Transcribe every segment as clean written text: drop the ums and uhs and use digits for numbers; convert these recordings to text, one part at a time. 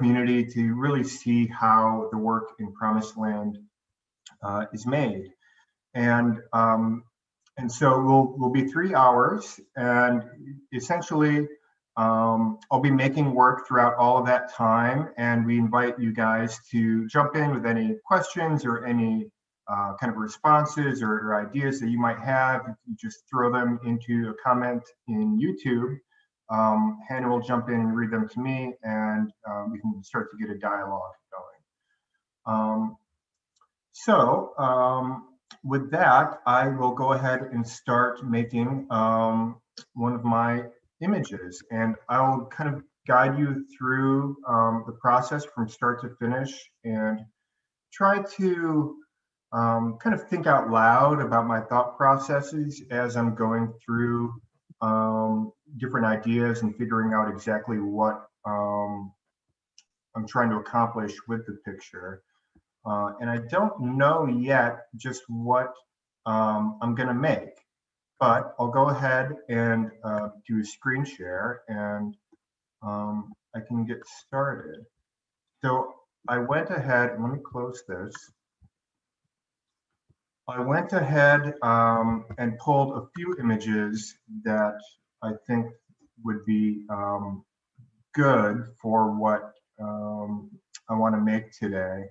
community to really see how the work in Promised Land is made. And so we'll be 3 hours, and essentially I'll be making work throughout all of that time, and we invite you guys to jump in with any questions or any kind of responses or ideas that you might have. You just throw them into a comment in YouTube. Hannah will jump in and read them to me, and we can start to get a dialogue going. With that, I will go ahead and start making one of my images, and I'll kind of guide you through the process from start to finish and try to kind of think out loud about my thought processes as I'm going through different ideas and figuring out exactly what I'm trying to accomplish with the picture. And I don't know yet just what I'm going to make, but I'll go ahead and do a screen share, and I can get started. So I went ahead, let me close this. I went ahead and pulled a few images that I think would be good for what I want to make today.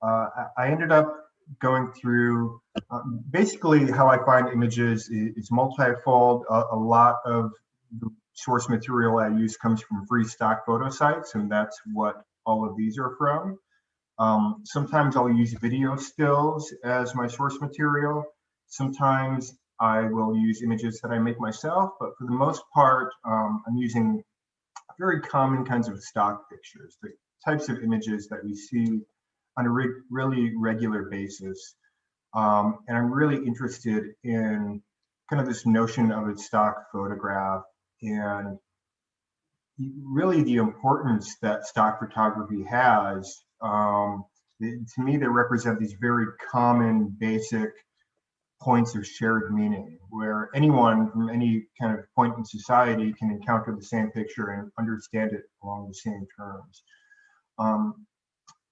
I ended up going through basically how I find images is multifold. A lot of the source material I use comes from free stock photo sites, and that's what all of these are from. Sometimes I'll use video stills as my source material. Sometimes I will use images that I make myself, but for the most part, I'm using very common kinds of stock pictures, the types of images that we see on a really regular basis. And I'm really interested in kind of this notion of a stock photograph and really the importance that stock photography has. To me, they represent these very common, basic points of shared meaning, where anyone from any kind of point in society can encounter the same picture and understand it along the same terms.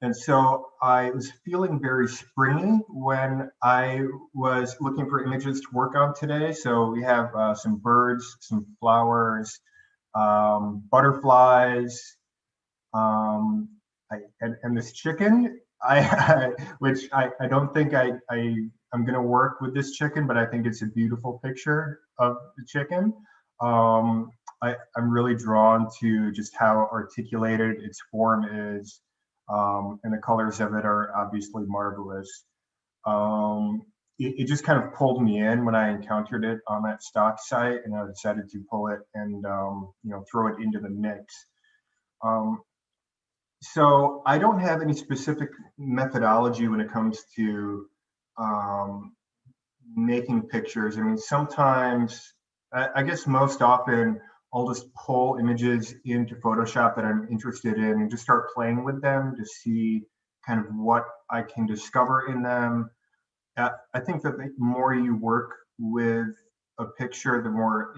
And so I was feeling very springy when I was looking for images to work on today. So we have some birds, some flowers, butterflies, and this chicken, which I don't think I'm gonna work with this chicken, but I think it's a beautiful picture of the chicken. I'm really drawn to just how articulated its form is. And the colors of it are obviously marvelous. It just kind of pulled me in when I encountered it on that stock site, and I decided to pull it and throw it into the mix. So I don't have any specific methodology when it comes to making pictures. I mean, sometimes, I guess most often, I'll just pull images into Photoshop that I'm interested in and just start playing with them to see kind of what I can discover in them. I think that the more you work with a picture, the more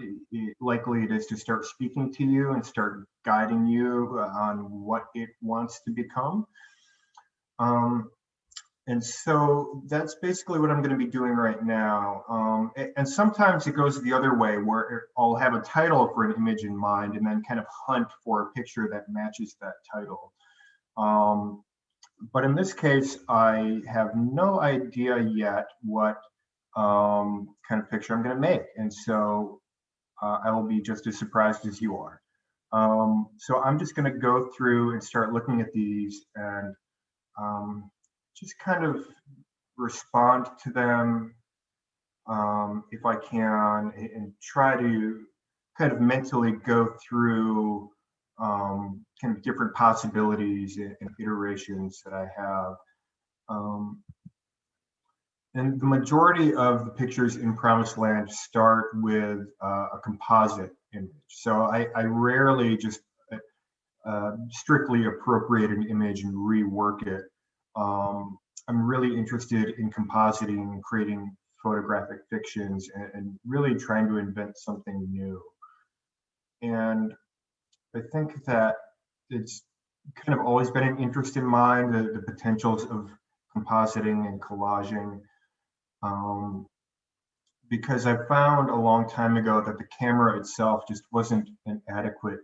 likely it is to start speaking to you and start guiding you on what it wants to become. And so that's basically what I'm going to be doing right now. And sometimes it goes the other way, where I'll have a title for an image in mind and then kind of hunt for a picture that matches that title. But in this case, I have no idea yet what kind of picture I'm going to make. And so I will be just as surprised as you are. So I'm just going to go through and start looking at these and just kind of respond to them if I can, and try to kind of mentally go through kind of different possibilities and iterations that I have. And the majority of the pictures in Promised Land start with a composite image. So I rarely just strictly appropriate an image and rework it. I'm really interested in compositing and creating photographic fictions and really trying to invent something new. And I think that it's kind of always been an interest in mine, the potentials of compositing and collaging. Um, because I found a long time ago that the camera itself just wasn't an adequate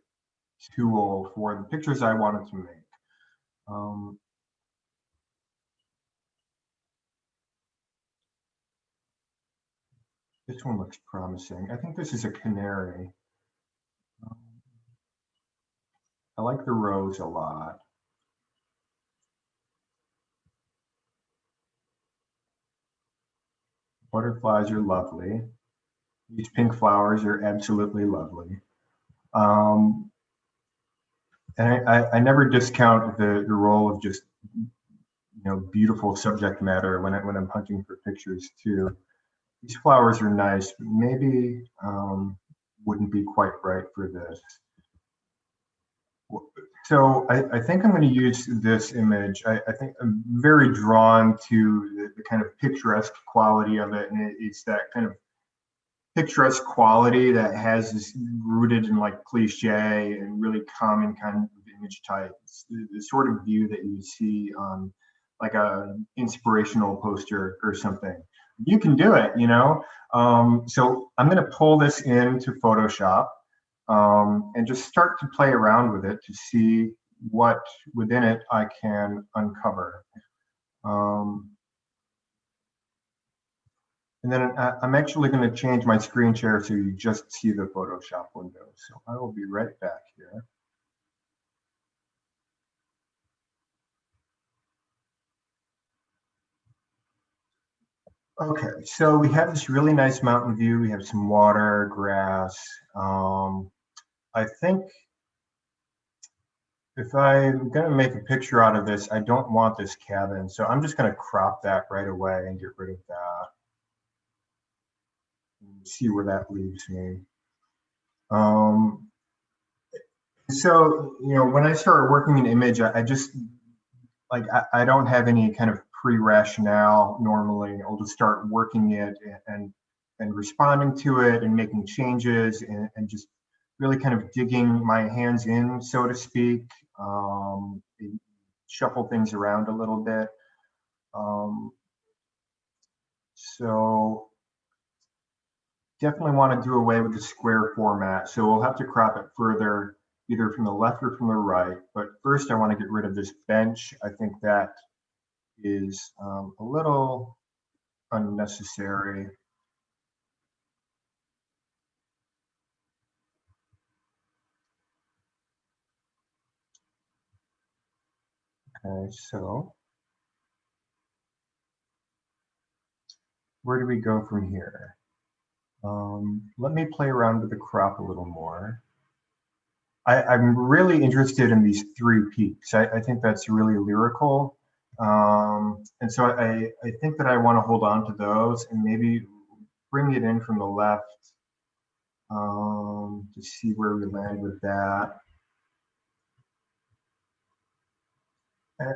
tool for the pictures I wanted to make. Um, this one looks promising. I think this is a canary. Um, I like the rose a lot. Butterflies are lovely. These pink flowers are absolutely lovely. Um, and I never discount the role of just beautiful subject matter when I'm hunting for pictures too. These flowers are nice, but maybe wouldn't be quite right for this. So I think I'm going to use this image. I think I'm very drawn to the kind of picturesque quality of it, and it's that kind of picturesque quality that has this rooted in like cliche and really common kind of image type. It's the sort of view that you see on like a inspirational poster or something. You can do it, you know. So I'm going to pull this into Photoshop and just start to play around with it to see what within it I can uncover. Um, and then I'm actually going to change my screen share so you just see the Photoshop window. So I will be right back here. Okay, so we have this really nice mountain view. We have some water, grass. I think if I'm going to make a picture out of this, I don't want this cabin. So I'm just going to crop that right away and get rid of that and see where that leaves me. Um, so, when I start working an image, I just like I don't have any kind of pre-rationale normally. I'll just start working it and responding to it and making changes and just really kind of digging my hands in, so to speak, um, shuffle things around a little bit. Um, so definitely want to do away with the square format. So we'll have to crop it further, either from the left or from the right. But first I want to get rid of this bench. I think that is a little unnecessary. Okay, so where do we go from here? Let me play around with the crop a little more. I'm really interested in these three peaks. I think that's really lyrical. And so I think that I want to hold on to those and maybe bring it in from the left to see where we land with that.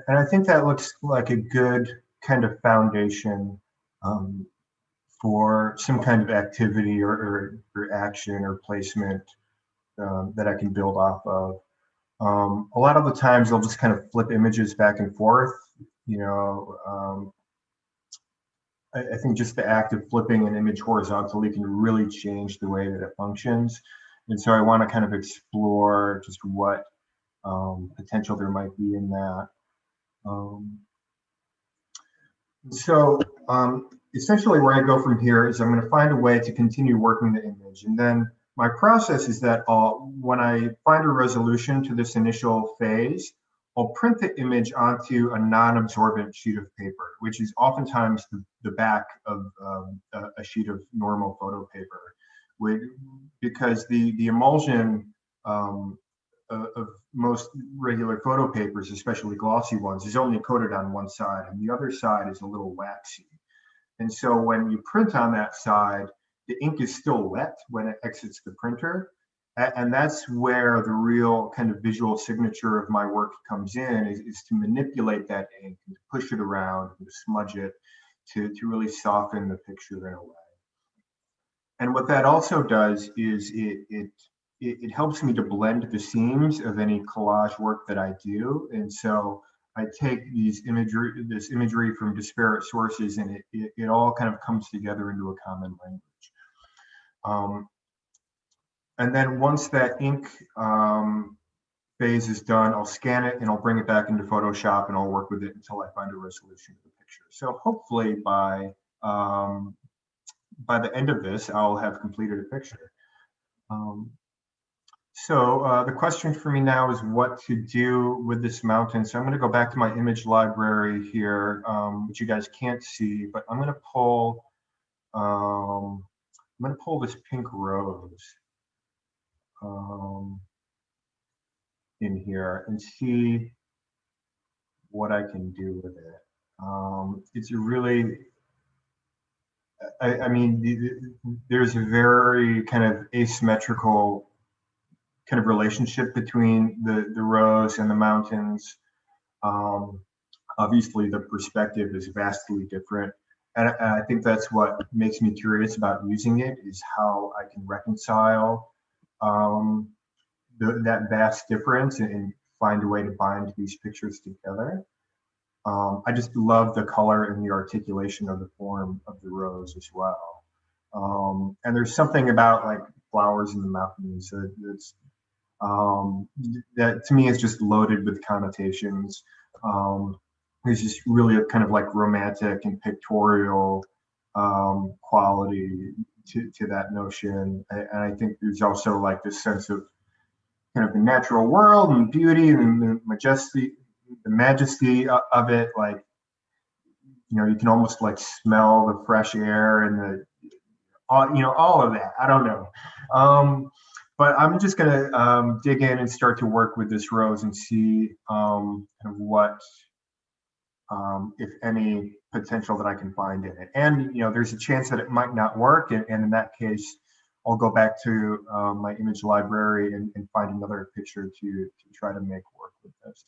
And I think that looks like a good kind of foundation um, for some kind of activity or action or placement that I can build off of. A lot of the times I'll just kind of flip images back and forth. You know, I think just the act of flipping an image horizontally can really change the way that it functions. And so I want to kind of explore just what potential there might be in that. Um, So essentially where I go from here is I'm going to find a way to continue working the image. And then my process is that when I find a resolution to this initial phase, I'll print the image onto a non-absorbent sheet of paper, which is oftentimes the back of a sheet of normal photo paper. Because the emulsion um, of most regular photo papers, especially glossy ones, is only coated on one side, and the other side is a little waxy. And so when you print on that side, the ink is still wet when it exits the printer. And that's where the real kind of visual signature of my work comes in, is to manipulate that ink and to push it around and to smudge it to really soften the picture in a way. And what that also does is it helps me to blend the seams of any collage work that I do. And so I take this imagery from disparate sources, and it all kind of comes together into a common language. And then once that ink phase is done, I'll scan it and I'll bring it back into Photoshop, and I'll work with it until I find a resolution of the picture. So hopefully by the end of this, I'll have completed a picture. So the question for me now is what to do with this mountain. So I'm going to go back to my image library here, which you guys can't see, but I'm going to pull this pink rose in here and see what I can do with it. It's a really, I mean, there's a very kind of asymmetrical kind of relationship between the rose and the mountains. Obviously, the perspective is vastly different. And I think that's what makes me curious about using it, is how I can reconcile that vast difference and find a way to bind these pictures together. I just love the color and the articulation of the form of the rose as well. And there's something about like flowers in the mountains that to me is just loaded with connotations. There's just really a kind of like romantic and pictorial quality to that notion. And I think there's also like this sense of kind of the natural world and beauty and the majesty of it. Like, you know, you can almost like smell the fresh air and all of that. I don't know. But I'm just going to dig in and start to work with this rose and see kind of what, if any, potential that I can find in it. And, you know, there's a chance that it might not work. And in that case, I'll go back to my image library and find another picture to try to make work with this.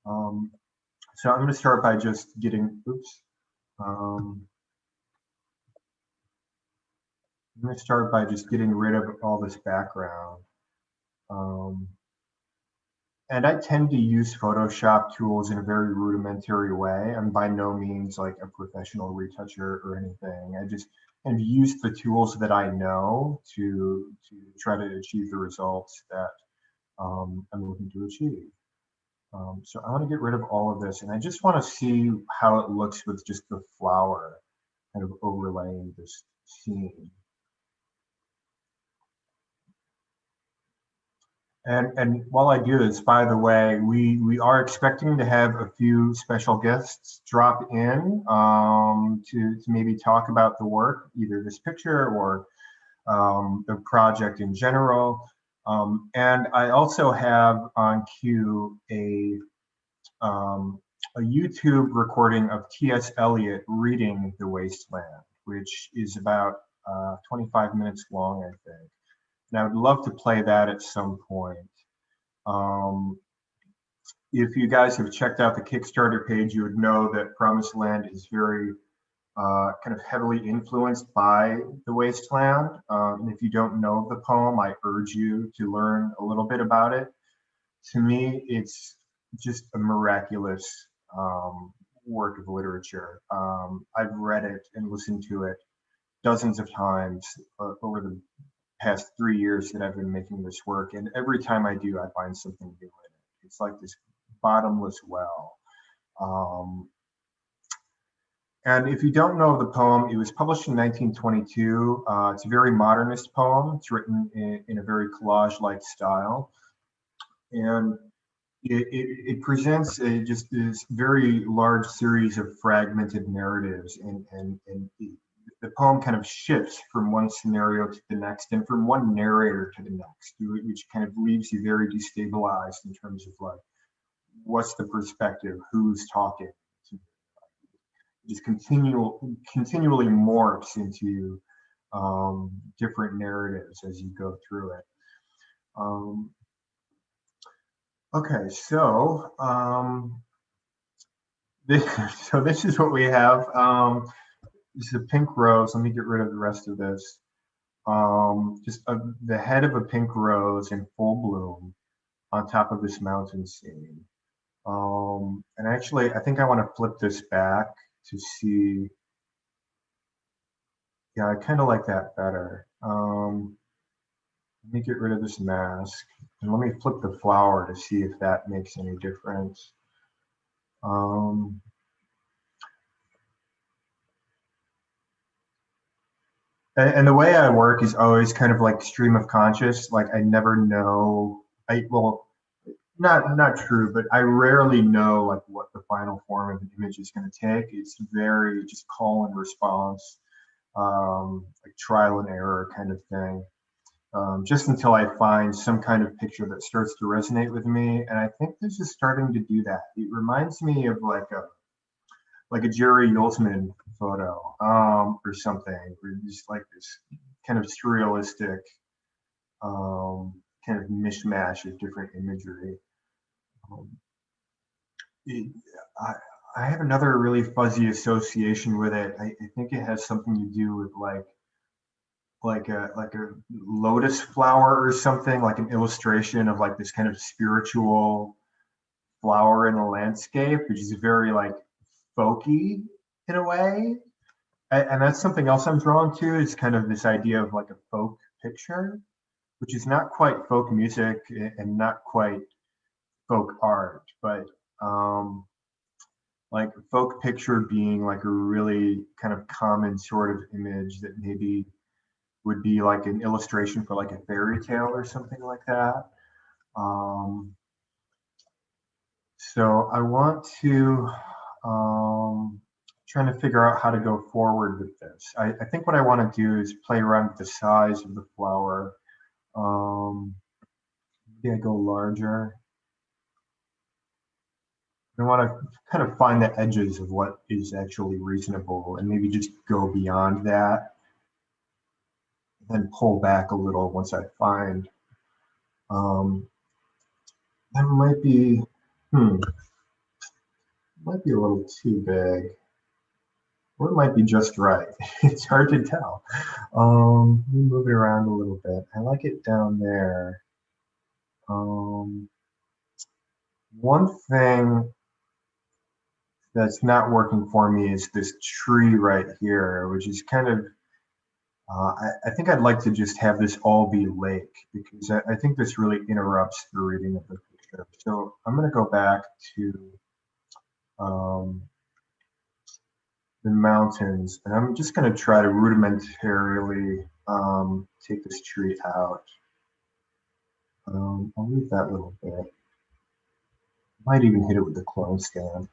So I'm going to start by just getting, I'm going to start by just getting rid of all this background. And I tend to use Photoshop tools in a very rudimentary way. I'm by no means like a professional retoucher or anything. I just kind of use the tools that I know to try to achieve the results that I'm looking to achieve. So I want to get rid of all of this, and I just want to see how it looks with just the flower kind of overlaying this scene. And while I do this, by the way, we are expecting to have a few special guests drop in to maybe talk about the work, either this picture or the project in general. And I also have on cue a YouTube recording of T.S. Eliot reading The Wasteland, which is about 25 minutes long, I think. And I would love to play that at some point. If you guys have checked out the Kickstarter page, you would know that Promised Land is very kind of heavily influenced by The Wasteland. And if you don't know the poem, I urge you to learn a little bit about it. To me, it's just a miraculous work of literature. I've read it and listened to it dozens of times over the past 3 years that I've been making this work, and every time I do, I find something new in it. It's like this bottomless well. And if you don't know the poem, it was published in 1922. It's a very modernist poem. It's written in a very collage-like style, and it presents just this very large series of fragmented narratives, and the poem kind of shifts from one scenario to the next and from one narrator to the next, which kind of leaves you very destabilized in terms of like, what's the perspective, who's talking. It just continually morphs into different narratives as you go through it. Okay, so this is what we have. This is a pink rose. Let me get rid of the rest of this. just the head of a pink rose in full bloom on top of this mountain scene. And actually, I think I want to flip this back to see. Yeah, I kind of like that better. Let me get rid of this mask and let me flip the flower to see if that makes any difference. Um, and the way I work is always kind of like stream of conscious. Like I never know. Well, not true, but I rarely know like what the final form of an image is going to take. It's very just call and response, like trial and error kind of thing. Just until I find some kind of picture that starts to resonate with me, and I think this is starting to do that. It reminds me of like a Jerry Yolsman photo, or something, or just like this kind of surrealistic, kind of mishmash of different imagery. Um, it, I, I have another really fuzzy association with it. I think it has something to do with like a lotus flower or something, like an illustration of like this kind of spiritual flower in a landscape, which is very like folky in a way. And that's something else I'm drawn to, is kind of this idea of like a folk picture, which is not quite folk music and not quite folk art, but like a folk picture being like a really kind of common sort of image that maybe would be like an illustration for like a fairy tale or something like that. Um, so I want to trying to figure out how to go forward with this. I think what I want to do is play around with the size of the flower. Um, maybe I go larger. I want to kind of find the edges of what is actually reasonable and maybe just go beyond that, then pull back a little once I find. Um, that might be a little too big, or it might be just right. It's hard to tell. Let me move it around a little bit. I like it down there. Um, one thing that's not working for me is this tree right here, which is kind of, I think I'd like to just have this all be lake, because I think this really interrupts the reading of the picture. So I'm going to go back to um, the mountains, and I'm just going to try to rudimentarily take this tree out. I'll leave that little bit. Might even hit it with the clone stamp.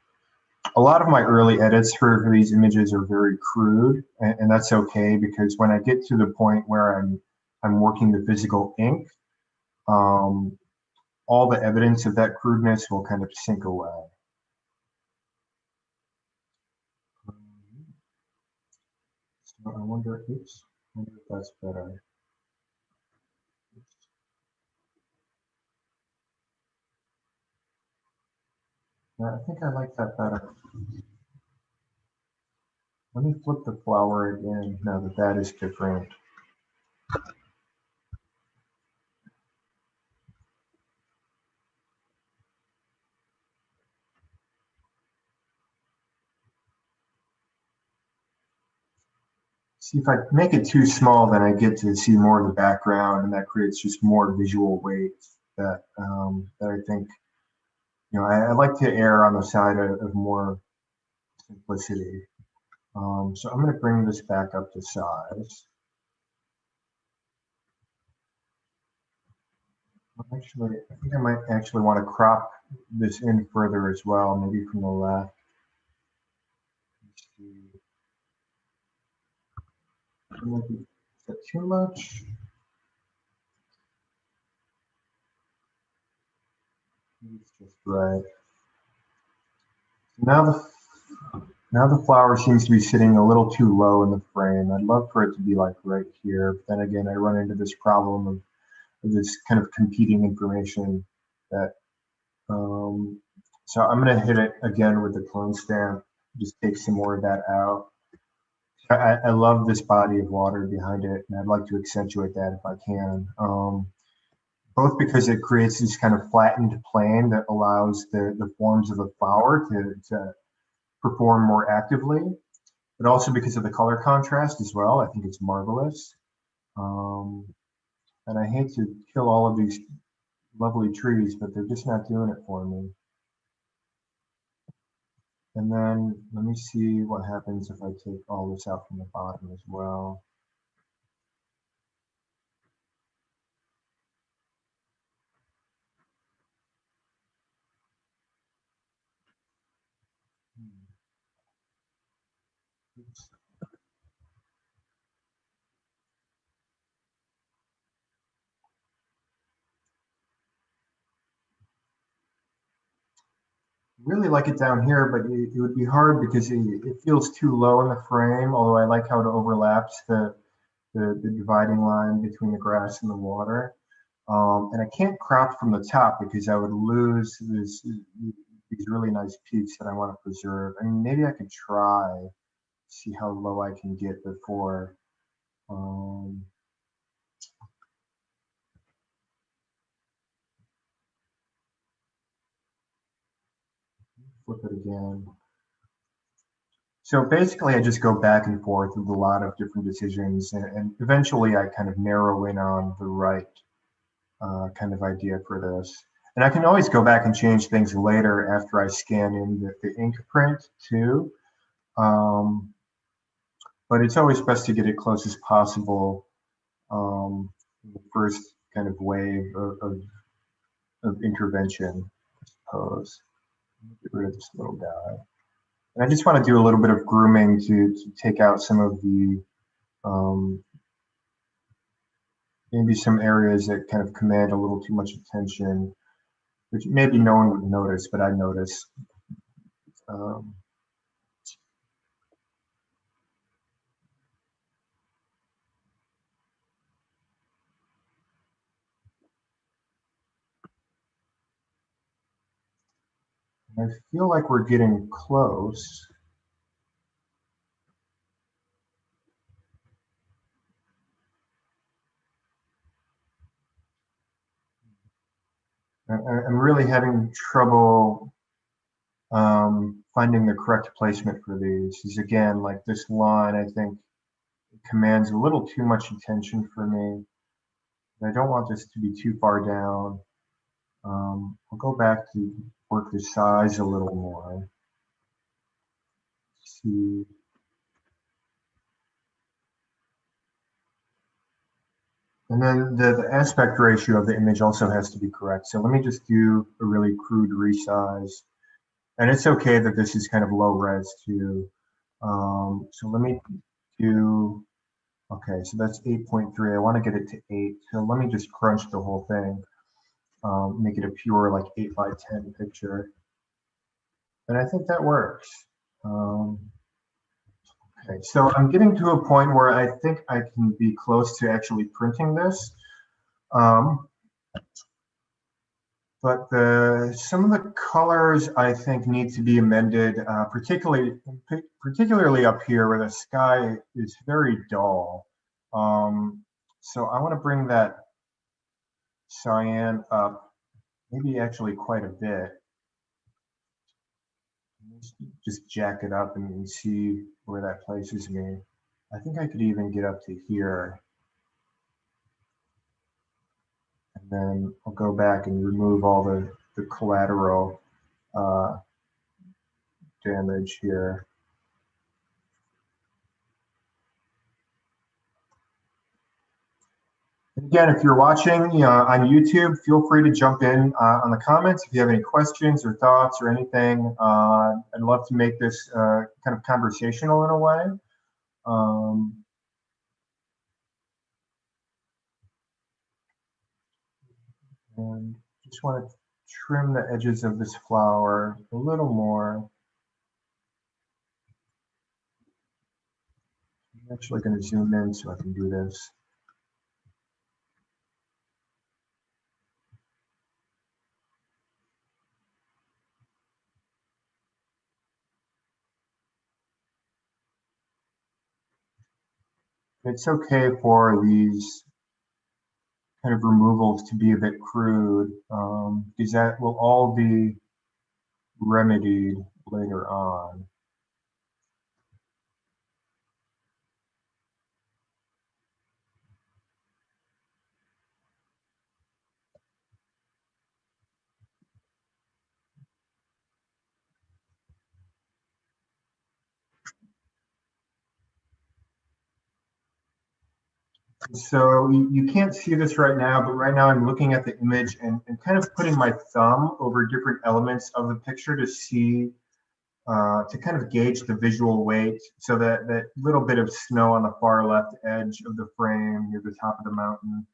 A lot of my early edits for these images are very crude, and that's okay, because when I get to the point where I'm working the physical ink, um, all the evidence of that crudeness will kind of sink away. So I wonder if that's better. Yeah, I think I like that better. Let me flip the flower again now that that is different. See, if I make it too small, then I get to see more of the background, and that creates just more visual weight that I think, I like to err on the side of more simplicity. So I'm going to bring this back up to size. Actually, I think I might actually want to crop this in further as well, maybe from the left. Is that too much? It's just right. Now the flower seems to be sitting a little too low in the frame. I'd love for it to be like right here, but then again, I run into this problem of this kind of competing information that, so I'm going to hit it again with the clone stamp, just take some more of that out I love this body of water behind it, and I'd like to accentuate that if I can. Both because it creates this kind of flattened plane that allows the forms of the flower to perform more actively, but also because of the color contrast as well. I think it's marvelous. Um, and I hate to kill all of these lovely trees, but they're just not doing it for me. And then let me see what happens if I take all this out from the bottom as well. Oops. Really like it down here, but it would be hard because it feels too low in the frame, although I like how it overlaps the dividing line between the grass and the water. And I can't crop from the top because I would lose these really nice peaks that I want to preserve. I mean, maybe I could try, see how low I can get before. Um, Flip it again. So basically, I just go back and forth with a lot of different decisions, and eventually I kind of narrow in on the right kind of idea for this. And I can always go back and change things later after I scan in the ink print too. Um, but it's always best to get it close as possible. The first kind of wave of intervention, I suppose. Get rid of this little guy. And I just want to do a little bit of grooming to take out some of the um, maybe some areas that kind of command a little too much attention, which maybe no one would notice, but I notice. Um, I feel like we're getting close. I'm really having trouble finding the correct placement for these. Is again, like this line, I think commands a little too much attention for me. I don't want this to be too far down. I'll go back to work the size a little more. See. And then the aspect ratio of the image also has to be correct. So let me just do a really crude resize. And it's okay that this is kind of low res too. So let me do, okay, so that's 8.3. I want to get it to 8. So let me just crunch the whole thing, make it a pure like 8 by 10 picture. And I think that works. Um, okay, so I'm getting to a point where I think I can be close to actually printing this. Um, but some of the colors I think need to be amended, particularly up here where the sky is very dull. So I want to bring that cyan up, maybe actually quite a bit. Just jack it up and see where that places me. I think I could even get up to here. And then I'll go back and remove all the collateral uh, damage here. Again, if you're watching on YouTube, feel free to jump in on the comments if you have any questions or thoughts or anything. I'd love to make this kind of conversational in a way. And just want to trim the edges of this flower a little more. I'm actually going to zoom in so I can do this. It's okay for these kind of removals to be a bit crude, because that will all be remedied later on. So you can't see this right now, but right now I'm looking at the image and kind of putting my thumb over different elements of the picture to see, to kind of gauge the visual weight. So that little bit of snow on the far left edge of the frame near the top of the mountain,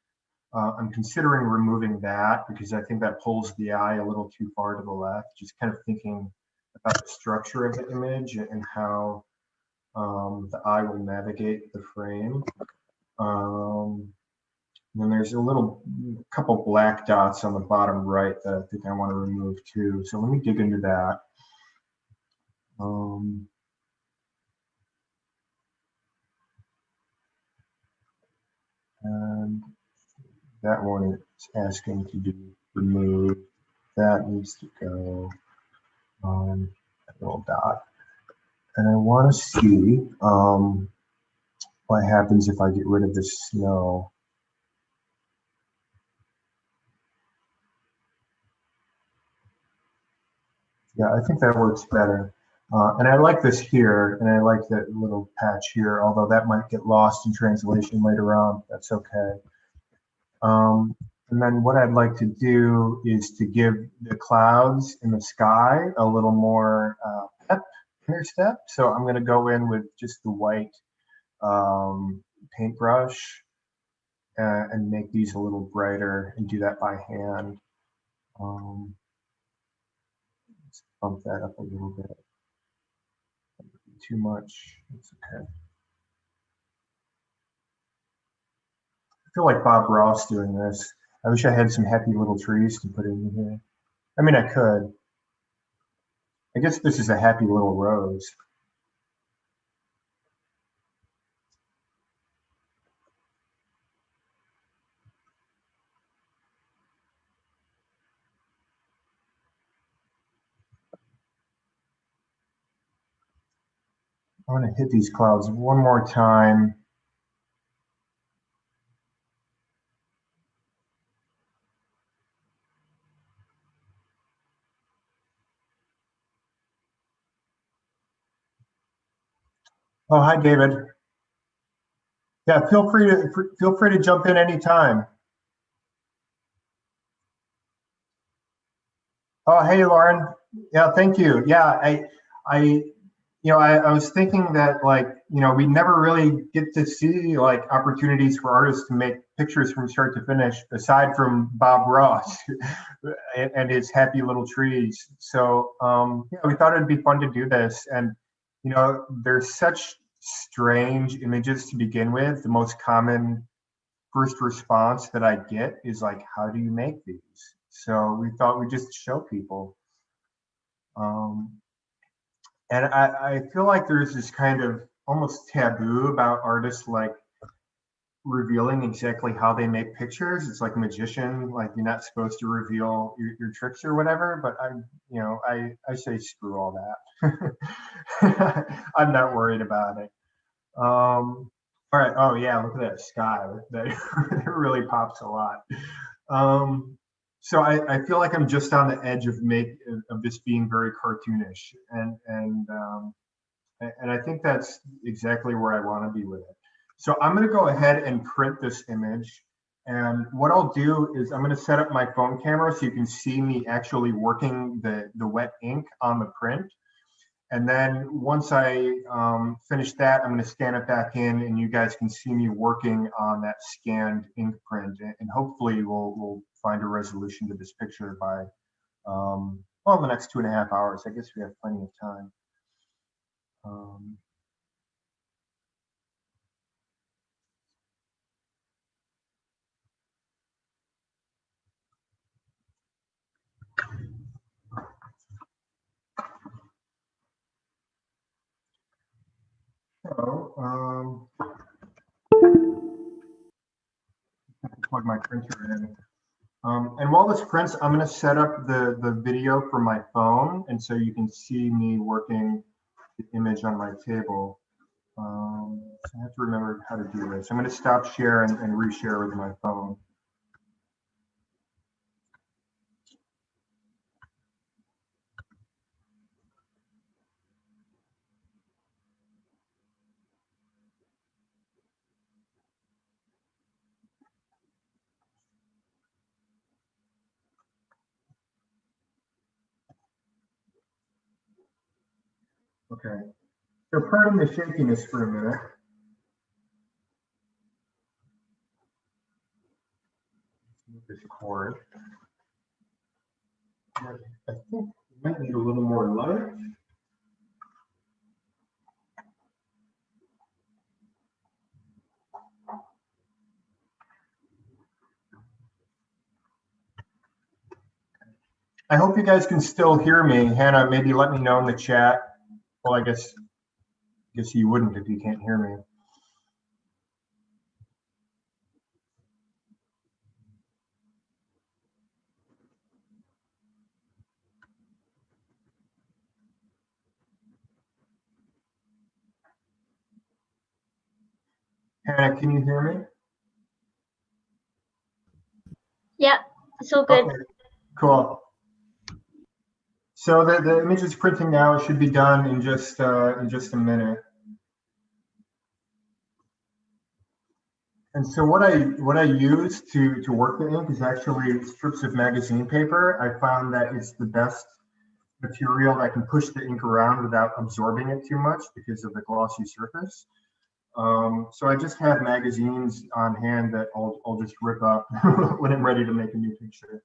I'm considering removing that because I think that pulls the eye a little too far to the left. Just kind of thinking about the structure of the image and how the eye will navigate the frame. And then there's a couple black dots on the bottom right that I think I want to remove too. So let me dig into that. And that one is asking to be removed. That needs to go. That little dot. And I want to see what happens if I get rid of this snow. Yeah, I think that works better. And I like this here, and I like that little patch here, although that might get lost in translation later on. That's okay. And then what I'd like to do is to give the clouds in the sky a little more pep in their step. So I'm going to go in with just the white paintbrush and make these a little brighter and do that by hand. Let's bump that up a little bit. Too much. It's okay. I feel like Bob Ross doing this. I wish I had some happy little trees to put in here. I mean, I could. I guess this is a happy little rose. I want to hit these clouds one more time. Oh, hi, David. Yeah, feel free to jump in anytime. Oh, hey, Lauren. Yeah, thank you. Yeah, I was thinking that we never really get to see like opportunities for artists to make pictures from start to finish, aside from Bob Ross and his happy little trees. So yeah, we thought it'd be fun to do this, and there's such strange images to begin with. The most common first response that I get is like, how do you make these? So we thought we'd just show people. Um, and I feel like there's this kind of almost taboo about artists like revealing exactly how they make pictures. It's like a magician, like you're not supposed to reveal your tricks or whatever, but I say screw all that. I'm not worried about it. All right. Oh yeah, look at that sky. That it really pops a lot. So I feel like I'm just on the edge of this being very cartoonish, and I think that's exactly where I want to be with it. So I'm going to go ahead and print this image. And what I'll do is I'm going to set up my phone camera so you can see me actually working the wet ink on the print. And then once I finish that, I'm going to scan it back in, and you guys can see me working on that scanned ink print. And hopefully we'll find a resolution to this picture by, well, the next 2.5 hours. I guess we have plenty of time. So, plug my printer in. And while this prints, I'm going to set up the video from my phone, and so you can see me working the image on my table. So I have to remember how to do this. I'm going to stop share and reshare with my phone. Okay, so pardon the shakiness for a minute. Move this cord. I think we might need a little more light. I hope you guys can still hear me. Hannah, maybe let me know in the chat. Well, I guess you wouldn't if you can't hear me. Hannah, can you hear me? Yeah, it's all good. Okay, cool. So the image is printing now. It should be done in just a minute. And so what I use to work the ink is actually strips of magazine paper. I found that it's the best material that can push the ink around without absorbing it too much because of the glossy surface. So I just have magazines on hand that I'll just rip up when I'm ready to make a new picture.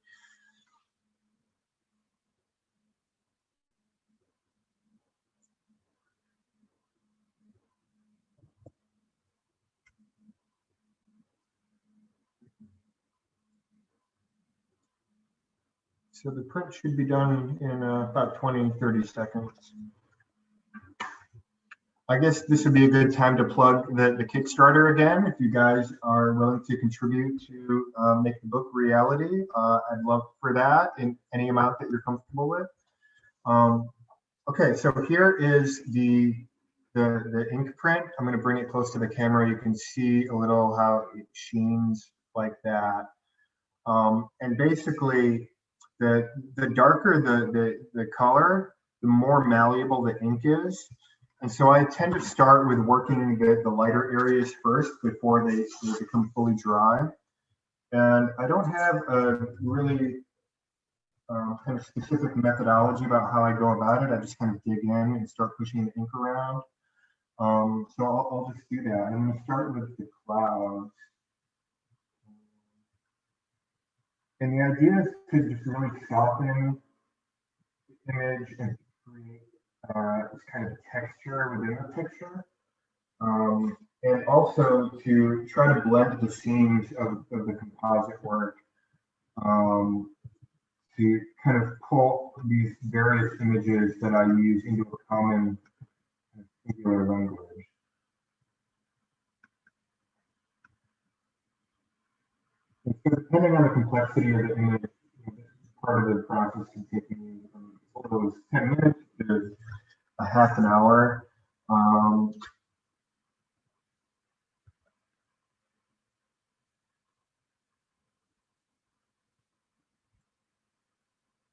So the print should be done in about 20-30 seconds. I guess this would be a good time to plug the Kickstarter again. If you guys are willing to contribute to make the book reality, I'd love for that in any amount that you're comfortable with. Okay, so here is the ink print. I'm going to bring it close to the camera. You can see a little how it sheens like that. And basically, the darker the color, the more malleable the ink is. And so I tend to start with working the lighter areas first before they become fully dry. And I don't have a really kind of specific methodology about how I go about it. I just kind of dig in and start pushing the ink around. So I'll just do that. I'm going to start with the clouds. And the idea is to just really soften the image and create this kind of texture within the picture. And also to try to blend the seams of the composite work to kind of pull these various images that I use into a common singular language. And so depending on the complexity of the image, part of the process can take me from those 10 minutes to a half an hour.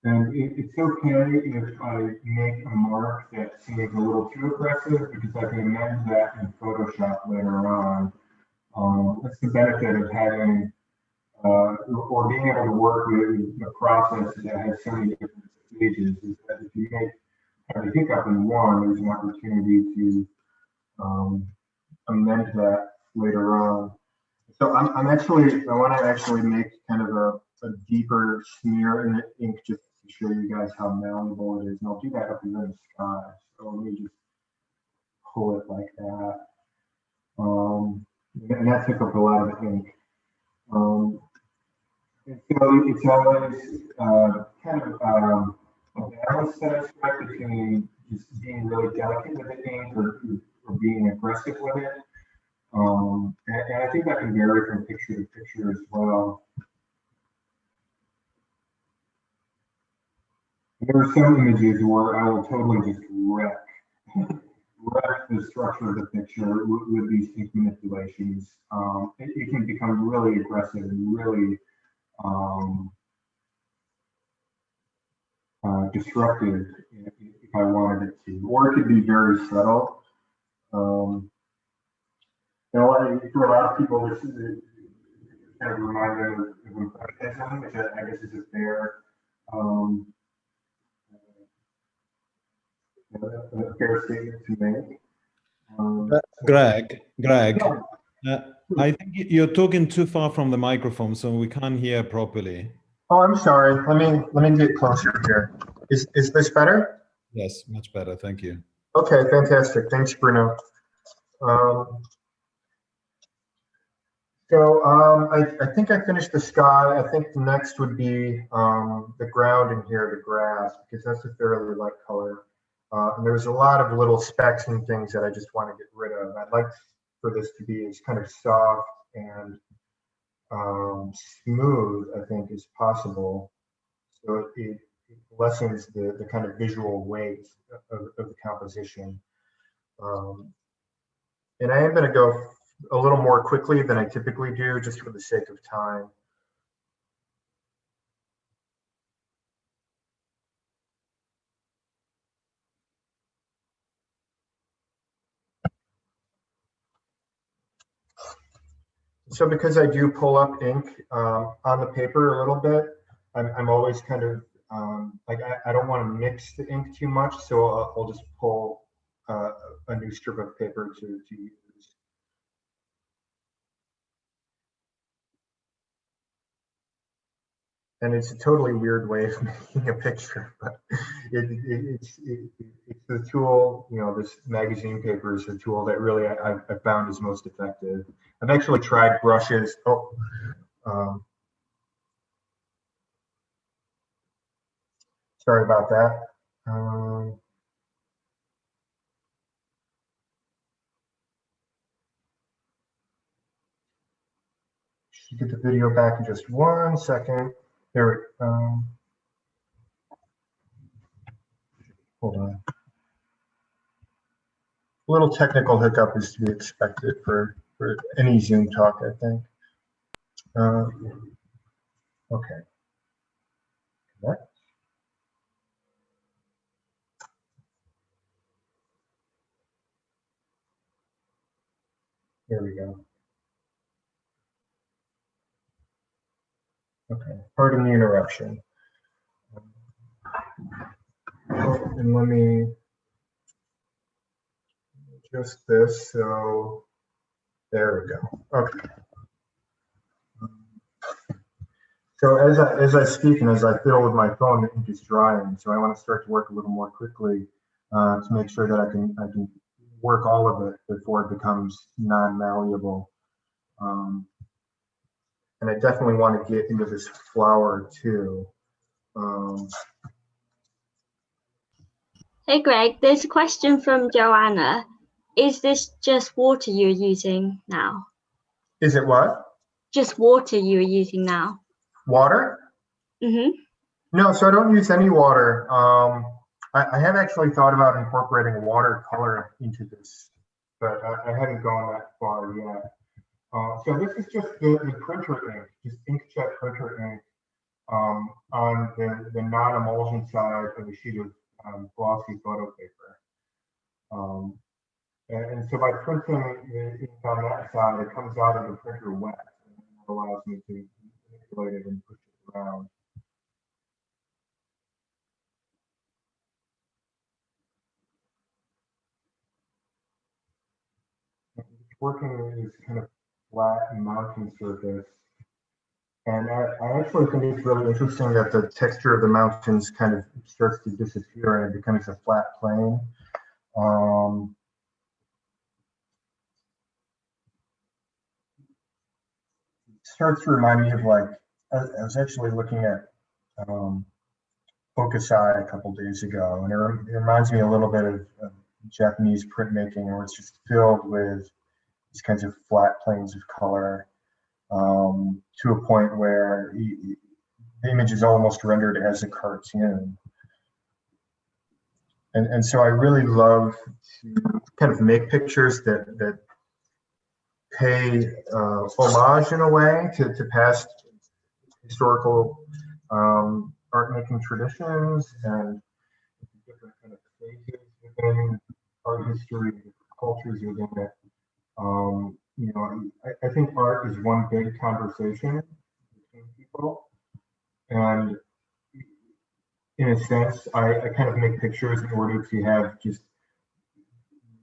And it's okay if I make a mark that seems a little too aggressive because I can amend that in Photoshop later on. That's the benefit of having or being able to work with a process that has so many different stages, is that if you have a hiccup in one, there's an opportunity to amend that later on. So I want to actually make kind of a deeper smear in the ink just to show you guys how malleable it is. And I'll do that up in the sky. So let me just pull it like that. And that took up a lot of ink. And so it's always kind of a balance that I strike between just being really delicate with the ink or being aggressive with it. And I think that can vary from picture to picture as well. There are some images where I will totally just wreck the structure of the picture with these ink manipulations. It can become really aggressive and really disruptive if I wanted it to, or it could be very subtle. You know, for a lot of people, this is kind of remind them of impressionism, which I guess is a fair statement to make. Greg, Yeah. I think you're talking too far from the microphone, so we can't hear properly. Oh, I'm sorry. Let me get closer here. Is this better? Yes, much better. Thank you. Okay, fantastic. Thanks, Bruno. I think I finished the sky. I think the next would be the ground in here, the grass, because that's a fairly light color. And there's a lot of little specks and things that I just want to get rid of. I'd like for this to be as kind of soft and smooth, I think, as possible. So it lessens the kind of visual weight of the composition. And I am going to go a little more quickly than I typically do, just for the sake of time. So because I do pull up ink on the paper a little bit, I'm always kind of like I don't want to mix the ink too much, so I'll just pull a new strip of paper to use. And it's a totally weird way of making a picture, but it's the tool, you know, this magazine paper is the tool that really I found is most effective. I've actually tried brushes. Sorry about that. Should get the video back in just 1 second. There, hold on. A little technical hiccup is to be expected for any Zoom talk, I think. Okay. Connect. Here we go. Okay, pardon the interruption. And let me adjust this, so there we go. Okay. So as I speak and as I fiddle with my phone, the ink is drying. So I want to start to work a little more quickly to make sure that I can work all of it before it becomes non-malleable. And I definitely want to get into this flower too. Hey Greg, there's a question from Joanna. Is this just water you're using now? Is it what? Just water you're using now? Water? Mm-hmm. No, so I don't use any water. I have actually thought about incorporating watercolor into this, but I haven't gone that far yet. So this is just the printer ink, just inkjet printer ink on the non-emulsion side of a sheet of glossy photo paper. And so by printing the ink on that side, it comes out of the printer wet, and it allows me to manipulate it and push it around. Working in this kind of flat mountain surface. And I actually think it's really interesting that the texture of the mountains kind of starts to disappear and it becomes a flat plane. It starts to remind me of, like, I was actually looking at Kokusai a couple days ago, and it reminds me a little bit of Japanese printmaking, where it's just filled with these kinds of flat planes of color to a point where the image is almost rendered as a cartoon. And so I really love to kind of make pictures that pay homage in a way to past historical art making traditions and different kind of phases within art history, cultures within it. You know, I think art is one big conversation between people, and in a sense, I kind of make pictures in order to have just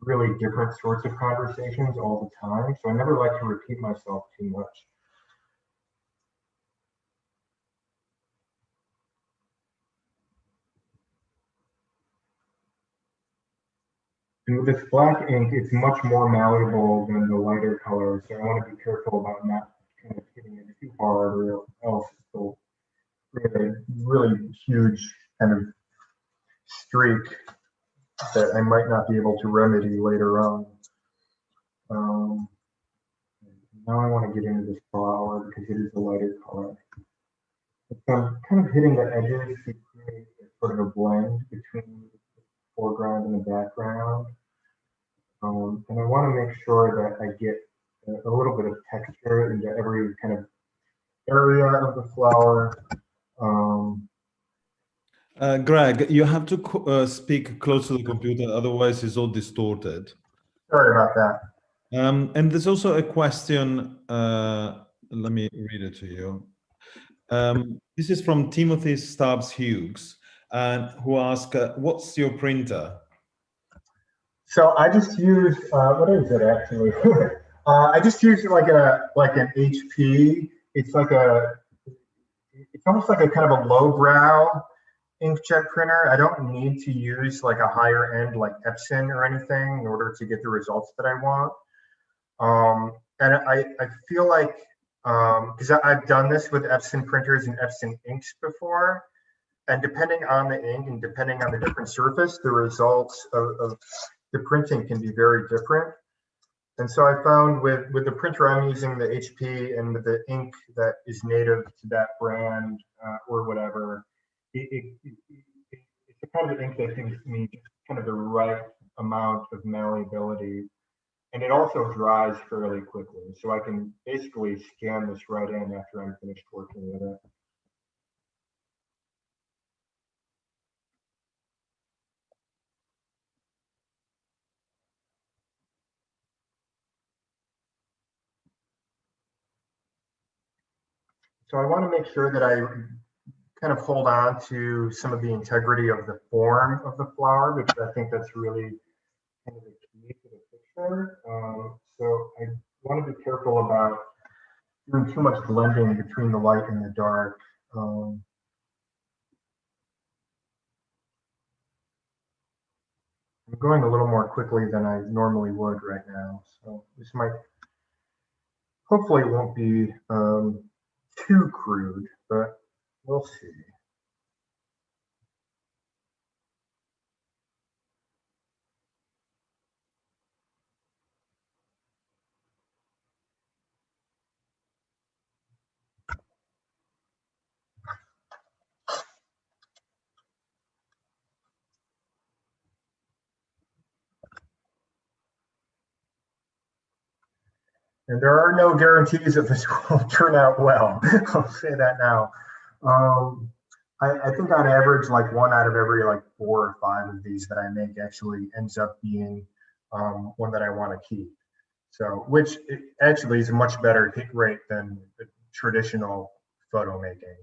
really different sorts of conversations all the time. So I never like to repeat myself too much. And with this black ink, it's much more malleable than the lighter colors. So I want to be careful about not kind of hitting it too hard, or else it'll create a really huge kind of streak that I might not be able to remedy later on. Now I want to get into this flower because it is a lighter color. So I'm kind of hitting the edges to create sort of a blend between the foreground and the background. And I want to make sure that I get a little bit of texture into every kind of area of the flower. Greg, you have to speak close to the computer, otherwise it's all distorted. Sorry about that. And there's also a question, let me read it to you. This is from Timothy Stubbs Hughes, who asks, what's your printer? So I just use, what is it actually? I just use like an HP. It's almost like a kind of a lowbrow inkjet printer. I don't need to use like a higher end like Epson or anything in order to get the results that I want. And I feel like, because I've done this with Epson printers and Epson inks before, and depending on the ink and depending on the different surface, the results of the printing can be very different. And so I found with the printer I'm using, the HP, and with the ink that is native to that brand or whatever, it's the kind of ink that gives me kind of the right amount of malleability. And it also dries fairly quickly. So I can basically scan this right in after I'm finished working with it. So I want to make sure that I kind of hold on to some of the integrity of the form of the flower, because I think that's really kind of the key to the picture. So I want to be careful about doing too much blending between the light and the dark. I'm going a little more quickly than I normally would right now. So this might, hopefully it won't be too crude, but we'll see. And there are no guarantees that this will turn out well. I'll say that now. I think on average, like 1 out of every like 4 or 5 of these that I make actually ends up being one that I want to keep. So, which actually is a much better hit rate than the traditional photo making.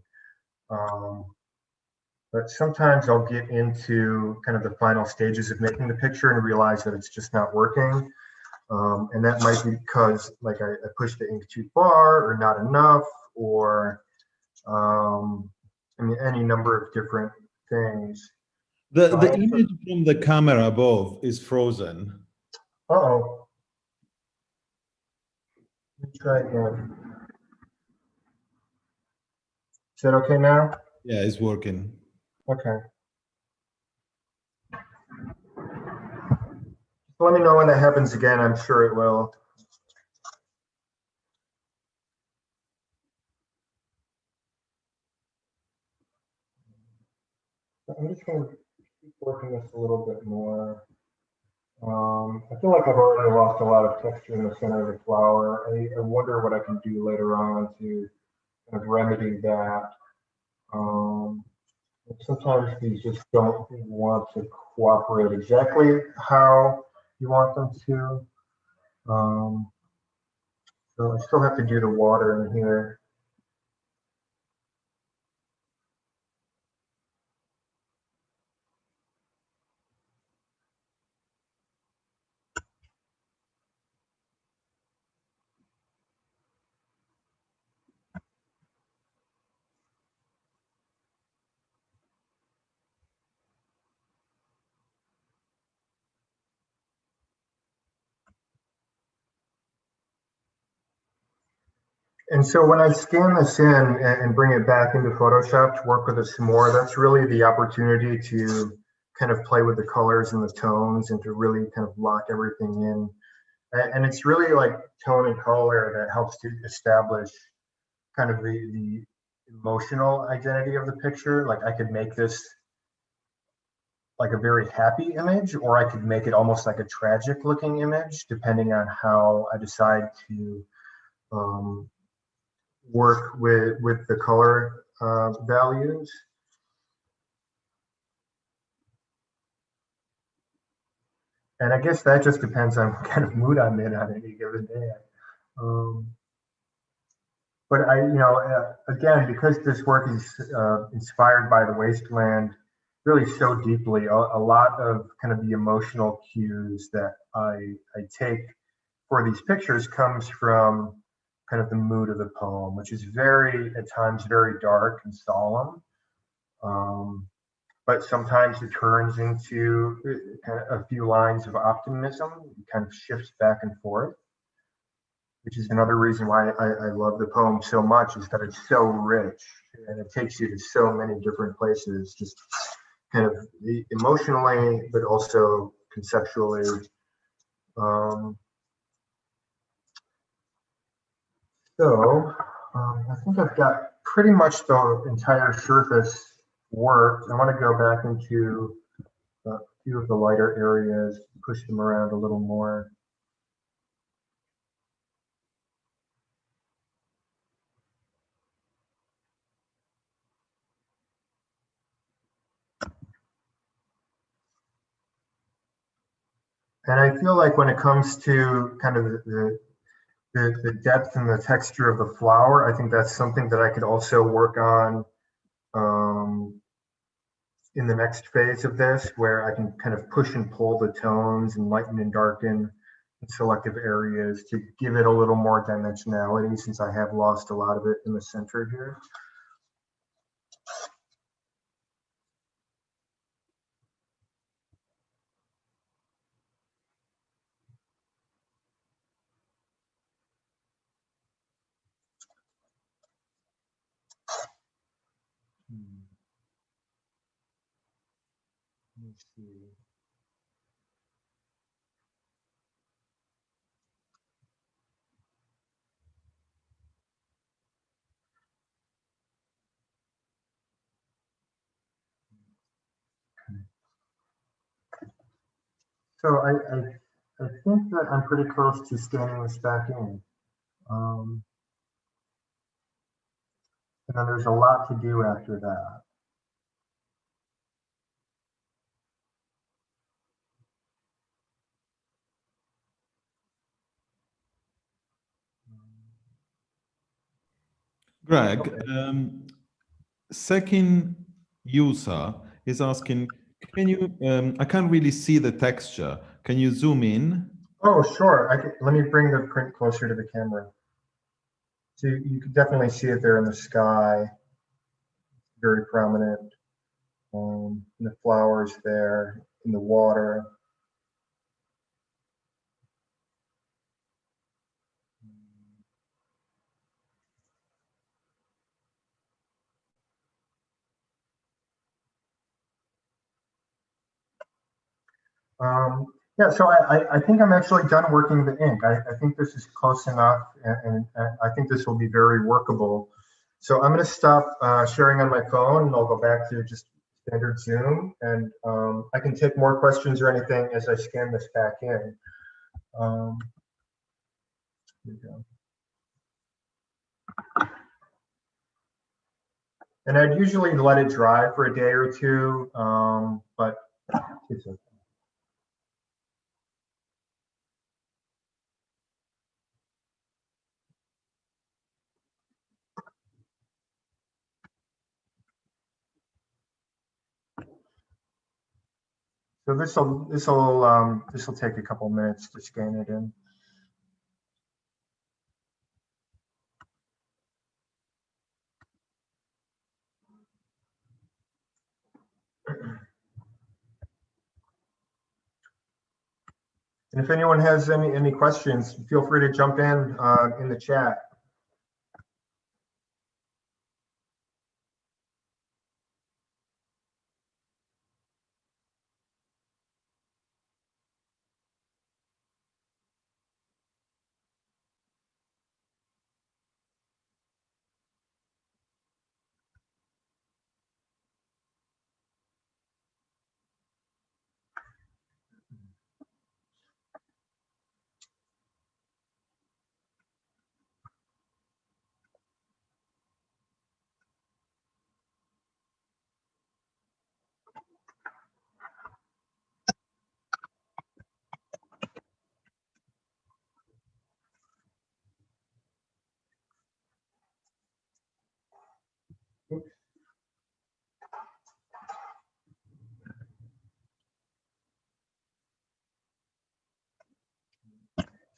But sometimes I'll get into kind of the final stages of making the picture and realize that it's just not working. And that might be because like I pushed the ink too far or not enough, or I mean, any number of different things. The image from the camera above is frozen. Uh-oh. Let me try again. Is that okay now? Yeah, it's working. Okay. So let me know when that happens again. I'm sure it will. just going to keep working this a little bit more. I feel like I've already lost a lot of texture in the center of the flower. I wonder what I can do later on to kind of remedy that. Sometimes these just don't want to cooperate exactly how you want them to. So I still have to do the water in here. And so when I scan this in and bring it back into Photoshop to work with it some more, that's really the opportunity to kind of play with the colors and the tones and to really kind of lock everything in. And it's really like tone and color that helps to establish kind of the emotional identity of the picture. Like I could make this like a very happy image, or I could make it almost like a tragic looking image, depending on how I decide to work with the color values. And I guess that just depends on what kind of mood I'm in on any given day. But again, because this work is inspired by the wasteland really so deeply, a lot of kind of the emotional cues that I take for these pictures comes from kind of the mood of the poem, which is at times very dark and solemn. But sometimes it turns into kind of a few lines of optimism. It kind of shifts back and forth, which is another reason why I love the poem so much, is that it's so rich and it takes you to so many different places, just kind of emotionally, but also conceptually. I think I've got pretty much the entire surface worked. I want to go back into a few of the lighter areas, push them around a little more. And I feel like when it comes to kind of the depth and the texture of the flower, I think that's something that I could also work on in the next phase of this, where I can kind of push and pull the tones and lighten and darken in selective areas to give it a little more dimensionality, since I have lost a lot of it in the center here. Let me see. So I think that I'm pretty close to scanning this back in. And then there's a lot to do after that. Greg, Okay. second user is asking, can you, I can't really see the texture. Can you zoom in? Oh, sure. Let me bring the print closer to the camera. So you can definitely see it there in the sky, very prominent. In the flowers there, in the water. Yeah, so I think I'm actually done working the ink. I think this is close enough, and I think this will be very workable. So I'm going to stop sharing on my phone, and I'll go back to just standard Zoom, and I can take more questions or anything as I scan this back in. Here we go. And I'd usually let it dry for a day or two, but it's okay. So this will take a couple minutes to scan it in. And if anyone has any questions, feel free to jump in the chat.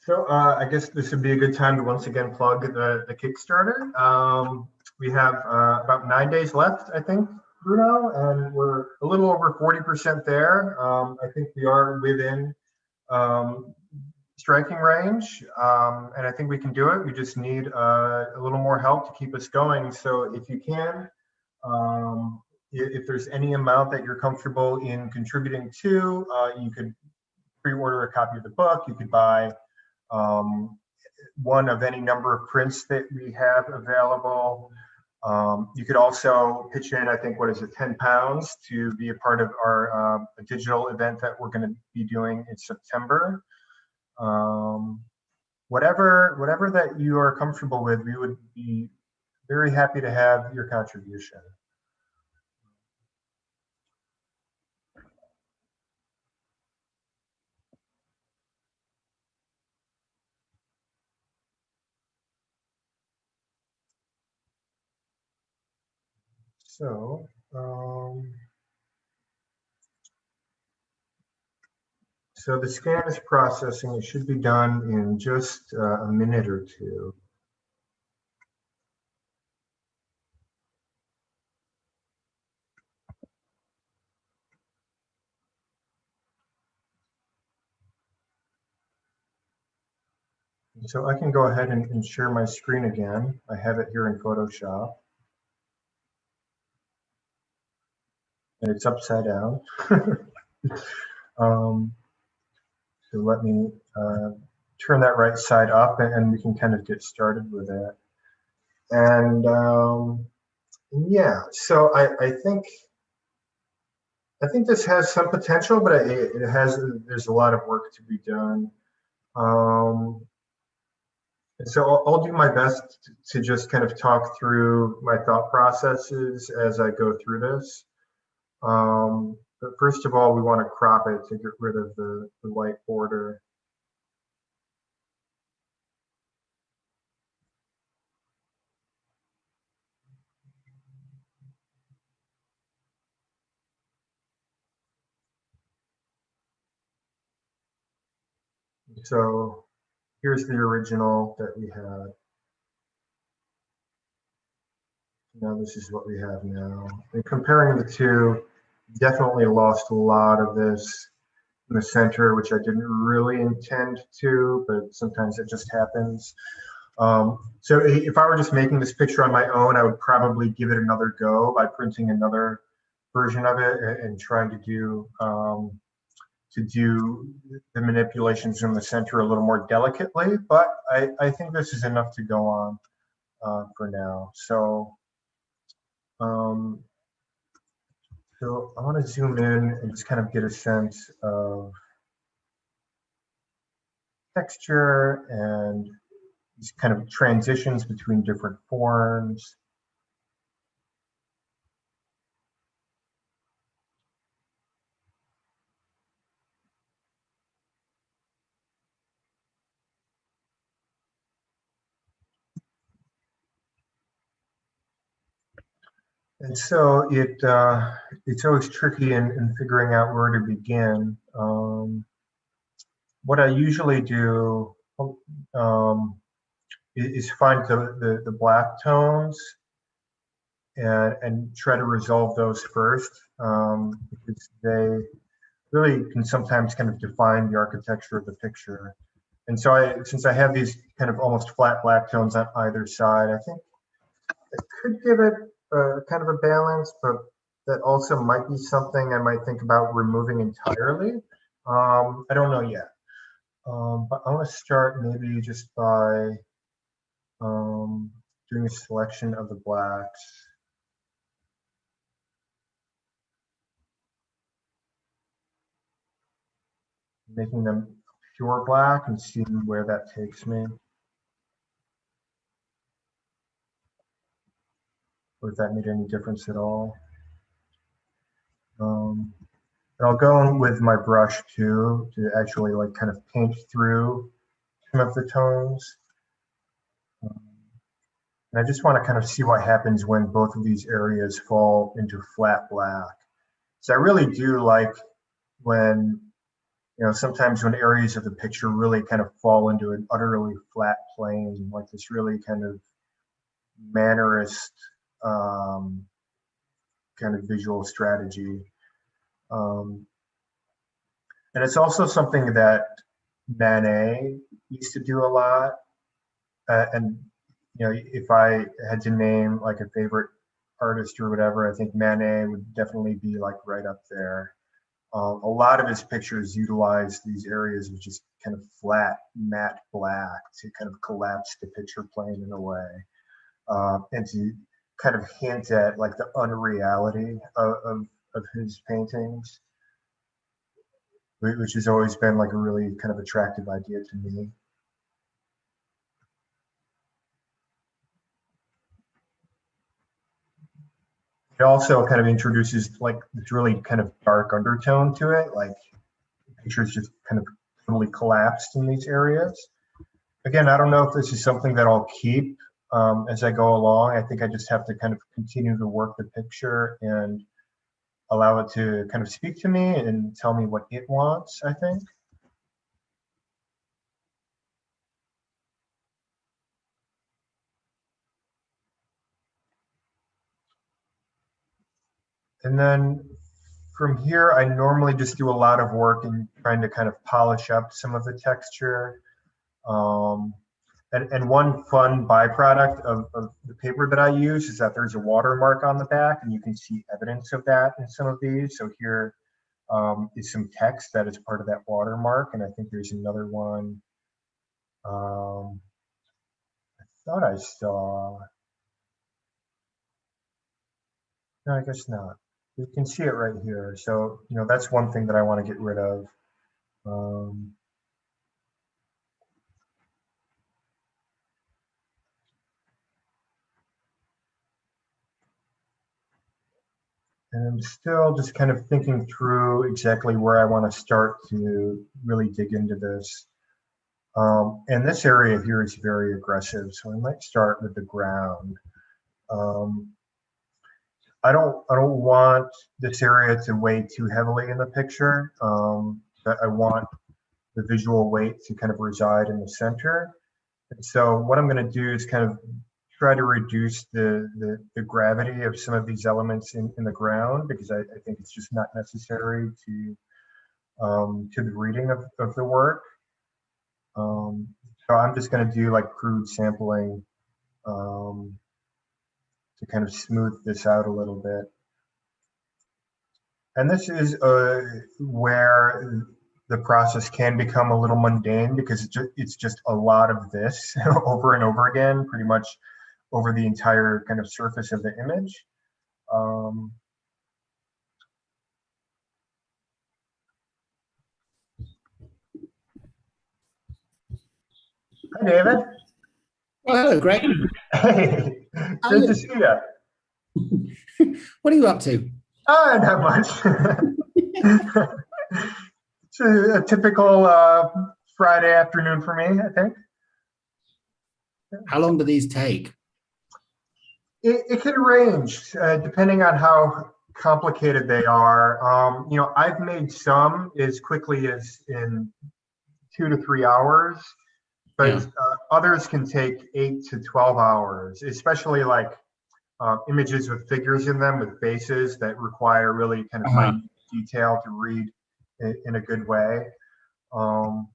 So I guess this would be a good time to once again plug the Kickstarter. We have about 9 days left, I think, Bruno, and we're a little over 40% there. I think we are within striking range, and I think we can do it. We just need a little more help to keep us going. So if you can, if there's any amount that you're comfortable in contributing to, you could pre-order a copy of the book. You could buy one of any number of prints that we have available. You could also pitch in, I think, what is it, £10 to be a part of our digital event that we're going to be doing in September. Whatever that you are comfortable with, we would be very happy to have your contribution. So, so the scan is processing. It should be done in just a minute or two. So I can go ahead and share my screen again. I have it here in Photoshop. And it's upside down. So let me turn that right side up, and we can kind of get started with it. And yeah, so I think this has some potential, but there's a lot of work to be done. And so I'll do my best to just kind of talk through my thought processes as I go through this. But first of all, we want to crop it to get rid of the white border. So here's the original that we had. Now this is what we have now. And comparing the two, definitely lost a lot of this in the center, which I didn't really intend to, but sometimes it just happens. So if I were just making this picture on my own, I would probably give it another go by printing another version of it and trying to do the manipulations in the center a little more delicately. But I think this is enough to go on for now. So So I want to zoom in and just kind of get a sense of texture and these kind of transitions between different forms. And so it's always tricky in figuring out where to begin. What I usually do is find the black tones and try to resolve those first, because they really can sometimes kind of define the architecture of the picture. And so since I have these kind of almost flat black tones on either side, I think it could give it kind of a balance, but that also might be something I might think about removing entirely. I don't know yet. But I want to start maybe just by doing a selection of the blacks, making them pure black and seeing where that takes me, or if that made any difference at all. And I'll go in with my brush too to actually like kind of paint through some of the tones. And I just want to kind of see what happens when both of these areas fall into flat black. So I really do like when, sometimes when areas of the picture really kind of fall into an utterly flat plane, like this really kind of mannerist kind of visual strategy. And it's also something that Manet used to do a lot. And if I had to name like a favorite artist or whatever, I think Manet would definitely be like right up there. A lot of his pictures utilize these areas of just kind of flat, matte black to kind of collapse the picture plane in a way, and to kind of hint at like the unreality of his paintings, which has always been like a really kind of attractive idea to me. It also kind of introduces like this really kind of dark undertone to it, like the picture is just kind of totally collapsed in these areas. Again, I don't know if this is something that I'll keep as I go along. I think I just have to kind of continue to work the picture and allow it to kind of speak to me and tell me what it wants, I think. And then from here, I normally just do a lot of work in trying to kind of polish up some of the texture. And one fun byproduct of the paper that I use is that there's a watermark on the back, and you can see evidence of that in some of these. So here is some text that is part of that watermark, and I think there's another one. I thought I saw. No, I guess not. You can see it right here. So that's one thing that I want to get rid of. And I'm still just kind of thinking through exactly where I want to start to really dig into this. And this area here is very aggressive, so I might start with the ground. I don't want this area to weigh too heavily in the picture. I want the visual weight to kind of reside in the center. And so what I'm going to do is kind of try to reduce the gravity of some of these elements in the ground, because I think it's just not necessary to the reading of the work. So I'm just going to do like crude sampling to kind of smooth this out a little bit. And this is where the process can become a little mundane, because it's just a lot of this over and over again, pretty much over the entire kind of surface of the image. Hi, David. Oh, hello, Greg. Hey, How good are to you? see you. What are you up to? Not much. It's a typical Friday afternoon for me, I think. How long do these take? It can range depending on how complicated they are. I've made some as quickly as in 2 to 3 hours, but Yeah. others can take 8 to 12 hours, especially like images with figures in them with faces that require really kind of Uh-huh. minute detail to read in a good way. Um,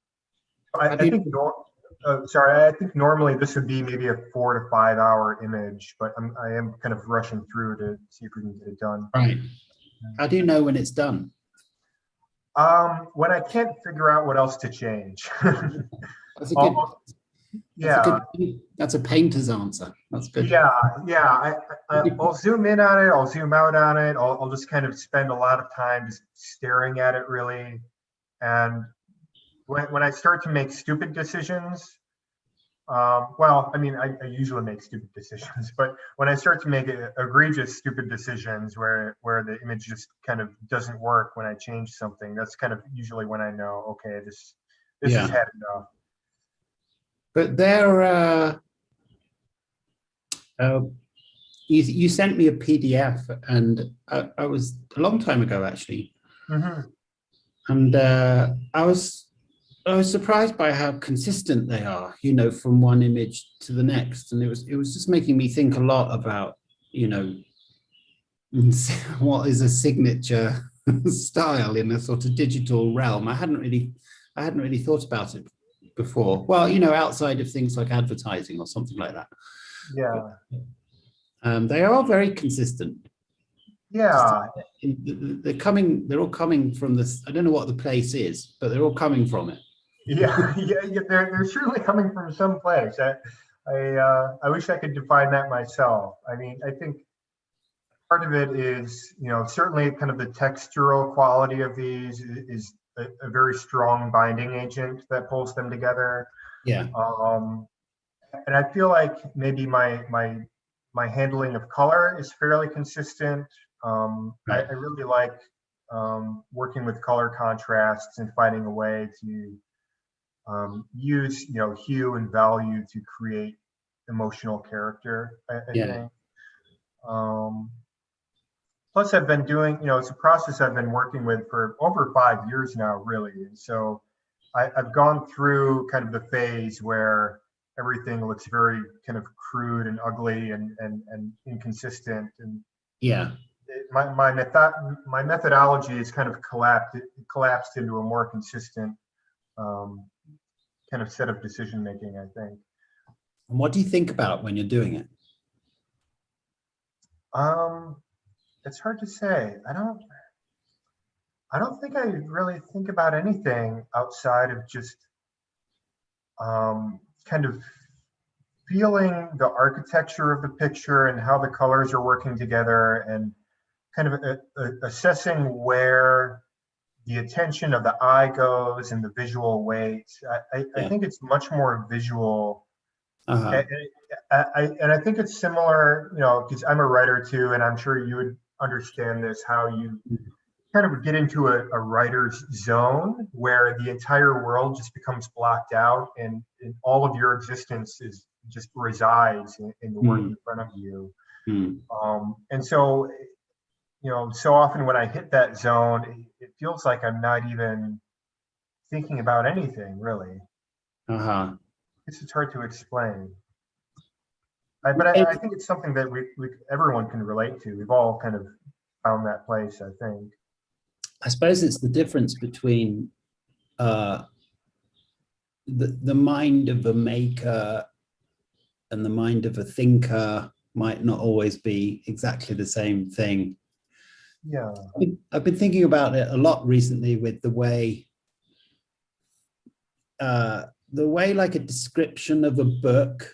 I, Have I you, think I think normally this would be maybe a 4 to 5 hour image, but I am kind of rushing through to see if we can get it done. right. How do you know when it's done? When I can't figure out what else to change. That's a good, that's a Yeah, good, that's a painter's answer. That's good. yeah, yeah. I'll zoom in on it. I'll zoom out on it. I'll just kind of spend a lot of time just staring at it really. And when I start to make stupid decisions, well, I mean, I usually make stupid decisions, but when I start to make egregious stupid decisions where the image just kind of doesn't work when I change something, that's kind of usually when I know, okay, this has Yeah. had enough. But uh, you sent me a PDF, and I was a long time ago actually, Hmm. and I was surprised by how consistent they are, from one image to the next, and it was just making me think a lot about, what is a signature style in a sort of digital realm. I hadn't really thought about it before. Well, outside of things like advertising or something like that. Yeah, They are very consistent. yeah, They're all coming from this. I don't know what the place is, but they're all coming from it. yeah, yeah. They're certainly coming from someplace. I wish I could define that myself. I mean, I think part of it is, certainly kind of the textural quality of these is a very strong binding agent that pulls them together. Yeah. Um, and I feel like maybe my handling of color is fairly consistent. Right. I really like working with color contrasts and finding a way to use hue and value to create emotional character. I Yeah. think. Um, Plus, I've been doing, it's a process I've been working with for over 5 years now, really. And so I've gone through kind of the phase where everything looks very kind of crude and ugly and inconsistent. And Yeah. my methodology is kind of collapsed into a more consistent um, kind of set of decision making, I think. And what do you think about when you're doing it? Um, it's hard to say. I don't think I really think about anything outside of just kind of feeling the architecture of the picture and how the colors are working together and kind of assessing where the attention of the eye goes and the visual weight. I Yeah. think it's much more visual. Uh-huh. And I think it's similar, because I'm a writer too, and I'm sure you would understand this, how you kind of get into a writer's zone where the entire world just becomes blocked out and all of your existence is just resides in the work in front of you. Mm. And so, so often when I hit that zone, it feels like I'm not even thinking about anything really. Uh-huh. It's hard to explain. But I think it's something that everyone can relate to. We've all kind of found that place, I think. I suppose it's the difference between the mind of a maker and the mind of a thinker might not always be exactly the same thing. Yeah. I've been thinking about it a lot recently with the way like a description of a book,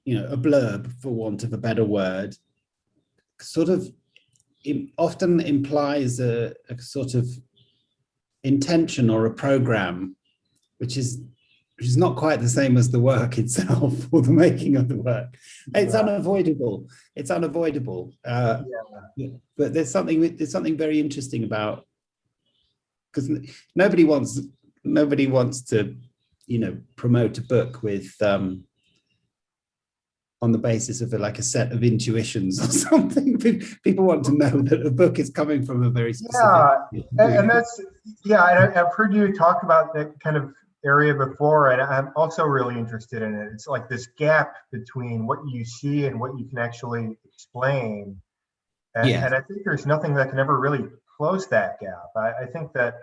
a blurb, for want of a better word, sort of often implies a sort of intention or a program, which is which is not quite the same as the work itself or the making of the work. It's unavoidable. It's unavoidable. But there's something very interesting about, because nobody wants to, you know, promote a book with on the basis of like a set of intuitions or something. People want to know that a book is coming from a very specific. And that's, I've heard you talk about that kind of area before, and I'm also really interested in it. It's like this gap between what you see and what you can actually explain. And I think there's nothing that can ever really close that gap. I think that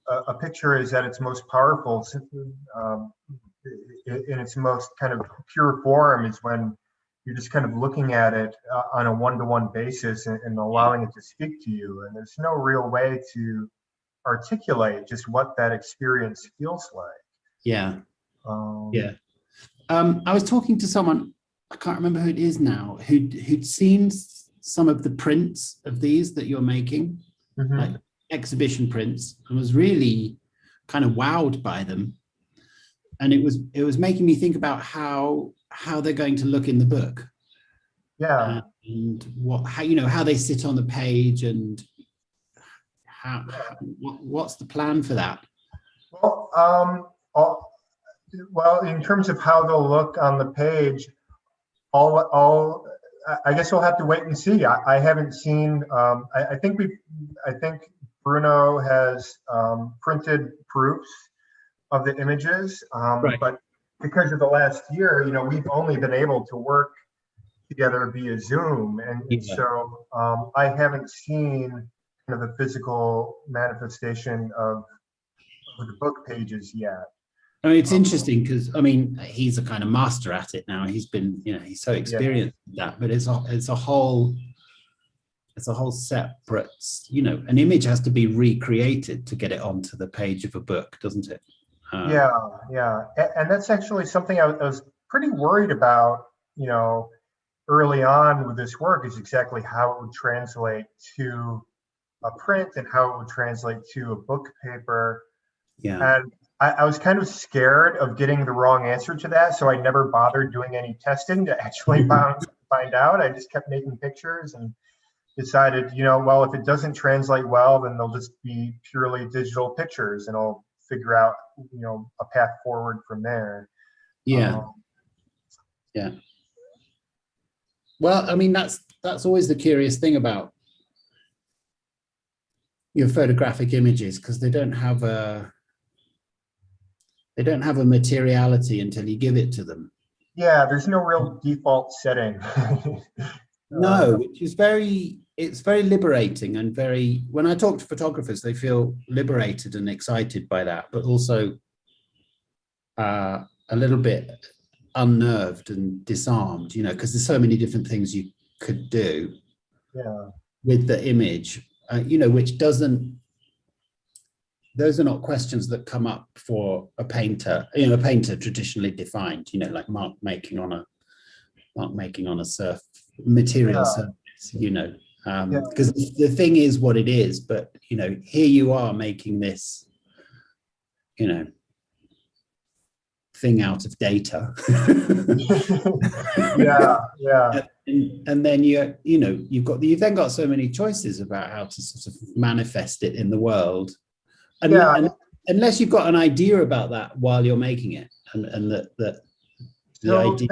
a picture is at its most powerful in its most kind of pure form is when you're just kind of looking at it on a one-to-one basis and allowing it to speak to you. And there's no real way to articulate just what that experience feels like. I was talking to someone, I can't remember who it is now, who'd seen some of the prints of these that you're making, like exhibition prints, and was really kind of wowed by them. And it was making me think about how they're going to look in the book. And how they sit on the page, and what's the plan for that? Well, in terms of how they'll look on the page, I guess we'll have to wait and see. I haven't seen. I think Bruno has printed proofs of the images, but because of the last year, we've only been able to work together via Zoom, and so I haven't seen kind of a physical manifestation of the book pages yet. I mean, it's interesting because, I mean, he's a kind of master at it now. He's been, he's so experienced in that, but it's a whole separate, an image has to be recreated to get it onto the page of a book, doesn't it? And that's actually something I was pretty worried about, early on with this work, is exactly how it would translate to a print and how it would translate to a book paper. And I was kind of scared of getting the wrong answer to that, so I never bothered doing any testing to actually find out. I just kept making pictures and decided, well, if it doesn't translate well, then they'll just be purely digital pictures, and I'll figure out, a path forward from there. Well, I mean, that's always the curious thing about your photographic images, because they don't have a materiality until you give it to them. There's no real default setting. No, which is it's very liberating, and when I talk to photographers, they feel liberated and excited by that, but also a little bit unnerved and disarmed, because there's so many different things you could do with the image, which doesn't, those are not questions that come up for a painter, a painter traditionally defined, like mark making on a material surface, because the thing is what it is, but here you are making this thing out of data. And then you've then got so many choices about how to sort of manifest it in the world, and unless you've got an idea about that while you're making it, and the idea.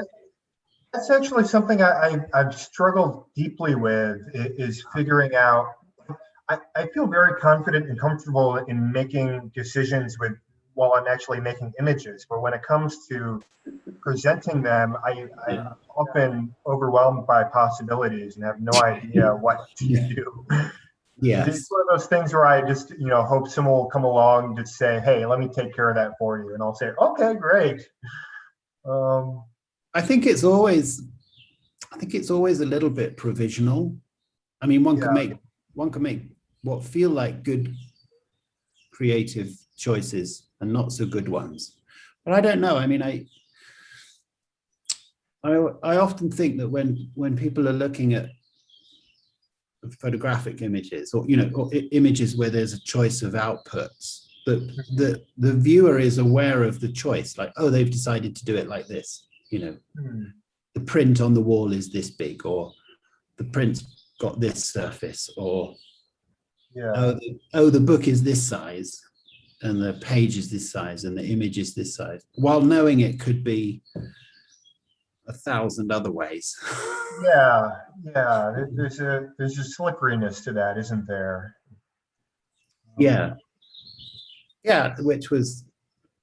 That's actually something I've struggled deeply with, is figuring out. I feel very confident and comfortable in making decisions while I'm actually making images, but when it comes to presenting them, I'm often overwhelmed by possibilities and have no idea what to do. It's one of those things where I just hope someone will come along and just say, hey, let me take care of that for you, and I'll say, okay, great. I think it's always a little bit provisional. I mean, one can make what feel like good creative choices and not so good ones. But I don't know. I mean, I often think that when people are looking at photographic images, or or images where there's a choice of outputs, the viewer is aware of the choice, like, oh, they've decided to do it like this, you know. The print on the wall is this big, or the print's got this surface, or the book is this size and the page is this size and the image is this size, while knowing it could be 1,000 other ways. Yeah. There's a slipperiness to that, isn't there? Yeah, which was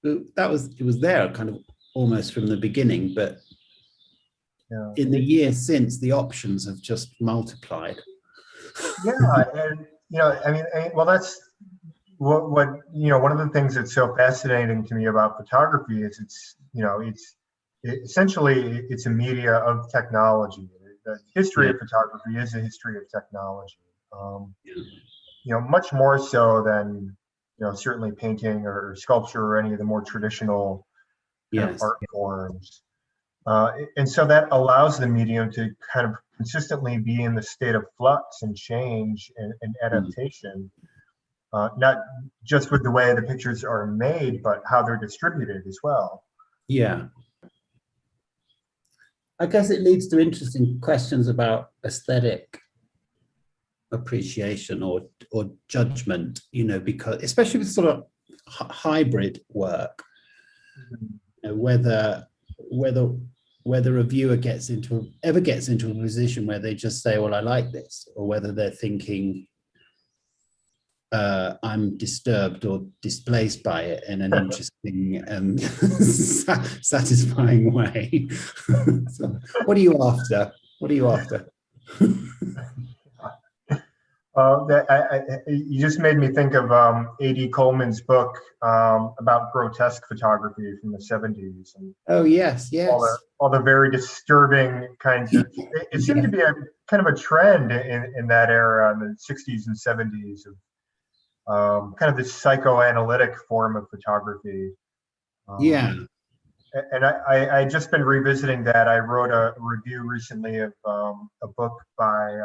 it was there kind of almost from the beginning, but in the years since, the options have just multiplied. Yeah, and I mean, well, that's what one of the things that's so fascinating to me about photography is essentially it's a media of technology. The history of photography is a history of technology. Much more so than certainly painting or sculpture or any of the more traditional kind of art forms. And so that allows the medium to kind of consistently be in the state of flux and change and adaptation, not just with the way the pictures are made, but how they're distributed as well. Yeah. I guess it leads to interesting questions about aesthetic appreciation or judgment, because especially with sort of hybrid work, whether a viewer ever gets into a position where they just say, well, I like this, or whether they're thinking, I'm disturbed or displaced by it in an interesting and satisfying way. So, what are you after? You just made me think of A.D. Coleman's book about grotesque photography from the 70s. And yes. All the very disturbing kinds of. It seemed to be a kind of a trend in that era, in the 60s and 70s, of kind of this psychoanalytic form of photography. And I just been revisiting that. I wrote a review recently of a book by.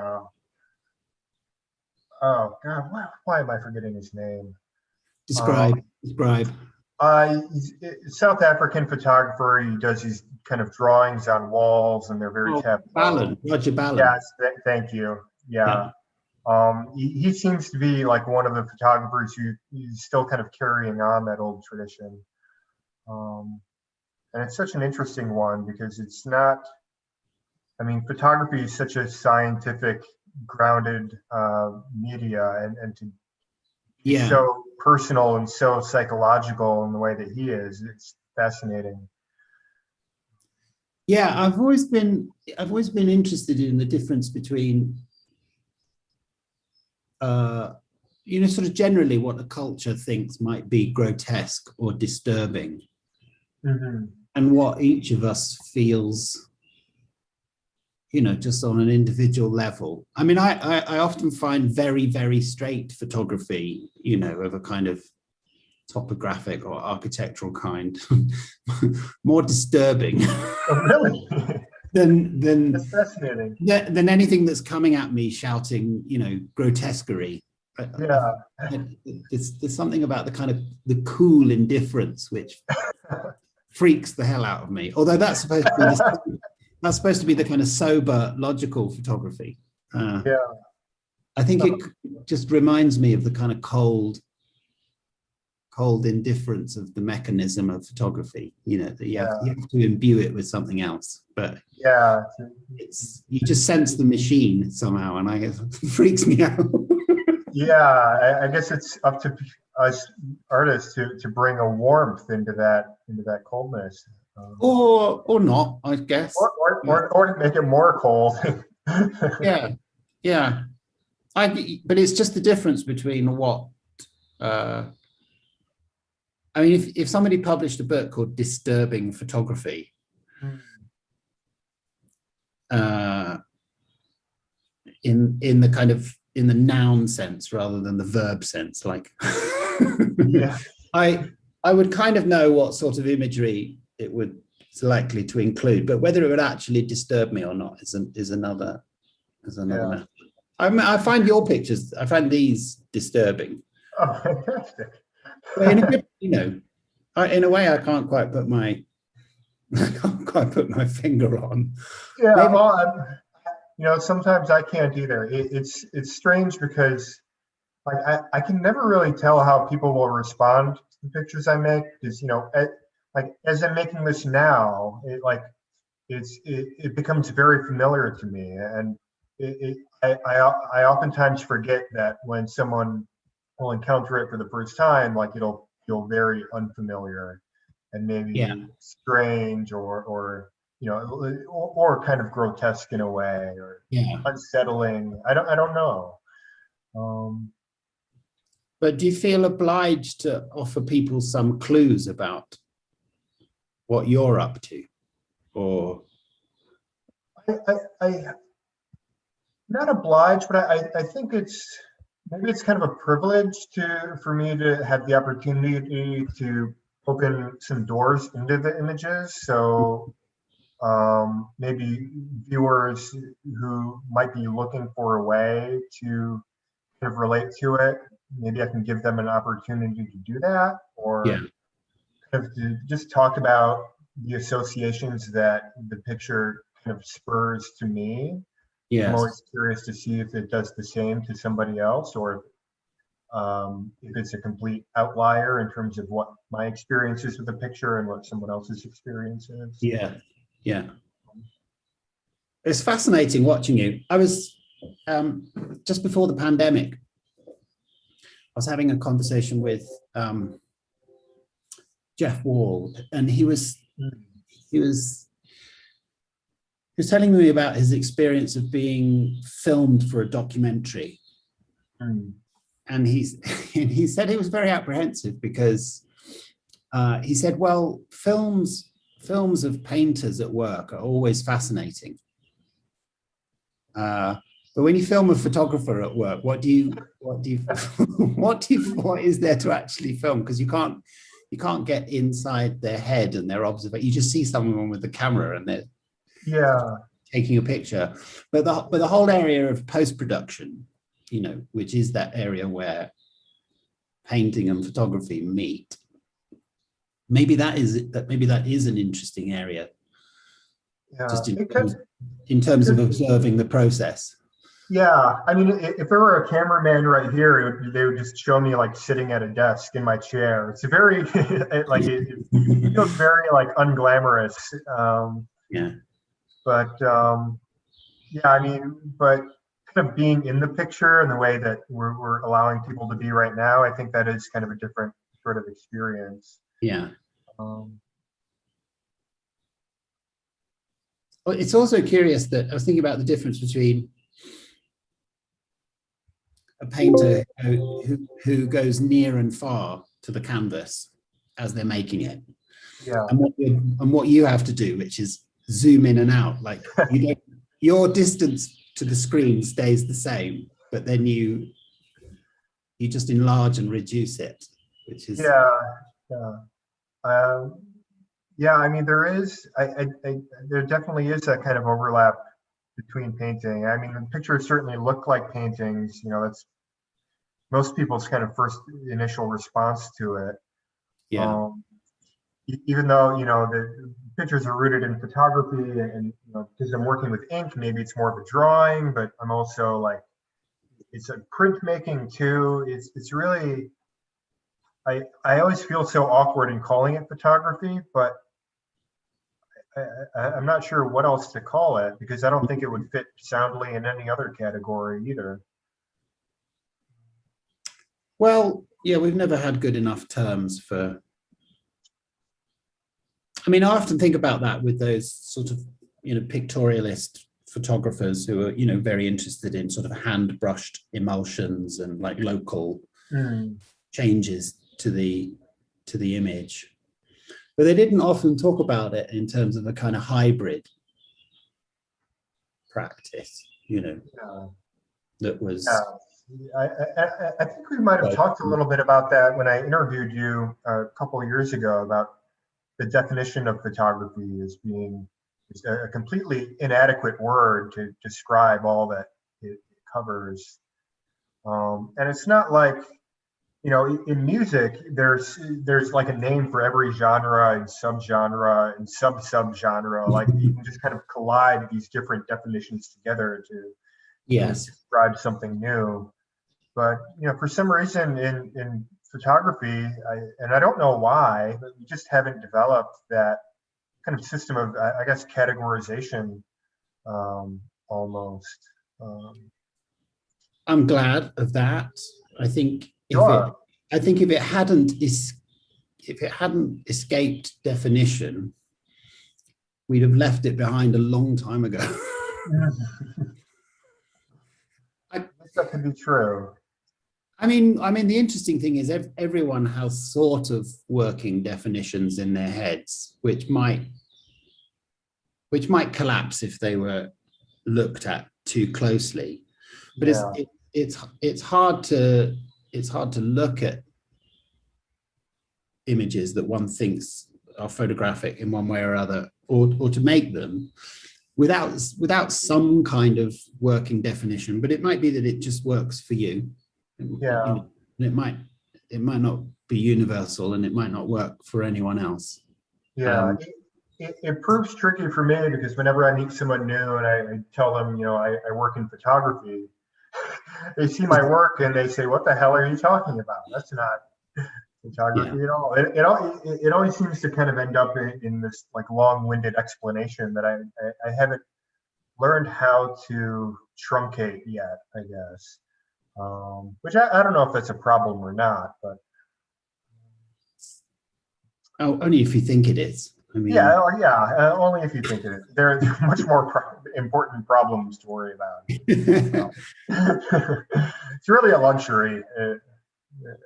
Oh God, why am I forgetting his name? Describe. He's a South African photographer. He does these kind of drawings on walls, and they're very Roger Ballon. Yes, thank you. Yeah. He seems to be like one of the photographers who is still kind of carrying on that old tradition. And it's such an interesting one because it's not. I mean, photography is such a scientific, grounded media, and to be so personal and so psychological in the way that he is, it's fascinating. Yeah, I've always been interested in the difference between sort of generally what a culture thinks might be grotesque or disturbing, and what each of us feels, just on an individual level. I mean, I often find very, very straight photography, of a kind of topographic or architectural kind, more disturbing. Oh, really? That's fascinating. Than anything that's coming at me shouting, grotesquerie. Yeah. There's something about the kind of the cool indifference which freaks the hell out of me. Although that's supposed to be the kind of sober, logical photography. I think it just reminds me of the kind of cold indifference of the mechanism of photography. That you have to imbue it with something else. But you just sense the machine somehow, and I guess it freaks me out. I guess it's up to us artists to bring a warmth into that coldness. Or not, I guess. Or to make it more cold. Yeah. But it's just the difference between what. I mean, if somebody published a book called Disturbing Photography, in the kind of in the noun sense rather than the verb sense, like, I would kind of know what sort of imagery it's likely to include, but whether it would actually disturb me or not is another matter. I find your pictures, I find these disturbing. Oh, fantastic. But in a good, in a way, I can't quite put my finger on. Yeah, Maybe. sometimes I can't either. It's strange because like I can never really tell how people will respond to the pictures I make because like as I'm making this now, it becomes very familiar to me, and I oftentimes forget that when someone will encounter it for the first time, like it'll feel very unfamiliar and maybe Yeah. strange or kind of grotesque in a way or Yeah. unsettling. I don't know. But do you feel obliged to offer people some clues about what you're up to, or? I not obliged, but I think maybe it's kind of a privilege for me to have the opportunity to open some doors into the images. So maybe viewers who might be looking for a way to kind of relate to it, maybe I can give them an opportunity to do that, or Yeah. kind of to just talk about the associations that the picture kind of spurs to me. I'm Yes. always curious to see if it does the same to somebody else, or if it's a complete outlier in terms of what my experience is with the picture and what someone else's experience is. Yeah. Yeah. It's fascinating watching you. I was just before the pandemic, I was having a conversation with Jeff Wall, and he was telling me about his experience of being filmed for a documentary. And he said he was very apprehensive because he said, well, films of painters at work are always fascinating. But when you film a photographer at work, what is there to actually film? Because you can't get inside their head and their observation. You just see someone with the camera and they're taking a picture. But the whole area of post-production, which is that area where painting and photography meet, maybe that is an interesting area. Yeah, just in terms of observing the process. Yeah, I mean, if there were a cameraman right here, they would just show me like sitting at a desk in my chair. It's a very it feels very like unglamorous. Yeah. But yeah, I mean, but kind of being in the picture and the way that we're allowing people to be right now, I think that is kind of a different sort of experience. Yeah. Well, it's also curious that I was thinking about the difference between a painter who goes near and far to the canvas as they're making it, Yeah, and what you have to do, which is zoom in and out. Like your distance to the screen stays the same, but then you just enlarge and reduce it, which is yeah. I mean, there definitely is that kind of overlap between painting. I mean, the pictures certainly look like paintings. That's most people's kind of first initial response to it. Yeah. Even though the pictures are rooted in photography, and because I'm working with ink, maybe it's more of a drawing. But I'm also like, it's a printmaking too. It's really. I always feel so awkward in calling it photography, but I'm not sure what else to call it because I don't think it would fit soundly in any other category either. Well, yeah, we've never had good enough terms for. I mean, I often think about that with those sort of, pictorialist photographers who are, very interested in sort of hand brushed emulsions and like local changes to the image. But they didn't often talk about it in terms of a kind of hybrid practice, that was. I think we might have talked a little bit about that when I interviewed you a couple of years ago about the definition of photography as being a completely inadequate word to describe all that it covers. And it's not like you know, in music, there's like a name for every genre and subgenre and sub-subgenre. Like you can just kind of collide these different definitions together to Yes. describe something new. But you know, for some reason in photography, and I don't know why, but we just haven't developed that kind of system of, I guess, categorization, almost. I'm glad of that. I think Sure. if it hadn't escaped definition, we'd have left it behind a long time ago. That could be true. I mean, the interesting thing is everyone has sort of working definitions in their heads, which might collapse if they were looked at too closely. But Yeah. it's hard to look at images that one thinks are photographic in one way or other, or to make them without some kind of working definition. But it might be that it just works for you. Yeah. You know, it might not be universal, and it might not work for anyone else. Yeah. It proves tricky for me because whenever I meet someone new and I tell them, you know, I work in photography, they see my work and they say, "What the hell are you talking about? That's not photography at all." It always seems to kind of end up in this like long-winded explanation that I haven't learned how to truncate yet, I guess. Which I don't know if that's a problem or not, but only if you think it is. I mean, only if you think it is. There are much more important problems to worry about. It's really a luxury.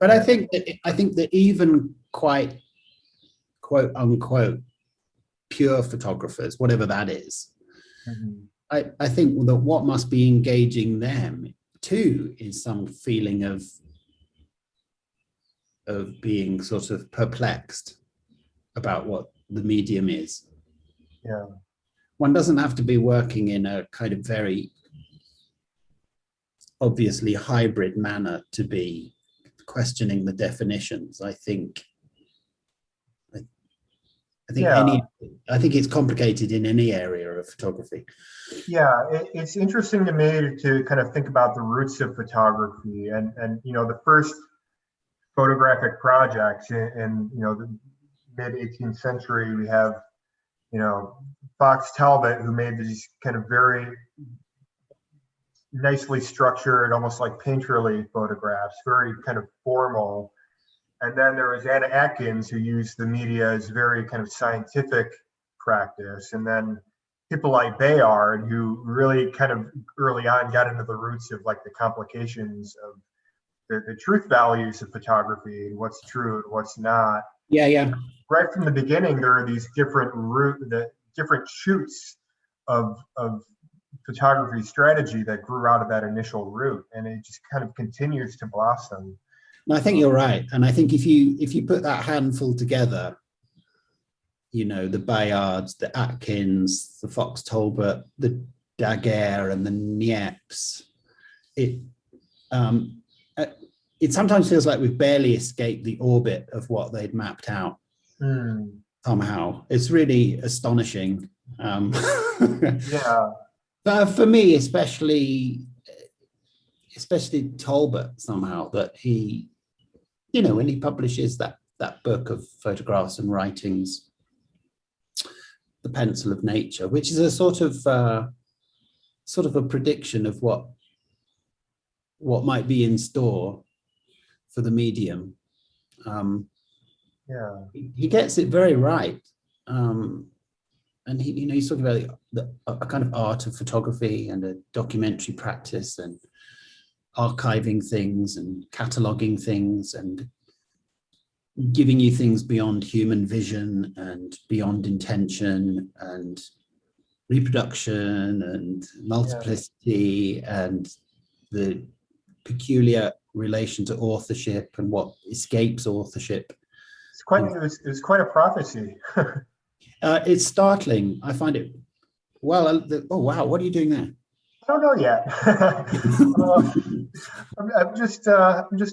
But I think that even quite quote unquote pure photographers, whatever that is, I think that what must be engaging them too is some feeling of being sort of perplexed about what the medium is. Yeah. One doesn't have to be working in a kind of very obviously hybrid manner to be questioning the definitions. I think it's complicated in any area of photography. Yeah, it's interesting to me to kind of think about the roots of photography and you know, the first photographic projects in you know, the mid 18th century. We have, you know, Fox Talbot, who made these kind of very nicely structured, almost like painterly photographs, very kind of formal. And then there was Anna Atkins, who used the media as very kind of scientific practice. And then Hippolyte Bayard, who really kind of early on got into the roots of like the complications of the truth values of photography and what's true and what's not. Yeah. Right from the beginning, there are these different shoots of photography strategy that grew out of that initial root, and it just kind of continues to blossom. I think you're right, and I think if you put that handful together, you know, the Bayards, the Atkins, the Fox Talbot, the Daguerre, and the Niepce, it sometimes feels like we've barely escaped the orbit of what they'd mapped out. Somehow, it's really astonishing. Yeah. But for me, especially Talbot, somehow, that he, you know, when he publishes that book of photographs and writings, The Pencil of Nature, which is a sort of a prediction of what might be in store for the medium. He gets it very right. And he, you know, he's talking about a kind of art of photography and a documentary practice and archiving things and cataloging things and giving you things beyond human vision and beyond intention and reproduction and multiplicity and the peculiar relation to authorship and what escapes authorship. It's quite a prophecy. It's startling. I find it. Well, oh wow! What are you doing there? I don't know yet. I'm just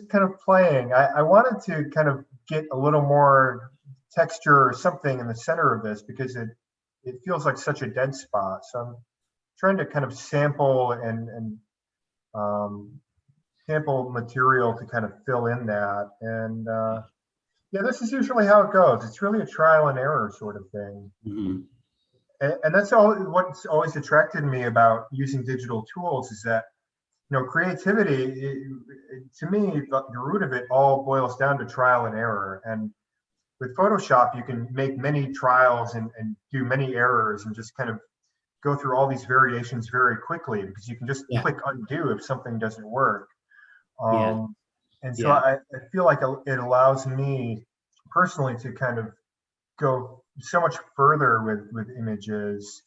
kind of playing. I wanted to kind of get a little more texture or something in the center of this because it feels like such a dead spot. So I'm trying to kind of sample and sample material to kind of fill in that. And yeah, this is usually how it goes. It's really a trial and error sort of thing. Mm-hmm. And that's all what's always attracted me about using digital tools is that, you know, creativity, to me, the root of it all boils down to trial and error. And with Photoshop, you can make many trials and do many errors and just kind of go through all these variations very quickly because you can just click undo if something doesn't work. And so I feel like it allows me personally to kind of go so much further with images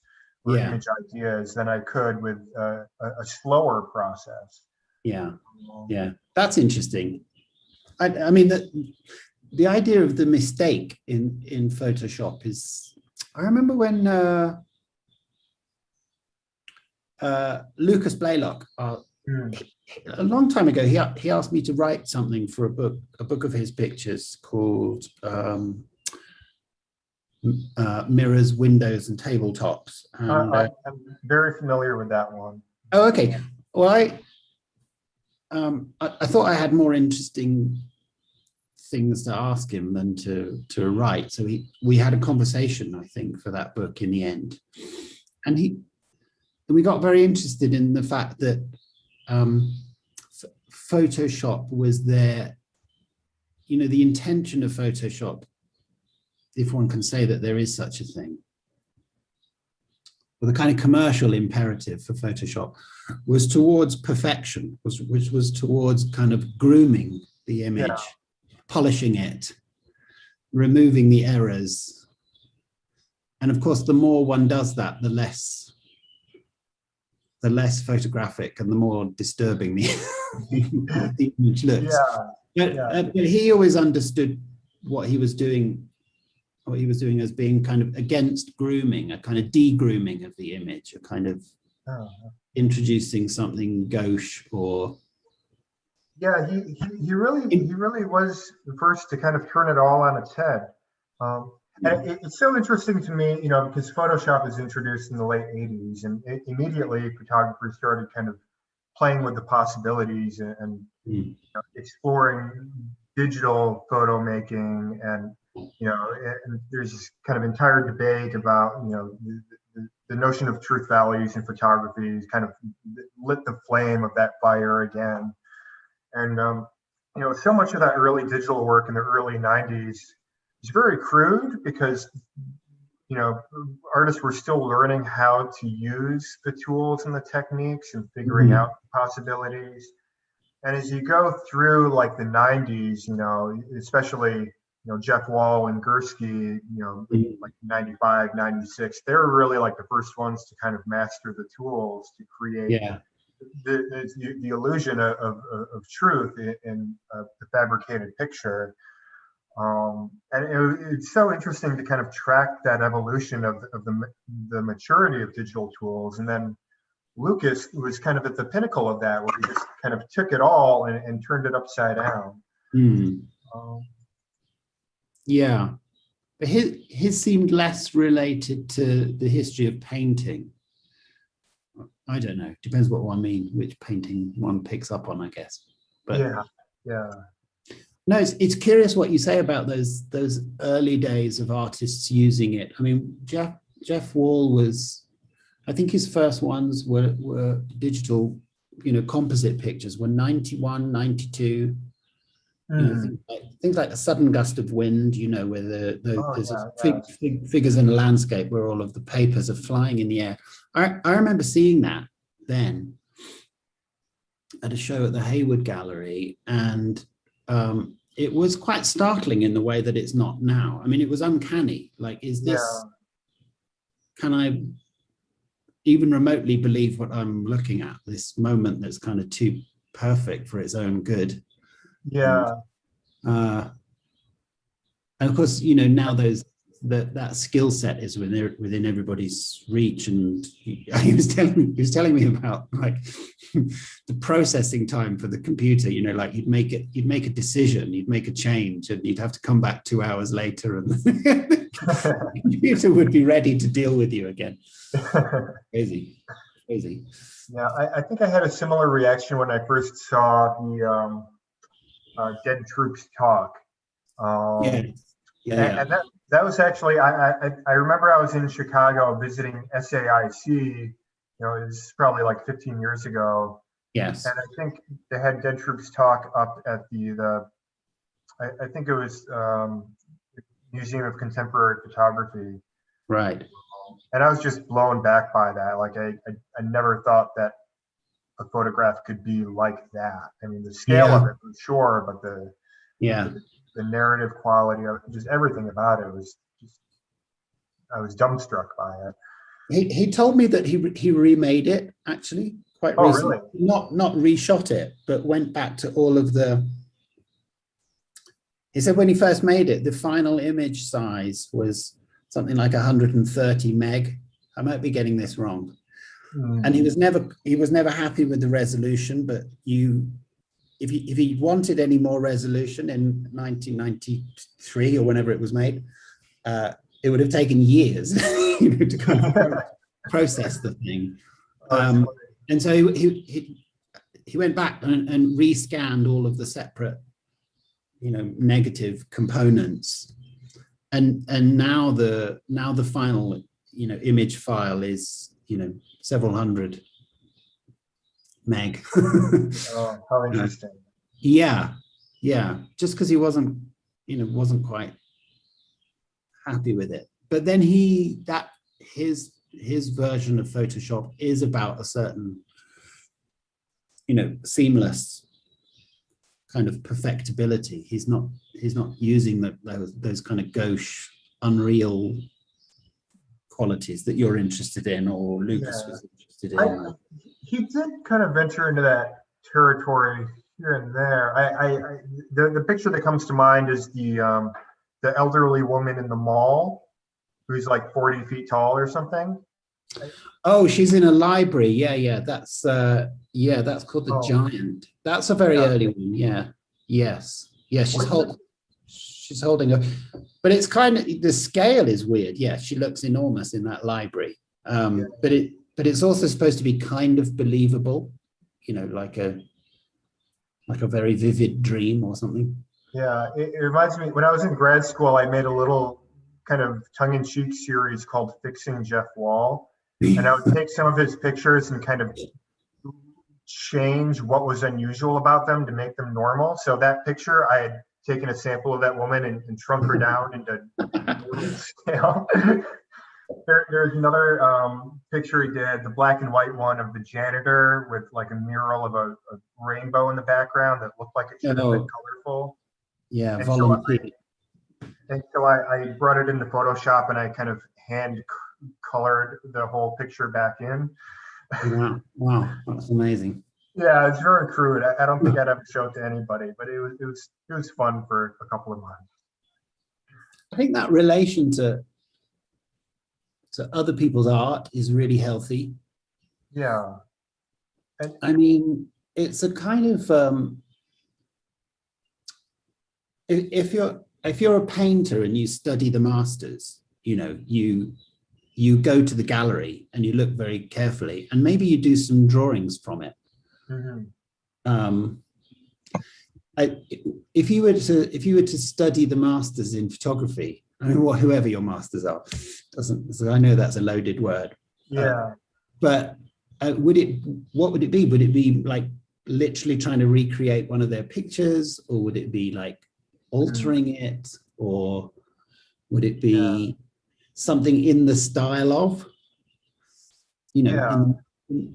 or image ideas than I could with a slower process. Yeah, that's interesting. I mean, the idea of the mistake in Photoshop is, I remember when Lucas Blaylock, a long time ago, he asked me to write something for a book of his pictures called Mirrors, Windows, and Tabletops. And, I'm very familiar with that one. Oh, okay. Well, I thought I had more interesting things to ask him than to write. So we had a conversation, I think, for that book in the end. And we got very interested in the fact that Photoshop was there, you know, the intention of Photoshop, if one can say that there is such a thing, or the kind of commercial imperative for Photoshop was towards perfection, which was towards kind of grooming the image, polishing it, removing the errors. And of course, the more one does that, the less photographic and the more disturbing the image looks. But he always understood what he was doing as being kind of against grooming, a kind of de-grooming of the image, a kind of introducing something gauche or. Yeah, he really was the first to kind of turn it all on its head. And it's so interesting to me, you know, because Photoshop was introduced in the late 80s, and immediately photographers started kind of playing with the possibilities and you know, exploring digital photo making, and you know, and there's this kind of entire debate about, you know, the notion of truth values in photography kind of lit the flame of that fire again. And you know, so much of that early digital work in the early 90s is very crude because, you know, artists were still learning how to use the tools and the techniques and figuring out possibilities. And as you go through like the 90s, you know, especially, you know, Jeff Wall and Gursky, you know, like 95, 96, they were really like the first ones to kind of master the tools to create the illusion of truth in the fabricated picture. And it's so interesting to kind of track that evolution of the maturity of digital tools. And then Lucas was kind of at the pinnacle of that, where he just kind of took it all and turned it upside down. Yeah, but his seemed less related to the history of painting. I don't know, depends what one means, which painting one picks up on, I guess. But yeah. No, it's curious what you say about those early days of artists using it. I mean, Jeff Wall was, I think his first ones were digital, you know, composite pictures were 91, 92. You know, things like A Sudden Gust of Wind, you know, where there's figures in a landscape where all of the papers are flying in the air. I remember seeing that then at a show at the Hayward Gallery, and it was quite startling in the way that it's not now. I mean, it was uncanny. Like, is this, can I even remotely believe what I'm looking at, this moment that's kind of too perfect for its own good? Yeah. And of course, you know, now those that skill set is within everybody's reach. And he was telling me about like the processing time for the computer. You know, like you'd make a decision, you'd make a change, and you'd have to come back 2 hours later, and the computer would be ready to deal with you again. Crazy. Yeah, I think I had a similar reaction when I first saw the Dead Troops talk. And that was actually, I remember I was in Chicago visiting SAIC, you know, it was probably like 15 years ago. Yes. And I think they had Dead Troops talk up at I think it was Museum of Contemporary Photography. Right. And I was just blown back by that. Like I never thought that a photograph could be like that. I mean, the scale of it, for sure, but the narrative quality of just everything about it was just, I was dumbstruck by it. He told me that he remade it actually quite recently. Really? Not reshot it, but went back to all of the. He said when he first made it, the final image size was something like 130 meg. I might be getting this wrong. And he was never happy with the resolution, but if he wanted any more resolution in 1993 or whenever it was made, it would have taken years to kind of process the thing. And so he went back and rescanned all of the separate, negative components, and now the final, image file is, several hundred meg. Oh, how interesting. Yeah. Just because he wasn't quite happy with it. But then his version of Photoshop is about a certain, seamless kind of perfectibility. He's not using those kind of gauche, unreal qualities that you're interested in, or Lucas was interested in. He did kind of venture into that territory here and there. The picture that comes to mind is the elderly woman in the mall who's like 40 feet tall or something. Oh, she's in a library. Yeah. That's called The Giant. That's a very early one. Yeah. Yes. Yeah. She's holding a, but it's kind of, the scale is weird. Yeah. She looks enormous in that library. But it's also supposed to be kind of believable, like a very vivid dream or something. Yeah. It reminds me, when I was in grad school, I made a little kind of tongue-in-cheek series called Fixing Jeff Wall. And I would take some of his pictures and kind of change what was unusual about them to make them normal. So that picture, I had taken a sample of that woman and shrunk her down into scale. There's another picture he did, the black and white one of the janitor with like a mural of a rainbow in the background that looked like it should have been colorful. Yeah, and so I brought it into Photoshop and I kind of hand colored the whole picture back in. Wow, that's amazing. Yeah, it's very crude. I don't think I'd ever show it to anybody, but it was fun for a couple of months. I think that relation to other people's art is really healthy. Yeah. I mean, it's a kind of if you're a painter and you study the masters, you go to the gallery and you look very carefully, and maybe you do some drawings from it. Mm-hmm. If you were to study the masters in photography, I mean, whoever your masters are, so I know that's a loaded word. Yeah. But what would it be? Would it be like literally trying to recreate one of their pictures, or would it be like altering it, or would it be something in the style of, in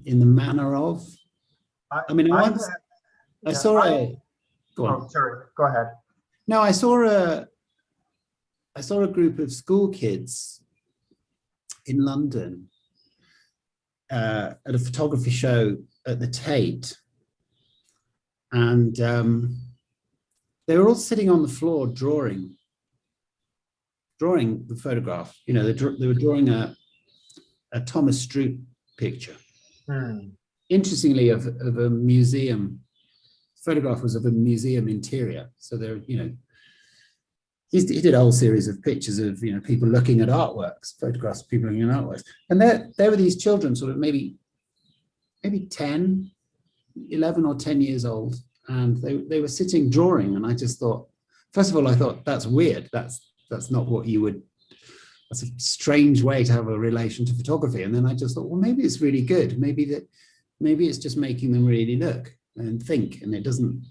the manner of? I mean, I saw a. Go on. Oh, sorry. Go ahead. No, I saw a group of school kids in London at a photography show at the Tate, and they were all sitting on the floor drawing drawing the photograph. You know, they were drawing a Thomas Stroop picture. Interestingly, of a museum. Photograph was of a museum interior. So there, you know, he did a whole series of pictures of, you know, people looking at artworks, photographs of people looking at artworks. And there were these children, sort of maybe 10, 11 or 10 years old. And they were sitting drawing. And I just thought, first of all, I thought that's weird. That's not what you would, that's a strange way to have a relation to photography. And then I just thought, well, maybe it's really good. Maybe it's just making them really look and think. And it doesn't,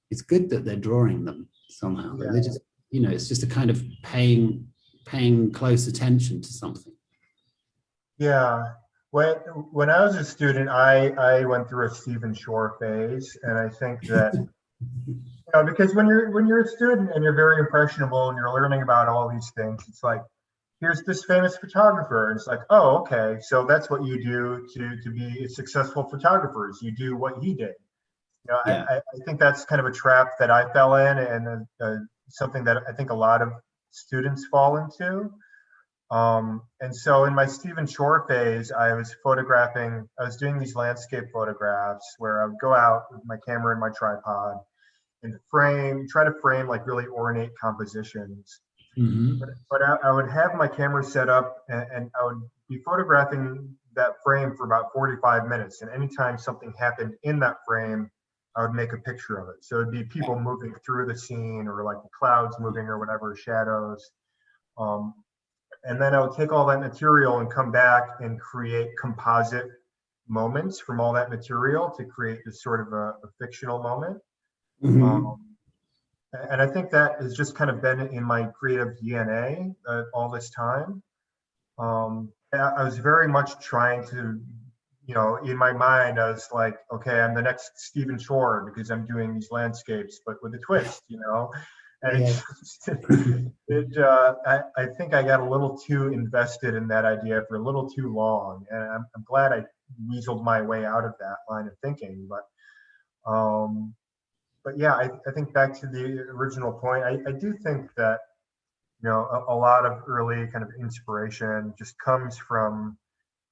it's good that they're drawing them somehow. Yeah. They just, you know, it's just a kind of paying close attention to something. Yeah. When I was a student, I went through a Stephen Shore phase, and I think that, you know, because when you're a student and you're very impressionable and you're learning about all these things, it's like, here's this famous photographer, and it's like, oh, okay, so that's what you do to be successful photographers. You do what he did. You know, Yeah. I think that's kind of a trap that I fell in, and something that I think a lot of students fall into. And so in my Stephen Shore phase, I was doing these landscape photographs where I would go out with my camera and my tripod and try to frame like really ornate compositions. Mm-hmm. But I would have my camera set up, and I would be photographing that frame for about 45 minutes. And anytime something happened in that frame, I would make a picture of it. So it'd be people moving through the scene, or like the clouds moving, or whatever, shadows. And then I would take all that material and come back and create composite moments from all that material to create this sort of a fictional moment. Mm-hmm. And I think that has just kind of been in my creative DNA all this time. I was very much trying to, you know, in my mind, I was like, okay, I'm the next Stephen Shore because I'm doing these landscapes, but with a twist, you know. And I think I got a little too invested in that idea for a little too long, and I'm glad I weaseled my way out of that line of thinking. But yeah, I think back to the original point, I do think that, you know, a lot of early kind of inspiration just comes from,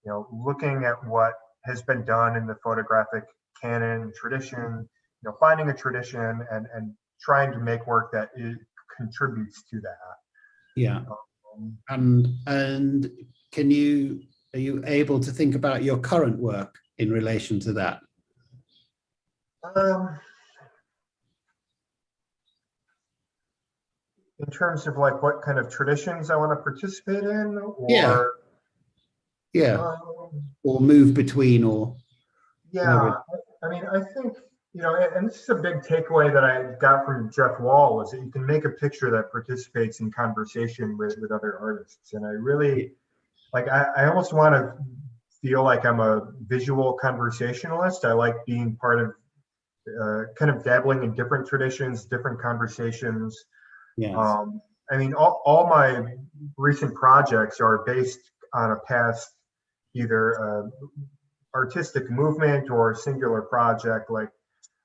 you know, looking at what has been done in the photographic canon tradition, you know, finding a tradition and trying to make work that contributes to that. Yeah. And are you able to think about your current work in relation to that? In terms of like what kind of traditions I want to participate in, or or move between, or I mean, I think, you know, and this is a big takeaway that I got from Jeff Wall, is that you can make a picture that participates in conversation with other artists. And I really, like, I almost want to feel like I'm a visual conversationalist. I like being part of kind of dabbling in different traditions, different conversations. yes. I mean, all my recent projects are based on a past either artistic movement or singular project. Like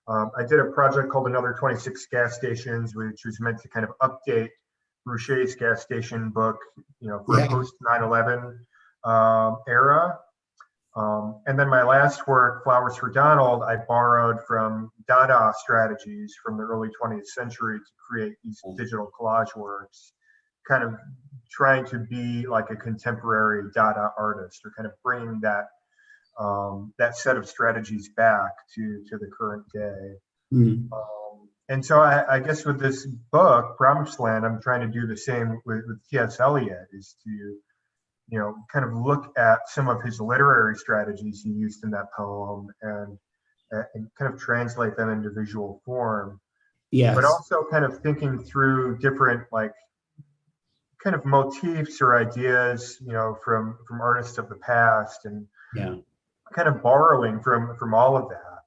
I did a project called Another 26 Gas Stations, which was meant to kind of update Boucher's gas station book, you know, for a post 9/11 era. And then my last work, Flowers for Donald, I borrowed from Dada strategies from the early 20th century to create these digital collage works, kind of trying to be like a contemporary Dada artist, or kind of bringing that that set of strategies back to the current day. And so I guess with this book, Promised Land, I'm trying to do the same with T.S. Eliot, is to, you know, kind of look at some of his literary strategies he used in that poem and kind of translate them into visual form. Yes. But also kind of thinking through different, like, kind of motifs or ideas, you know, from artists of the past, and kind of borrowing from all of that.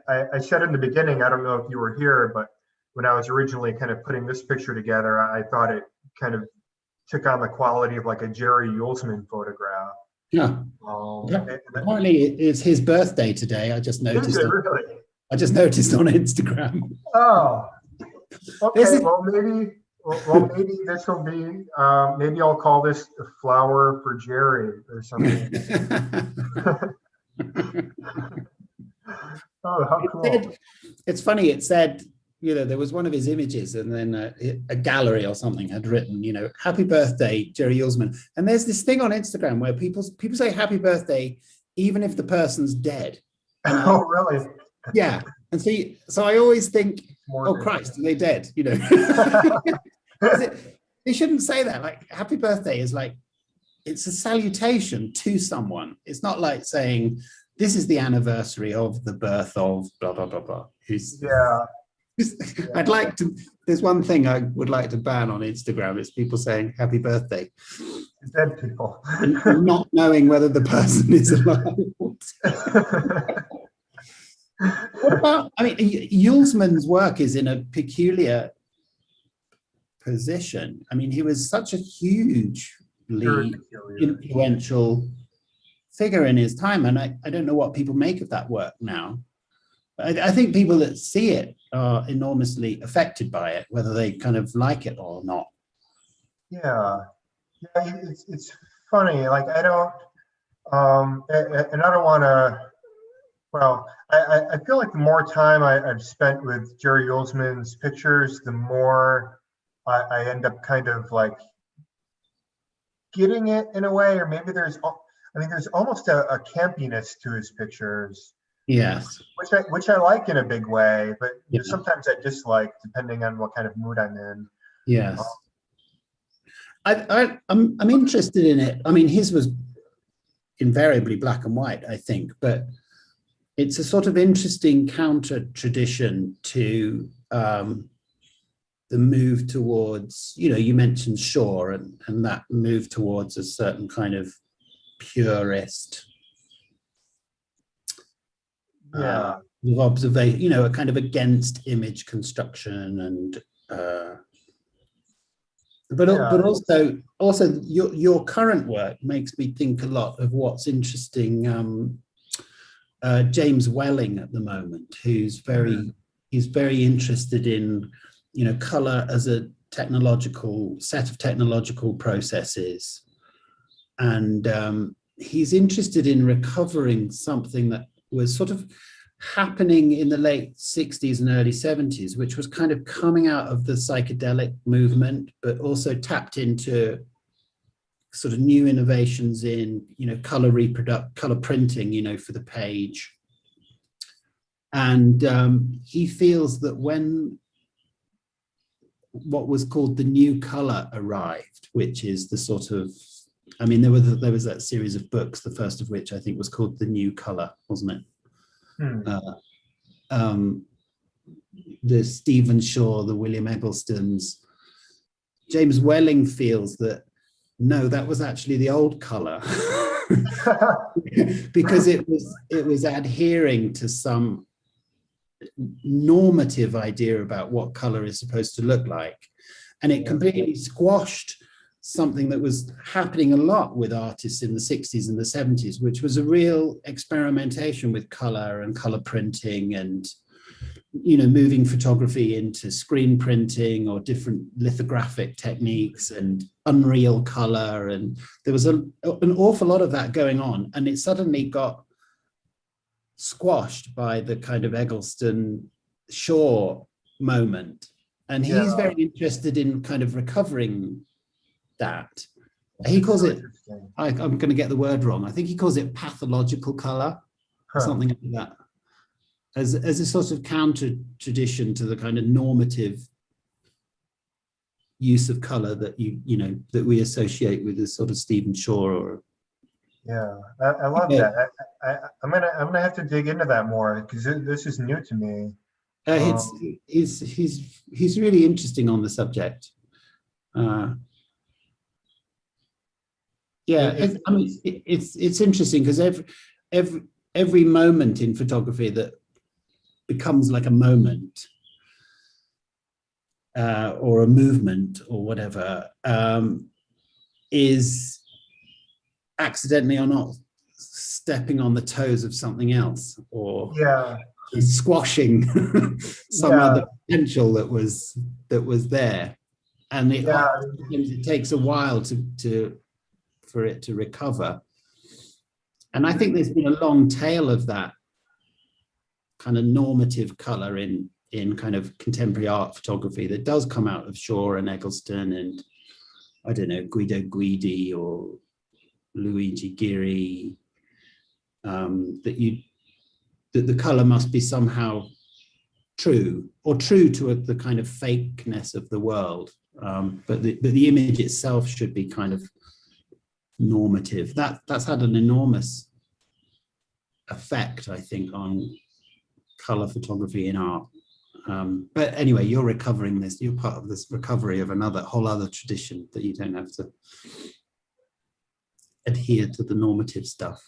I said in the beginning, I don't know if you were here, but when I was originally kind of putting this picture together, I thought it kind of took on the quality of like a Jerry Uelsmann photograph. Apparently it's his birthday today. I just noticed. Is it really? I just noticed on Instagram. Oh, Okay, maybe this will be, maybe I'll call this the flower for Jerry or something. Oh, how cool. It's funny, it said, there was one of his images, and then a gallery or something had written, happy birthday, Jerry Yulsman. And there's this thing on Instagram where people say happy birthday, even if the person's dead. Oh, really? Yeah. And so I always think, oh Christ, are they dead? They shouldn't say that. Like, happy birthday is like, it's a salutation to someone. It's not like saying, this is the anniversary of the birth of blah, blah, blah, blah. Yeah. I'd like to, there's one thing I would like to ban on Instagram. It's people saying happy birthday. Dead people. And not knowing whether the person is alive. What about, Yulsman's work is in a peculiar position. He was such a hugely influential figure in his time, and I don't know what people make of that work now. I think people that see it are enormously affected by it, whether they kind of like it or not. Yeah, it's funny. Like, I don't, and I don't want to. Well, I feel like the more time I've spent with Jerry Yulsman's pictures, the more I end up kind of like getting it in a way, or maybe there's almost a campiness to his pictures. Yes. Which I like in a big way, but sometimes I dislike depending on what kind of mood I'm in. Yes. I'm interested in it. His was invariably black and white, I think, but it's a sort of interesting counter tradition to the move towards, you mentioned Shaw and that move towards a certain kind of purist observation, a kind of against image construction, and but also your current work makes me think a lot of what's interesting. James Welling at the moment, he's very interested in color as a set of technological processes, and he's interested in recovering something that was sort of happening in the late 60s and early 70s, which was kind of coming out of the psychedelic movement, but also tapped into sort of new innovations in, color printing, for the page. And he feels that when what was called the new color arrived, which is the sort of, there was that series of books, the first of which I think was called The New Color, wasn't it? The Stephen Shaw, the William Egglestons. James Welling feels that no, that was actually the old color, because it was adhering to some normative idea about what color is supposed to look like, and it completely squashed something that was happening a lot with artists in the 60s and the 70s, which was a real experimentation with color and color printing, and moving photography into screen printing or different lithographic techniques and unreal color. And there was an awful lot of that going on, and it suddenly got squashed by the kind of Eggleston Shaw moment. And he's very interested in kind of recovering that. He calls it, I'm going to get the word wrong, I think he calls it pathological color or something like that, as a sort of counter tradition to the kind of normative use of color that that we associate with this sort of Stephen Shaw. Or I love that. I'm gonna have to dig into that more, because this is new to me. He's really interesting on the subject. It's interesting because every moment in photography that becomes like a moment or a movement or whatever is accidentally or not stepping on the toes of something else, or squashing some Yeah. other potential that was there, and Yeah. sometimes it takes a while for it to recover. And I think there's been a long tail of that kind of normative color in kind of contemporary art photography that does come out of Shaw and Eggleston and, I don't know, Guido Guidi or Luigi Giri, that the color must be somehow true to the kind of fakeness of the world, but the image itself should be kind of normative. That's had an enormous effect, I think, on color photography in art. But anyway, you're recovering this. You're part of this recovery of whole other tradition that you don't have to adhere to the normative stuff.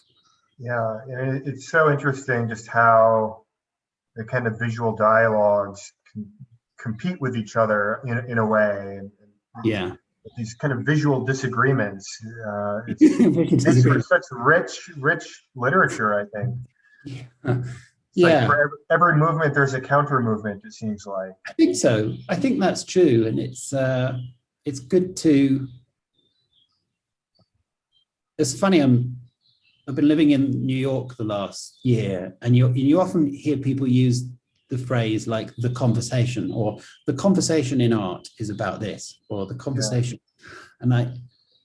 Yeah, and it's so interesting just how the kind of visual dialogues can compete with each other in a way. And Yeah. these kind of visual disagreements. It's for such rich literature, I think. Yeah. Like for every movement, there's a counter movement, it seems like. I think so. I think that's true. And it's good to, it's funny, I've been living in New York the last year, and you often hear people use the phrase like the conversation, or the conversation in art is about this, or the conversation. Yeah.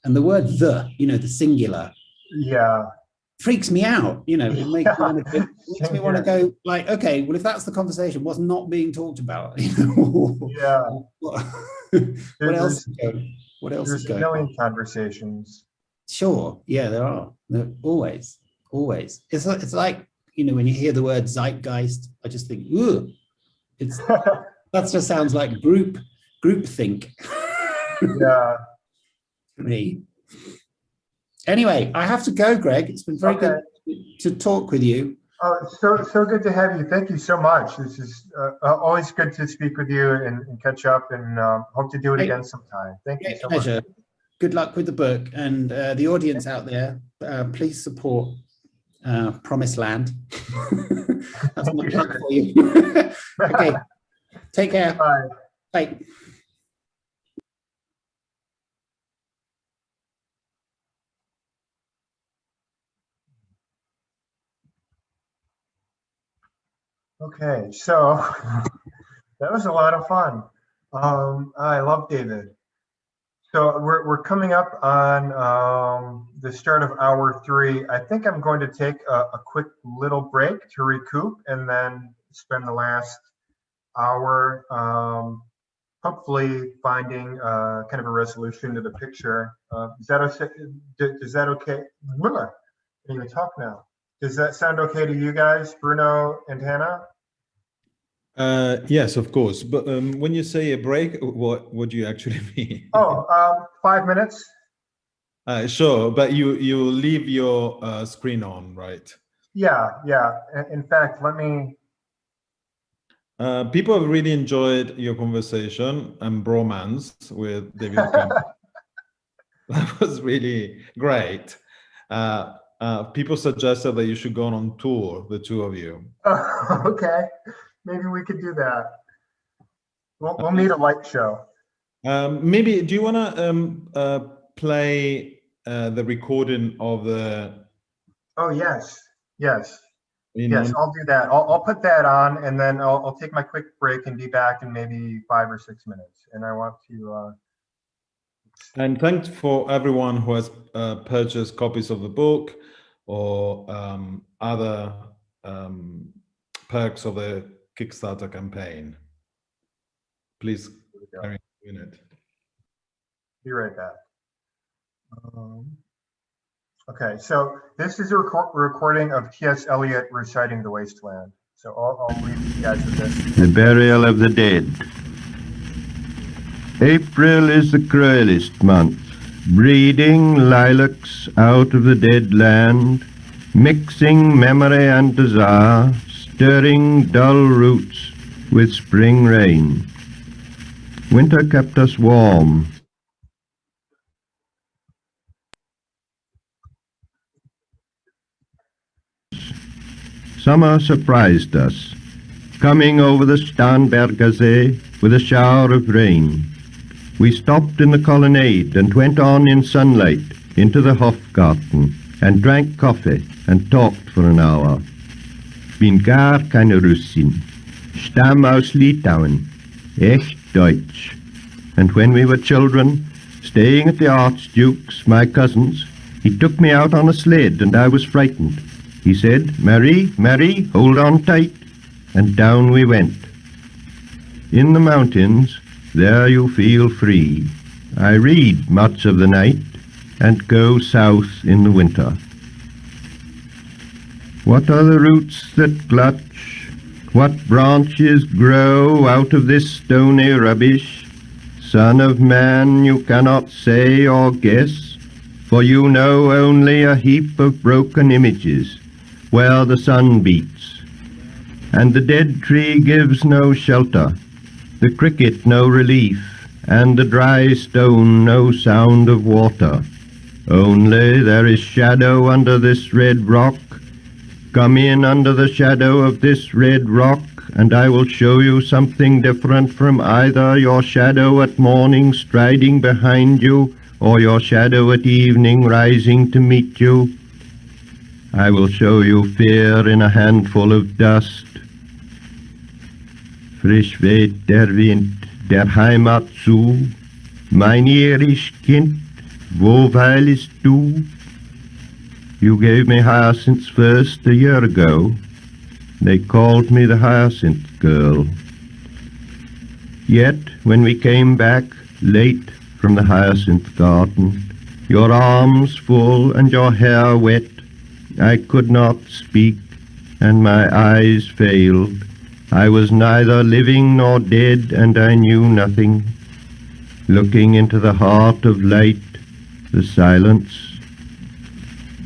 And the word the singular. Yeah. Freaks me out, it makes me want to go like, okay, well, if that's the conversation, what's not being talked about? Yeah. What else is going? There's a million conversations. Sure, yeah, there are. Always. It's like, when you hear the word zeitgeist, I just think, ooh, that just sounds like group think. Yeah. To me. Anyway, I have to go, Greg. It's been very good to talk with you. Oh, so good to have you. Thank you so much. This is always good to speak with you and catch up, and hope to do it again sometime. Thank you so much. Good luck with the book, and the audience out there, please support Promised Land. That's my plug for you. Okay, take care. Bye. Bye. Okay, so that was a lot of fun. I love David. So we're coming up on the start of hour 3. I think I'm going to take a quick little break to recoup, and then spend the last hour hopefully finding kind of a resolution to the picture. Is that okay? Is that okay? I can't even talk now. Does that sound okay to you guys, Bruno and Hannah? Yes, of course. But when you say a break, what do you actually mean? Oh, 5 minutes. Sure, but you leave your screen on, right? Yeah. In fact, let me. People have really enjoyed your conversation and bromance with David Campbell. That was really great. People suggested that you should go on tour, the two of you. Okay, maybe we could do that. We'll need a light show. Maybe, do you want to play the recording of the... Oh, yes. I'll do that. I'll put that on, and then I'll take my quick break and be back in maybe 5 or 6 minutes. And I want to... And thanks for everyone who has purchased copies of the book or other perks of the Kickstarter campaign. Please carry on doing it. Be right back. Okay, so this is a recording of T.S. Eliot reciting The Wasteland. So I'll read you guys with this. The burial of the dead. April is the cruelest month, breeding lilacs out of the dead land, mixing memory and desire, stirring dull roots with spring rain. Winter kept us warm. Summer surprised us, coming over the Starnbergersee with a shower of rain. We stopped in the colonnade and went on in sunlight into the Hofgarten and drank coffee and talked for an hour. Bin gar keine Russin, Stamm aus Litauen, echt Deutsch. And when we were children, staying at the Archduke's, my cousin's, he took me out on a sled and I was frightened. He said, Mary, Mary, hold on tight. And down we went. In the mountains, there you feel free. I read much of the night and go south in the winter. What are the roots that clutch? What branches grow out of this stony rubbish? Son of man, you cannot say or guess, for you know only a heap of broken images where the sun beats. And the dead tree gives no shelter, the cricket no relief, and the dry stone no sound of water. Only there is shadow under this red rock. Come in under the shadow of this red rock, and I will show you something different from either your shadow at morning striding behind you, or your shadow at evening rising to meet you. I will show you fear in a handful of dust. Frisch weht der Wind der Heimat zu, mein irisch Kind, wo weilest du? You gave me hyacinths first a year ago. They called me the Hyacinth Girl. Yet, when we came back late from the hyacinth garden, your arms full and your hair wet, I could not speak, and my eyes failed. I was neither living nor dead, and I knew nothing. Looking into the heart of light, the silence,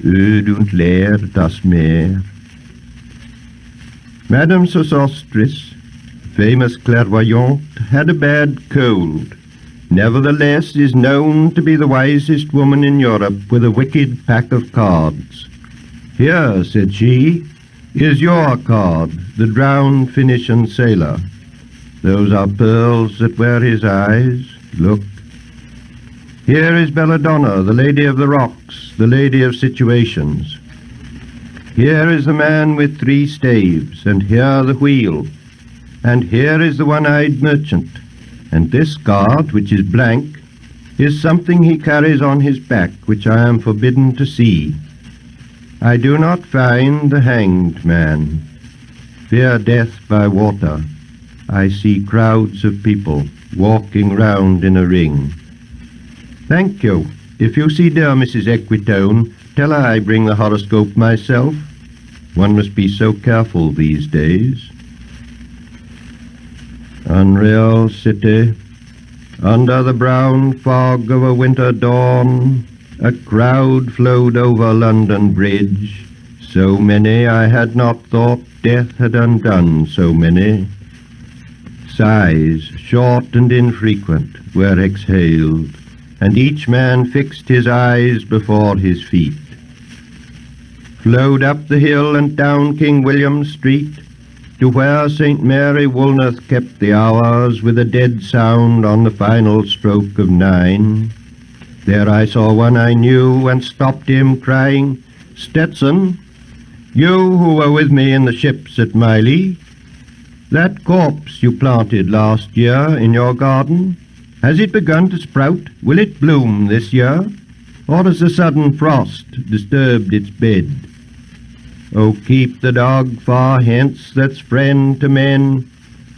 öd und leer das Meer. Madame Sosostris, famous clairvoyante, had a bad cold. Nevertheless is known to be the wisest woman in Europe with a wicked pack of cards. Here, said she, is your card, the drowned Phoenician sailor. Those are pearls that were his eyes. Look. Here is Belladonna, the lady of the rocks, the lady of situations. Here is the man with 3 staves, and here the wheel. And here is the one-eyed merchant. And this card, which is blank, is something he carries on his back, which I am forbidden to see. I do not find the hanged man. Fear death by water. I see crowds of people walking round in a ring. Thank you. If you see dear Mrs. Equitone, tell her I bring the horoscope myself. One must be so careful these days. Unreal city, under the brown fog of a winter dawn, a crowd flowed over London Bridge. So many I had not thought death had undone so many. Sighs, short and infrequent, were exhaled, and each man fixed his eyes before his feet. Flowed up the hill and down King William Street, to where St. Mary Woolnoth kept the hours with a dead sound on the final stroke of 9. There I saw one I knew and stopped him, crying, Stetson, you who were with me in the ships at Miley, that corpse you planted last year in your garden, has it begun to sprout? Will it bloom this year? Or has a sudden frost disturbed its bed? Oh, keep the dog far hence that's friend to men,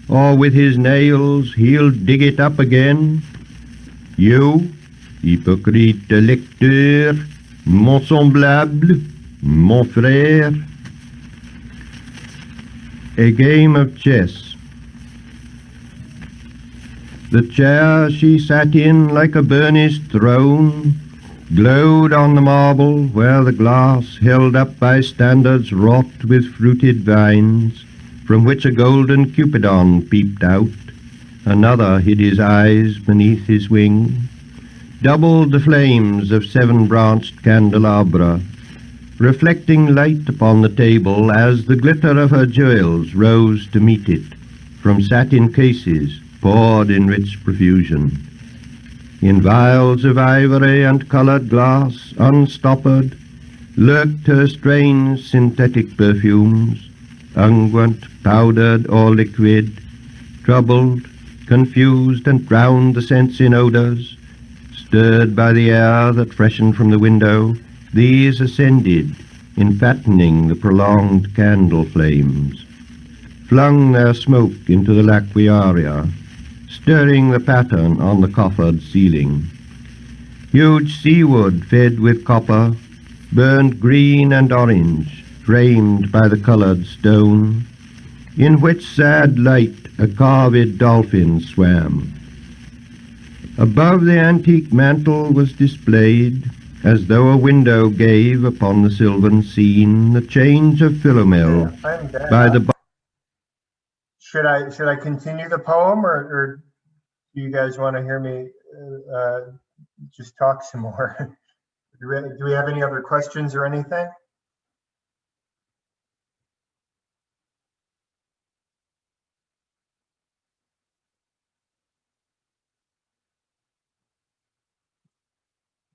or with his nails he'll dig it up again. You, hypocrite lecteur, mon semblable, mon frère. A game of chess. The chair she sat in like a burnished throne glowed on the marble where the glass held up by standards wrought with fruited vines, from which a golden Cupidon peeped out. Another hid his eyes beneath his wing. Doubled the flames of 7-branched candelabra. reflecting light upon the table as the glitter of her jewels rose to meet it, from satin cases poured in rich profusion. In vials of ivory and coloured glass, unstoppered, lurked her strange synthetic perfumes, unguent, powdered or liquid, troubled, confused and drowned the sense in odours. Stirred by the air that freshened from the window, these ascended, enfattening the prolonged candle flames, flung their smoke into the laquiaria, stirring the pattern on the coffered ceiling. Huge seawood fed with copper, burned green and orange, framed by the coloured stone, in which sad light a carved dolphin swam. Above the antique mantle was displayed, as though a window gave upon the sylvan scene, the change of Philomel by the... Should I continue the poem, or do you guys want to hear me just talk some more? Do we have any other questions or anything?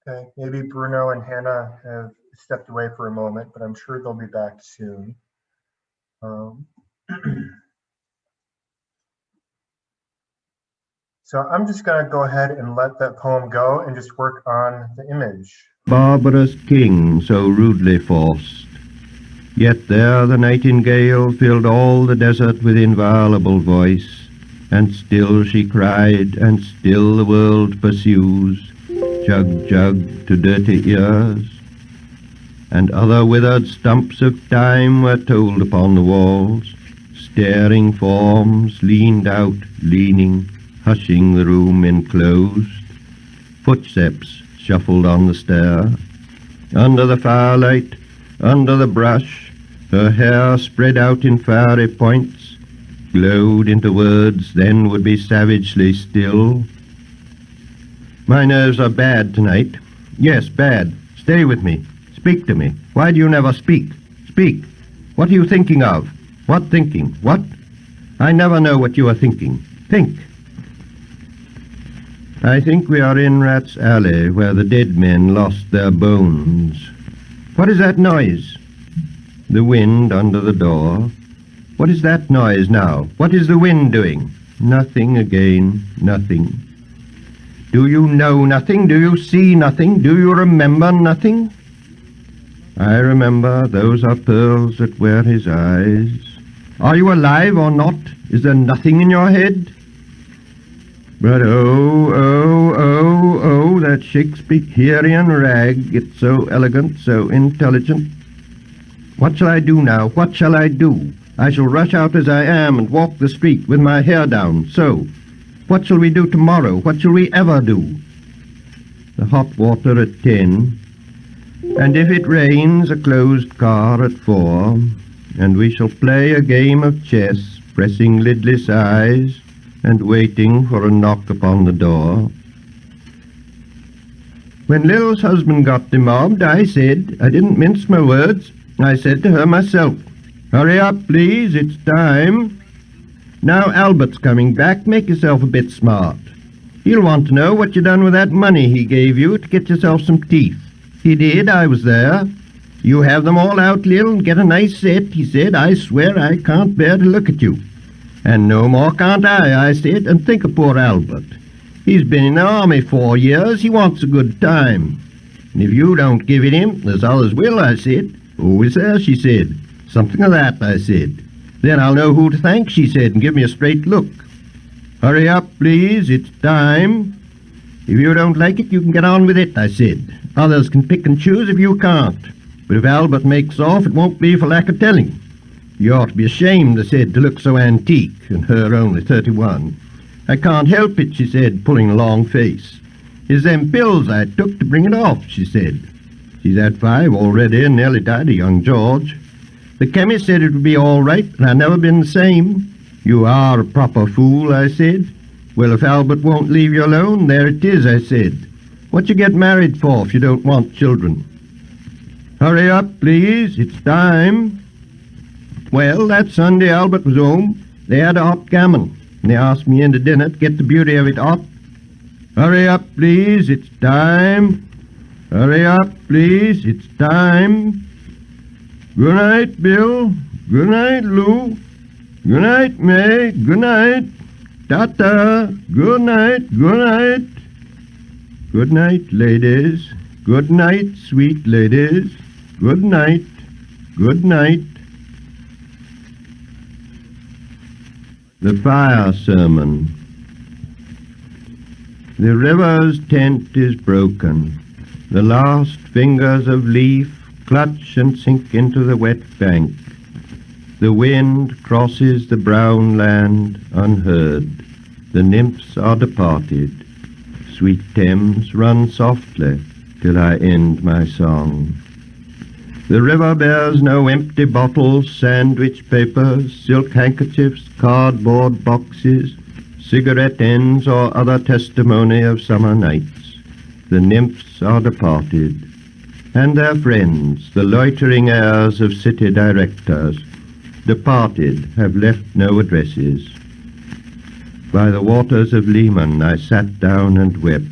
Okay, maybe Bruno and Hannah have stepped away for a moment, but I'm sure they'll be back soon. So I'm just going to go ahead and let that poem go and just work on the image. Barbarous king so rudely forced, yet there the nightingale filled all the desert with inviolable voice, and still she cried, and still the world pursues, jug, jug, to dirty ears. And other withered stumps of time were told upon the walls, staring forms leaned out, leaning, hushing the room enclosed. Footsteps shuffled on the stair. Under the firelight, under the brush, her hair spread out in fiery points, glowed into words then would be savagely still. My nerves are bad tonight. Yes, bad. Stay with me. Speak to me. Why do you never speak? Speak. What are you thinking of? What thinking? What? I never know what you are thinking. Think. I think we are in Rat's Alley, where the dead men lost their bones. What is that noise? The wind under the door. What is that noise now? What is the wind doing? Nothing again, nothing. Do you know nothing? Do you see nothing? Do you remember nothing? I remember those are pearls that wear his eyes. Are you alive or not? Is there nothing in your head? But oh, that Shakespearean rag, it's so elegant, so intelligent. What shall I do now? What shall I do? I shall rush out as I am and walk the street with my hair down, so. What shall we do tomorrow? What shall we ever do? The hot water at 10, and if it rains, a closed car at 4, and we shall play a game of chess, pressing lidless eyes, and waiting for a knock upon the door. When Lil's husband got demobbed, I didn't mince my words, I said to her myself, hurry up, please, it's time. Now Albert's coming back, make yourself a bit smart. He'll want to know what you done with that money he gave you to get yourself some teeth. He did, I was there. You have them all out, Lil, and get a nice set, he said. I swear I can't bear to look at you. And no more can't I said, and think of poor Albert. He's been in the army 4 years, he wants a good time. And if you don't give it him, there's others will, I said. Oh, is there, she said. Something of that, I said. Then I'll know who to thank, she said, and give me a straight look. Hurry up, please, it's time. If you don't like it, you can get on with it, I said. Others can pick and choose if you can't. But if Albert makes off, it won't be for lack of telling. You ought to be ashamed, I said, to look so antique, and her only 31. I can't help it, she said, pulling a long face. It's them pills I took to bring it off, she said. She's had 5 already and nearly died of young George. The chemist said it would be all right, and I've never been the same. You are a proper fool, I said. Well, if Albert won't leave you alone, there it is, I said. What you get married for if you don't want children? Hurry up, please, it's time. Well, that Sunday Albert was home. They had a hot gammon, and they asked me in to dinner to get the beauty of it hot. Hurry up, please, it's time. Hurry up, please, it's time. Good night, Bill. Good night, Lou. Good night, May. Good night. Ta-ta. Good night, good night. Good night, ladies. Good night, sweet ladies. Good night. Good night. The Fire Sermon. The river's tent is broken. The last fingers of leaf clutch and sink into the wet bank. The wind crosses the brown land unheard. The nymphs are departed. Sweet Thames, run softly till I end my song. The river bears no empty bottles, sandwich papers, silk handkerchiefs, cardboard boxes, cigarette ends, or other testimony of summer nights. The nymphs are departed, and their friends, the loitering heirs of city directors, departed, have left no addresses. By the waters of Leman I sat down and wept.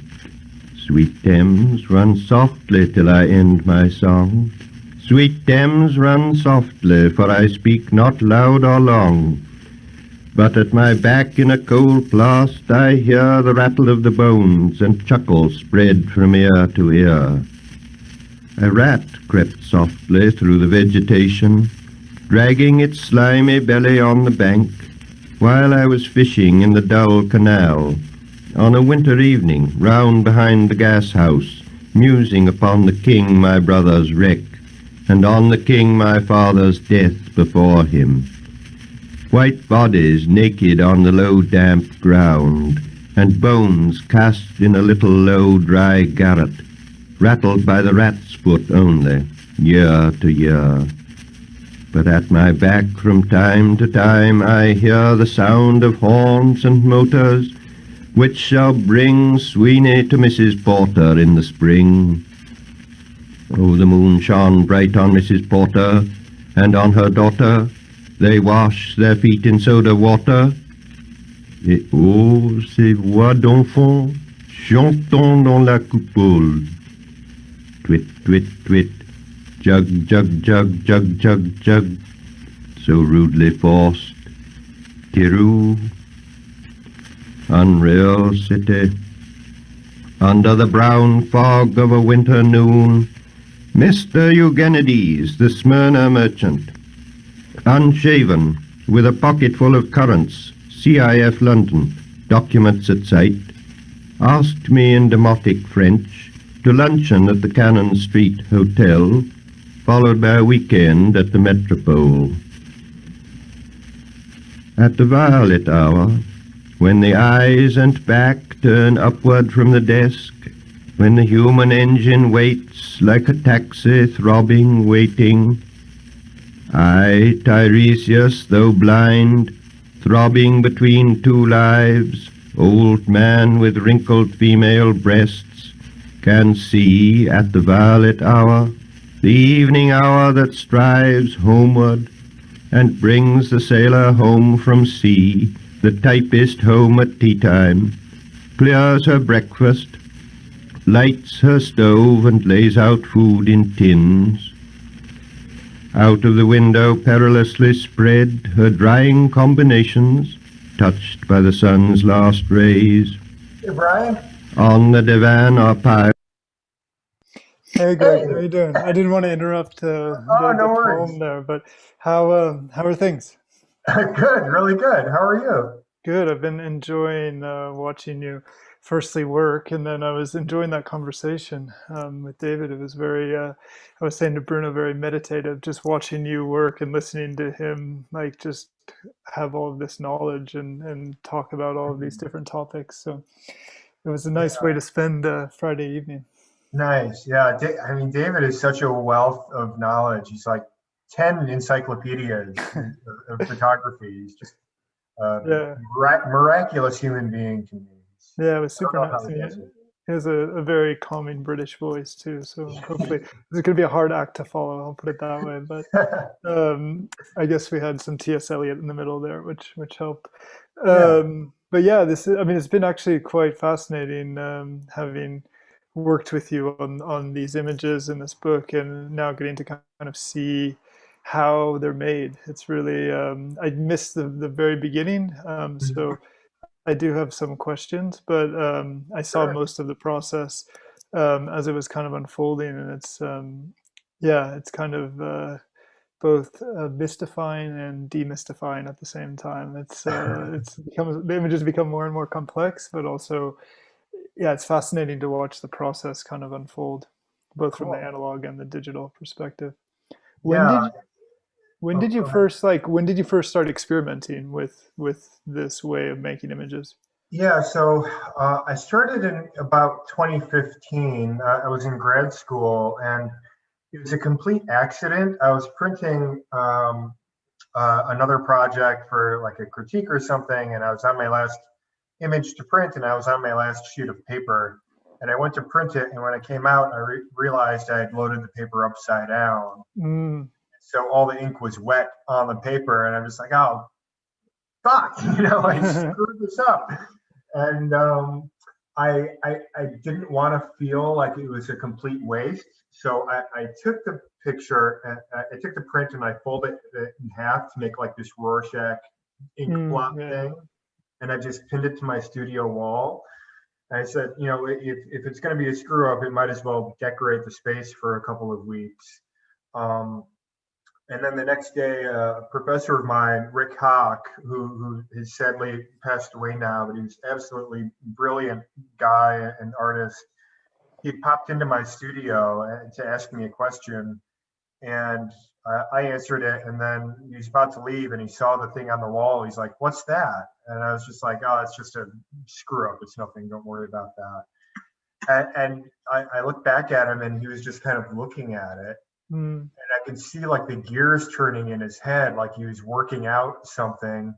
Sweet Thames, run softly till I end my song. Sweet Thames, run softly, for I speak not loud or long. But at my back in a cold blast I hear the rattle of the bones, and chuckle spread from ear to ear. A rat crept softly through the vegetation, dragging its slimy belly on the bank, while I was fishing in the dull canal, on a winter evening, round behind the gas house, musing upon the king my brother's wreck, and on the king my father's death before him. White bodies naked on the low damp ground, and bones cast in a little low dry garret, rattled by the rat's foot only, year to year. But at my back from time to time I hear the sound of horns and motors, which shall bring Sweeney to Mrs. Porter in the spring. Oh, the moon shone bright on Mrs. Porter, and on her daughter. They wash their feet in soda water. Et oh, ces voix d'enfants chantant dans la coupole. Twit, twit, twit, jug, jug, jug, jug, jug, jug, so rudely forced. Tiroo, unreal city. Under the brown fog of a winter noon, Mr. Eugenides, the Smyrna merchant, unshaven, with a pocket full of currants, CIF London, documents at sight, asked me in demotic French to luncheon at the Cannon Street Hotel, followed by a weekend at the Metropole. At the violet hour, when the eyes and back turn upward from the desk, when the human engine waits like a taxi throbbing, waiting, I, Tiresias, though blind, throbbing between two lives, old man with wrinkled female breasts, can see at the violet hour, the evening hour that strives homeward, and brings the sailor home from sea, the typist home at tea-time, clears her breakfast, lights her stove and lays out food in tins. Out of the window perilously spread her drying combinations, touched by the sun's last rays. Hey, Brian. On the divan are piles. Hey Greg, how you doing? I didn't want to interrupt the no worries. poem there, but how are things? Good, really good. How are you? Good. I've been enjoying watching you firstly work, and then I was enjoying that conversation with David. It was very, I was saying to Bruno, very meditative, just watching you work and listening to him, like just have all of this knowledge and talk about all of these different topics. So it was a nice way to spend Friday evening. Nice. Yeah. I mean, David is such a wealth of knowledge. He's like 10 encyclopedias of photography. He's just a miraculous human being to me. Yeah, it was super I don't know how nice. he does it. He has a very calming British voice too, so hopefully it's going to be a hard act to follow. I'll put it that way. But I guess we had some T.S. Eliot in the middle there, which helped. Yeah. But yeah, I mean, it's been actually quite fascinating having worked with you on these images in this book, and now getting to kind of see how they're made. It's really I missed the very beginning, so I do have some questions, but I saw Sure. most of the process as it was kind of unfolding, and it's yeah, it's kind of both mystifying and demystifying at the same time. It's become, the images become more and more complex, but also, yeah, it's fascinating to watch the process kind of unfold, both from the Cool. analog and the digital perspective. When Yeah. did when Oh, did you go ahead. first start experimenting with this way of making images? Yeah, so I started in about 2015. I was in grad school, and it was a complete accident. I was printing another project for like a critique or something, and I was on my last image to print, and I was on my last sheet of paper. And I went to print it, and when I came out, I realized I had loaded the paper upside down. Mm, So all the ink was wet on the paper, and I'm just like, oh, fuck, you know, I screwed this up. And I didn't want to feel like it was a complete waste. So I took the picture, and I took the print, and I folded it in half to make like this Rorschach ink blot yeah. thing. And I just pinned it to my studio wall. And I said, you know, if it's going to be a screw up, it might as well decorate the space for a couple of weeks. Um, and then the next day, a professor of mine, Rick Hock, who has sadly passed away now, but he was absolutely brilliant guy and artist. He popped into my studio to ask me a question, and I answered it. And then he was about to leave, and he saw the thing on the wall. He's like, "What's that?" And I was just like, "Oh, it's just a screw up. It's nothing. Don't worry about that." And I looked back at him, and he was just kind of looking at it. Mm. And I could see like the gears turning in his head, like he was working out something.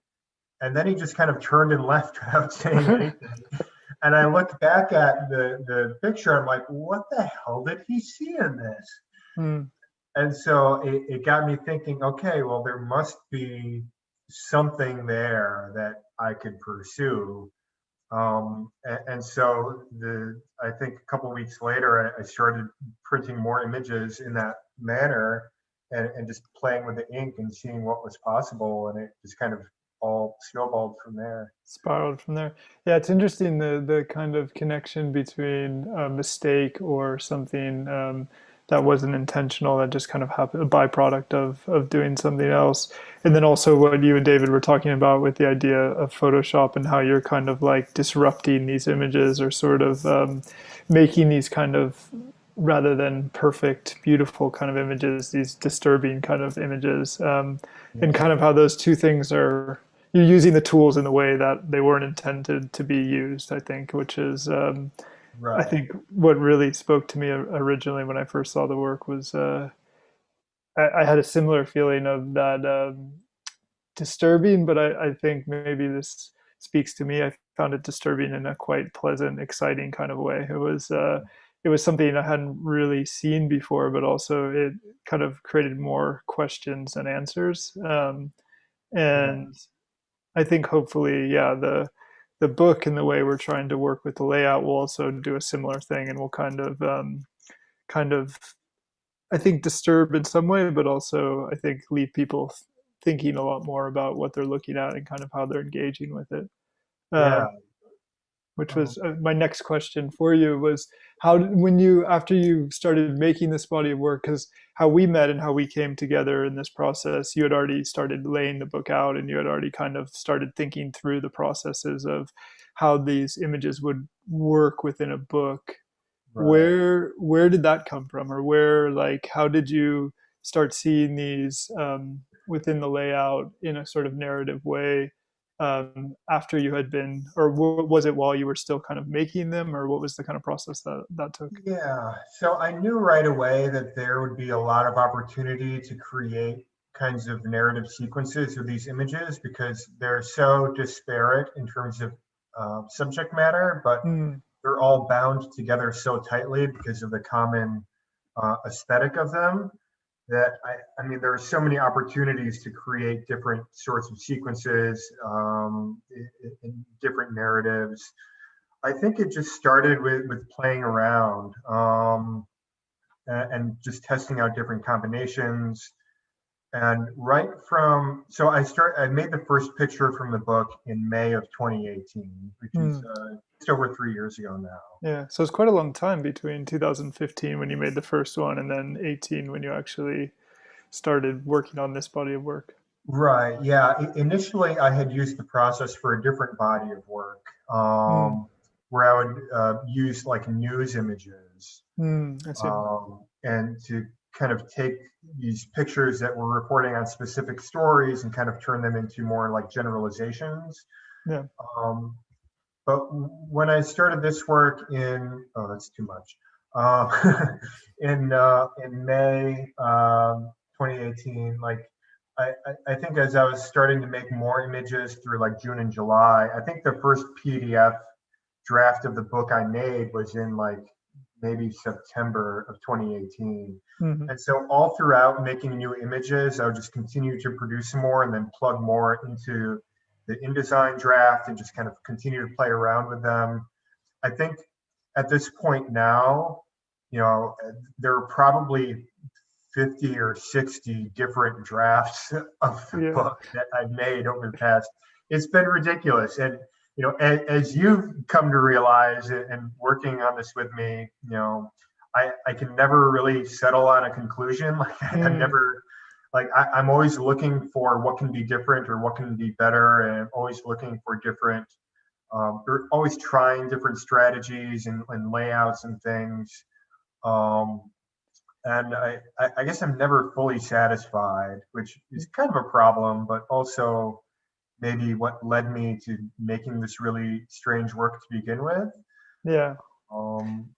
And then he just kind of turned and left without saying anything. And I looked back at the picture. I'm like, what the hell did he see in this? Mm. And so it got me thinking, okay, well, there must be something there that I could pursue. And so I think a couple of weeks later, I started printing more images in that manner, and just playing with the ink and seeing what was possible. And it just kind of all snowballed from there. Spiraled from there. Yeah, it's interesting the kind of connection between a mistake or something that wasn't intentional, that just kind of happened, a byproduct of doing something else. And then also what you and David were talking about with the idea of Photoshop, and how you're kind of like disrupting these images, or sort of making these kind of, rather than perfect, beautiful kind of images, these disturbing kind of images, and kind of how those two things are, you're using the tools in the way that they weren't intended to be used, I think, which is, I Right. think, what really spoke to me originally when I first saw the work was, I had a similar feeling of that disturbing, but I think maybe this speaks to me. I found it disturbing in a quite pleasant, exciting kind of way. It was something I hadn't really seen before, but also it kind of created more questions than answers. Yeah. And I think hopefully, yeah, the book and the way we're trying to work with the layout will also do a similar thing, and will kind of, I think, disturb in some way, but also I think leave people thinking a lot more about what they're looking at and kind of how they're engaging with it. Yeah. Which Um, was my next question for you, was how when you, after you started making this body of work, because how we met and how we came together in this process, you had already started laying the book out, and you had already kind of started thinking through the processes of how these images would work within a book. right. Where did that come from, or where, like, how did you start seeing these within the layout in a sort of narrative way, after you had been, or was it while you were still kind of making them, or what was the kind of process that took? Yeah. So I knew right away that there would be a lot of opportunity to create kinds of narrative sequences with these images, because they're so disparate in terms of subject matter, but Mm, they're all bound together so tightly because of the common aesthetic of them that I mean, there are so many opportunities to create different sorts of sequences, in different narratives. I think it just started with playing around, and just testing out different combinations. And I made the first picture from the book in May of 2018, which is just over 3 years ago now. Yeah, so it's quite a long time between 2015 when you made the first one and then 18 when you actually started working on this body of work. Right. Yeah. Initially, I had used the process for a different body of work, where I would use like news images, I see. and to kind of take these pictures that were reporting on specific stories and kind of turn them into more like generalizations. Yeah. But when I started this work that's too much. In May 2018, like I think as I was starting to make more images through like June and July, I think the first PDF draft of the book I made was in like maybe September of 2018. And so all throughout making new images, I would just continue to produce more and then plug more into the InDesign draft and just kind of continue to play around with them. I think at this point now, there are probably 50 or 60 different drafts of the book that I've made over the past. It's been ridiculous. And, as you've come to realize and working on this with me, I can never really settle on a conclusion. Like I'm always looking for what can be different or what can be better. And I'm always looking for different, or always trying different strategies and layouts and things. And I guess I'm never fully satisfied, which is kind of a problem, but also maybe what led me to making this really strange work to begin with. Yeah.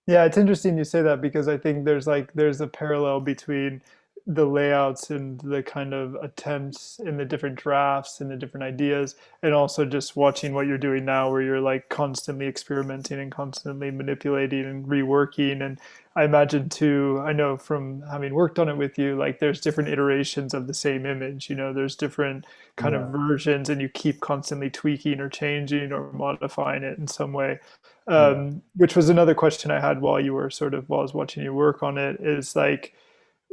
Yeah, it's interesting you say that because I think there's a parallel between the layouts and the kind of attempts in the different drafts and the different ideas, and also just watching what you're doing now where you're like constantly experimenting and constantly manipulating and reworking. And I imagine too, I know from having worked on it with you, like there's different iterations of the same image, there's different kind of versions and you keep constantly tweaking or changing or modifying it in some way. Which was another question I had while I was watching you work on it, is like,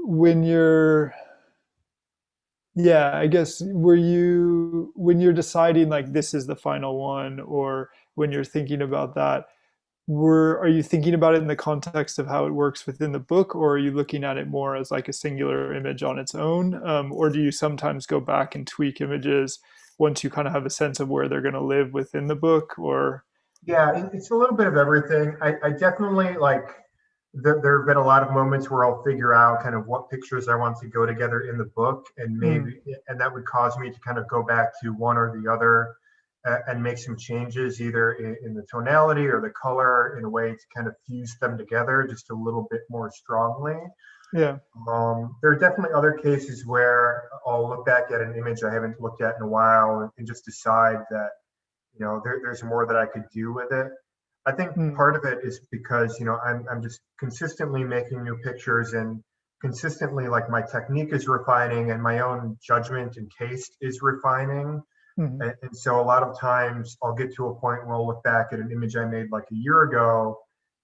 when you're I guess when you're deciding like this is the final one, or when you're thinking about that, are you thinking about it in the context of how it works within the book, or are you looking at it more as like a singular image on its own, or do you sometimes go back and tweak images once you kind of have a sense of where they're going to live within the book? Or it's a little bit of everything. I definitely there have been a lot of moments where I'll figure out kind of what pictures I want to go together in the book, and and that would cause me to kind of go back to one or the other and make some changes either in the tonality or the color in a way to kind of fuse them together just a little bit more strongly. Yeah. There are definitely other cases where I'll look back at an image I haven't looked at in a while and just decide that, there's more that I could do with it. I think part of it is because, I'm just consistently making new pictures, and consistently like my technique is refining and my own judgment and taste is refining. And so a lot of times I'll get to a point where I'll look back at an image I made like a year ago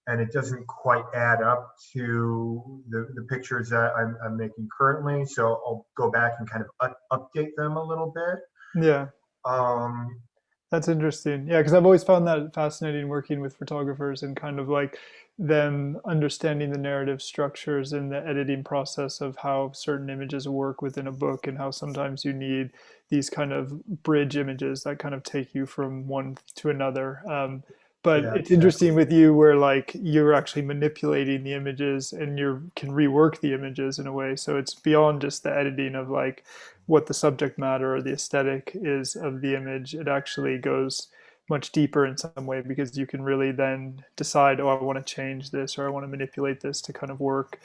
and it doesn't quite add up to the pictures that I'm making currently. So I'll go back and kind of update them a little bit. Yeah. That's interesting. Yeah, because I've always found that fascinating working with photographers and kind of like them understanding the narrative structures and the editing process of how certain images work within a book, and how sometimes you need these kind of bridge images that kind of take you from one to another. But it's interesting with you where like you're actually manipulating the images and you can rework the images in a way. So it's beyond just the editing of like what the subject matter or the aesthetic is of the image. It actually goes much deeper in some way, because you can really then decide, I want to change this, or I want to manipulate this to kind of work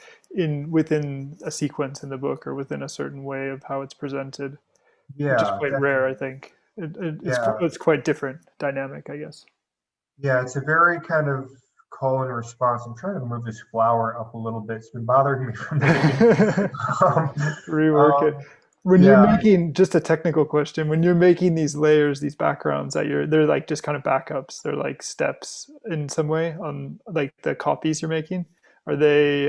within a sequence in the book or within a certain way of how it's presented. Yeah, which is quite rare, I think. It's quite different dynamic, I guess. Yeah, it's a very kind of call and response. I'm trying to move this flower up a little bit. It's been bothering me from the beginning. Rework it. When yeah. you're making, just a technical question, when you're making these layers, these backgrounds they're like just kind of backups. They're like steps in some way on like the copies you're making. Are they,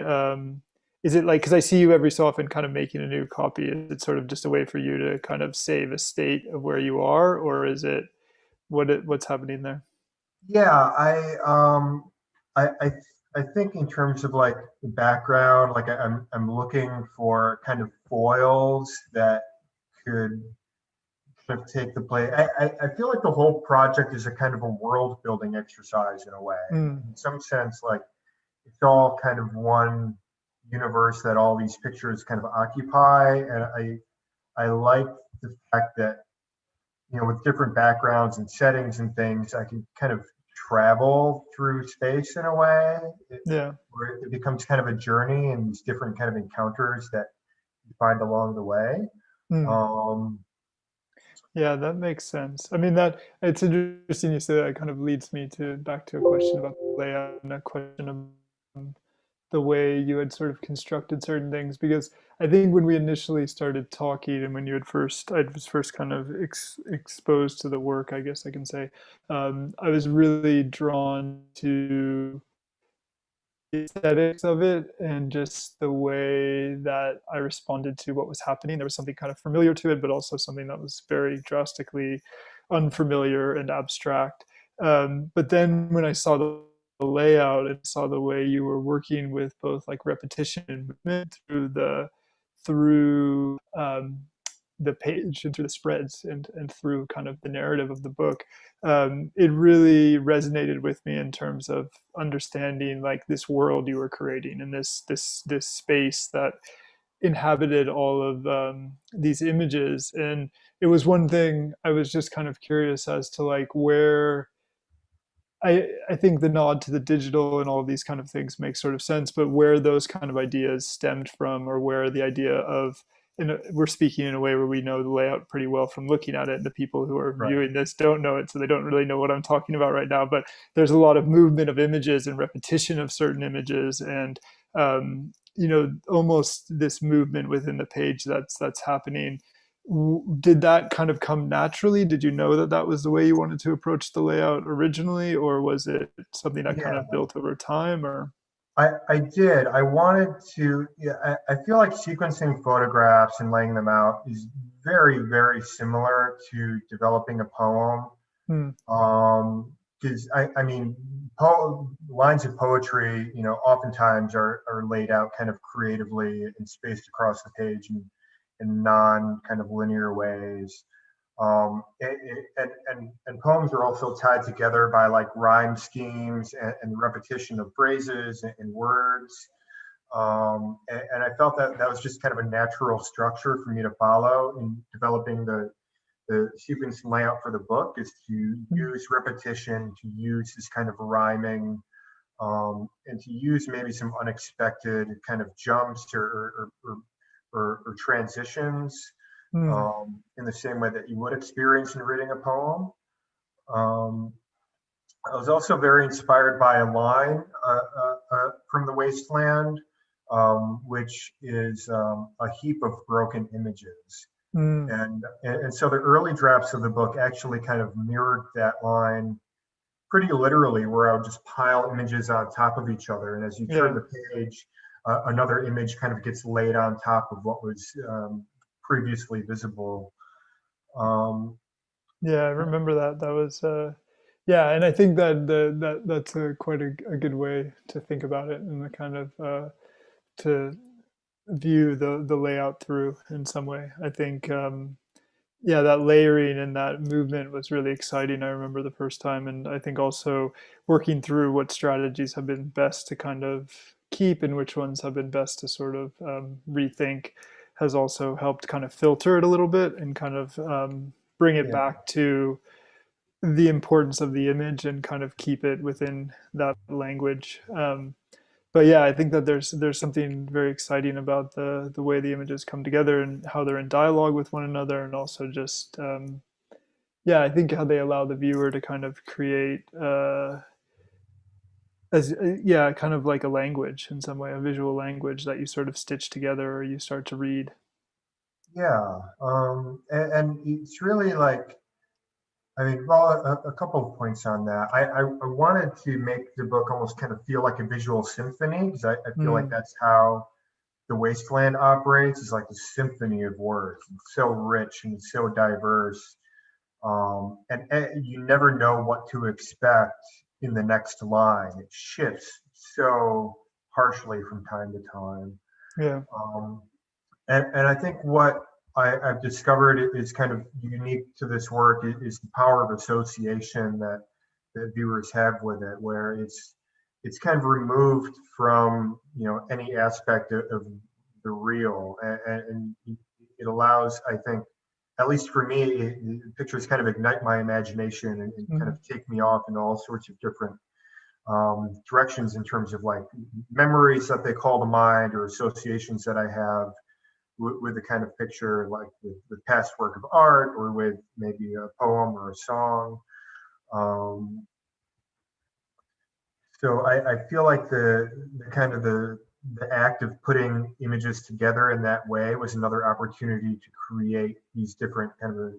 is it like, because I see you every so often kind of making a new copy. Is it sort of just a way for you to kind of save a state of where you are, or is it, what's happening there? Yeah, I think in terms of like the background, like I'm looking for kind of foils that could kind of take the place. I feel like the whole project is a kind of a world building exercise in a way. In some sense, like it's all kind of one universe that all these pictures kind of occupy, and I like the fact that, you know, with different backgrounds and settings and things, I can kind of travel through space in a way. Where it becomes kind of a journey and these different kind of encounters that you find along the way. Yeah, that makes sense. I mean, that it's interesting you say that. It kind of leads me to back to a question about the layout and a question of the way you had sort of constructed certain things, because I think when we initially started talking and when I was first kind of exposed to the work, I guess I can say, I was really drawn to the aesthetics of it and just the way that I responded to what was happening. There was something kind of familiar to it, but also something that was very drastically unfamiliar and abstract. But then when I saw the layout and saw the way you were working with both like repetition and movement through the page and through the spreads and through kind of the narrative of the book, it really resonated with me in terms of understanding like this world you were creating and this space that inhabited all of these images. And it was one thing I was just kind of curious as to like where I think the nod to the digital and all of these kind of things makes sort of sense, but where those kind of ideas stemmed from, or where the idea of, and we're speaking in a way where we know the layout pretty well from looking at it. The people who are viewing this don't know it, so they don't really know what I'm talking about right now, but there's a lot of movement of images and repetition of certain images, and you know, almost this movement within the page that's happening. Did that kind of come naturally? Did you know that that was the way you wanted to approach the layout originally, or was it something that kind of built over time? Or I did. I wanted to. Yeah, I feel like sequencing photographs and laying them out is very, very similar to developing a poem. Because I mean, lines of poetry, you know, oftentimes are laid out kind of creatively and spaced across the page in non kind of linear ways. And poems are also tied together by like rhyme schemes and repetition of phrases and words. And I felt that that was just kind of a natural structure for me to follow in developing the sequence layout for the book, is to use repetition, to use this kind of rhyming, and to use maybe some unexpected kind of jumps or transitions, in the same way that you would experience in reading a poem. I was also very inspired by a line from The Wasteland, which is a heap of broken images. And so the early drafts of the book actually kind of mirrored that line pretty literally, where I would just pile images on top of each other. And as you turn the page, another image kind of gets laid on top of what was previously visible. Yeah, I remember that. That was yeah, and I think that that's quite a good way to think about it, and the kind of to view the layout through in some way. I think yeah, that layering and that movement was really exciting. I remember the first time, and I think also working through what strategies have been best to kind of keep and which ones have been best to sort of rethink has also helped kind of filter it a little bit and kind of bring it back to the importance of the image and kind of keep it within that language. But yeah, I think that there's something very exciting about the way the images come together and how they're in dialogue with one another, and also just yeah, I think how they allow the viewer to kind of create as yeah, kind of like a language in some way, a visual language that you sort of stitch together or you start to read. Yeah, and it's really like, I mean, well, a couple of points on that. I wanted to make the book almost kind of feel like a visual symphony, because I feel like Mm, that's how the Wasteland operates, is like a symphony of words. It's so rich and so diverse. And you never know what to expect in the next line. It shifts so harshly from time to time. yeah. Um, and I think what I've discovered is kind of unique to this work is the power of association that viewers have with it, where it's kind of removed from, you know, any aspect of the real, and it allows, I think, at least for me, pictures kind of ignite my imagination and kind of Mm, take me off in all sorts of different directions in terms of like memories that they call to mind or associations that I have with the kind of picture, like with past work of art or with maybe a poem or a song. Um, so I feel like the kind of the act of putting images together in that way was another opportunity to create these different kind of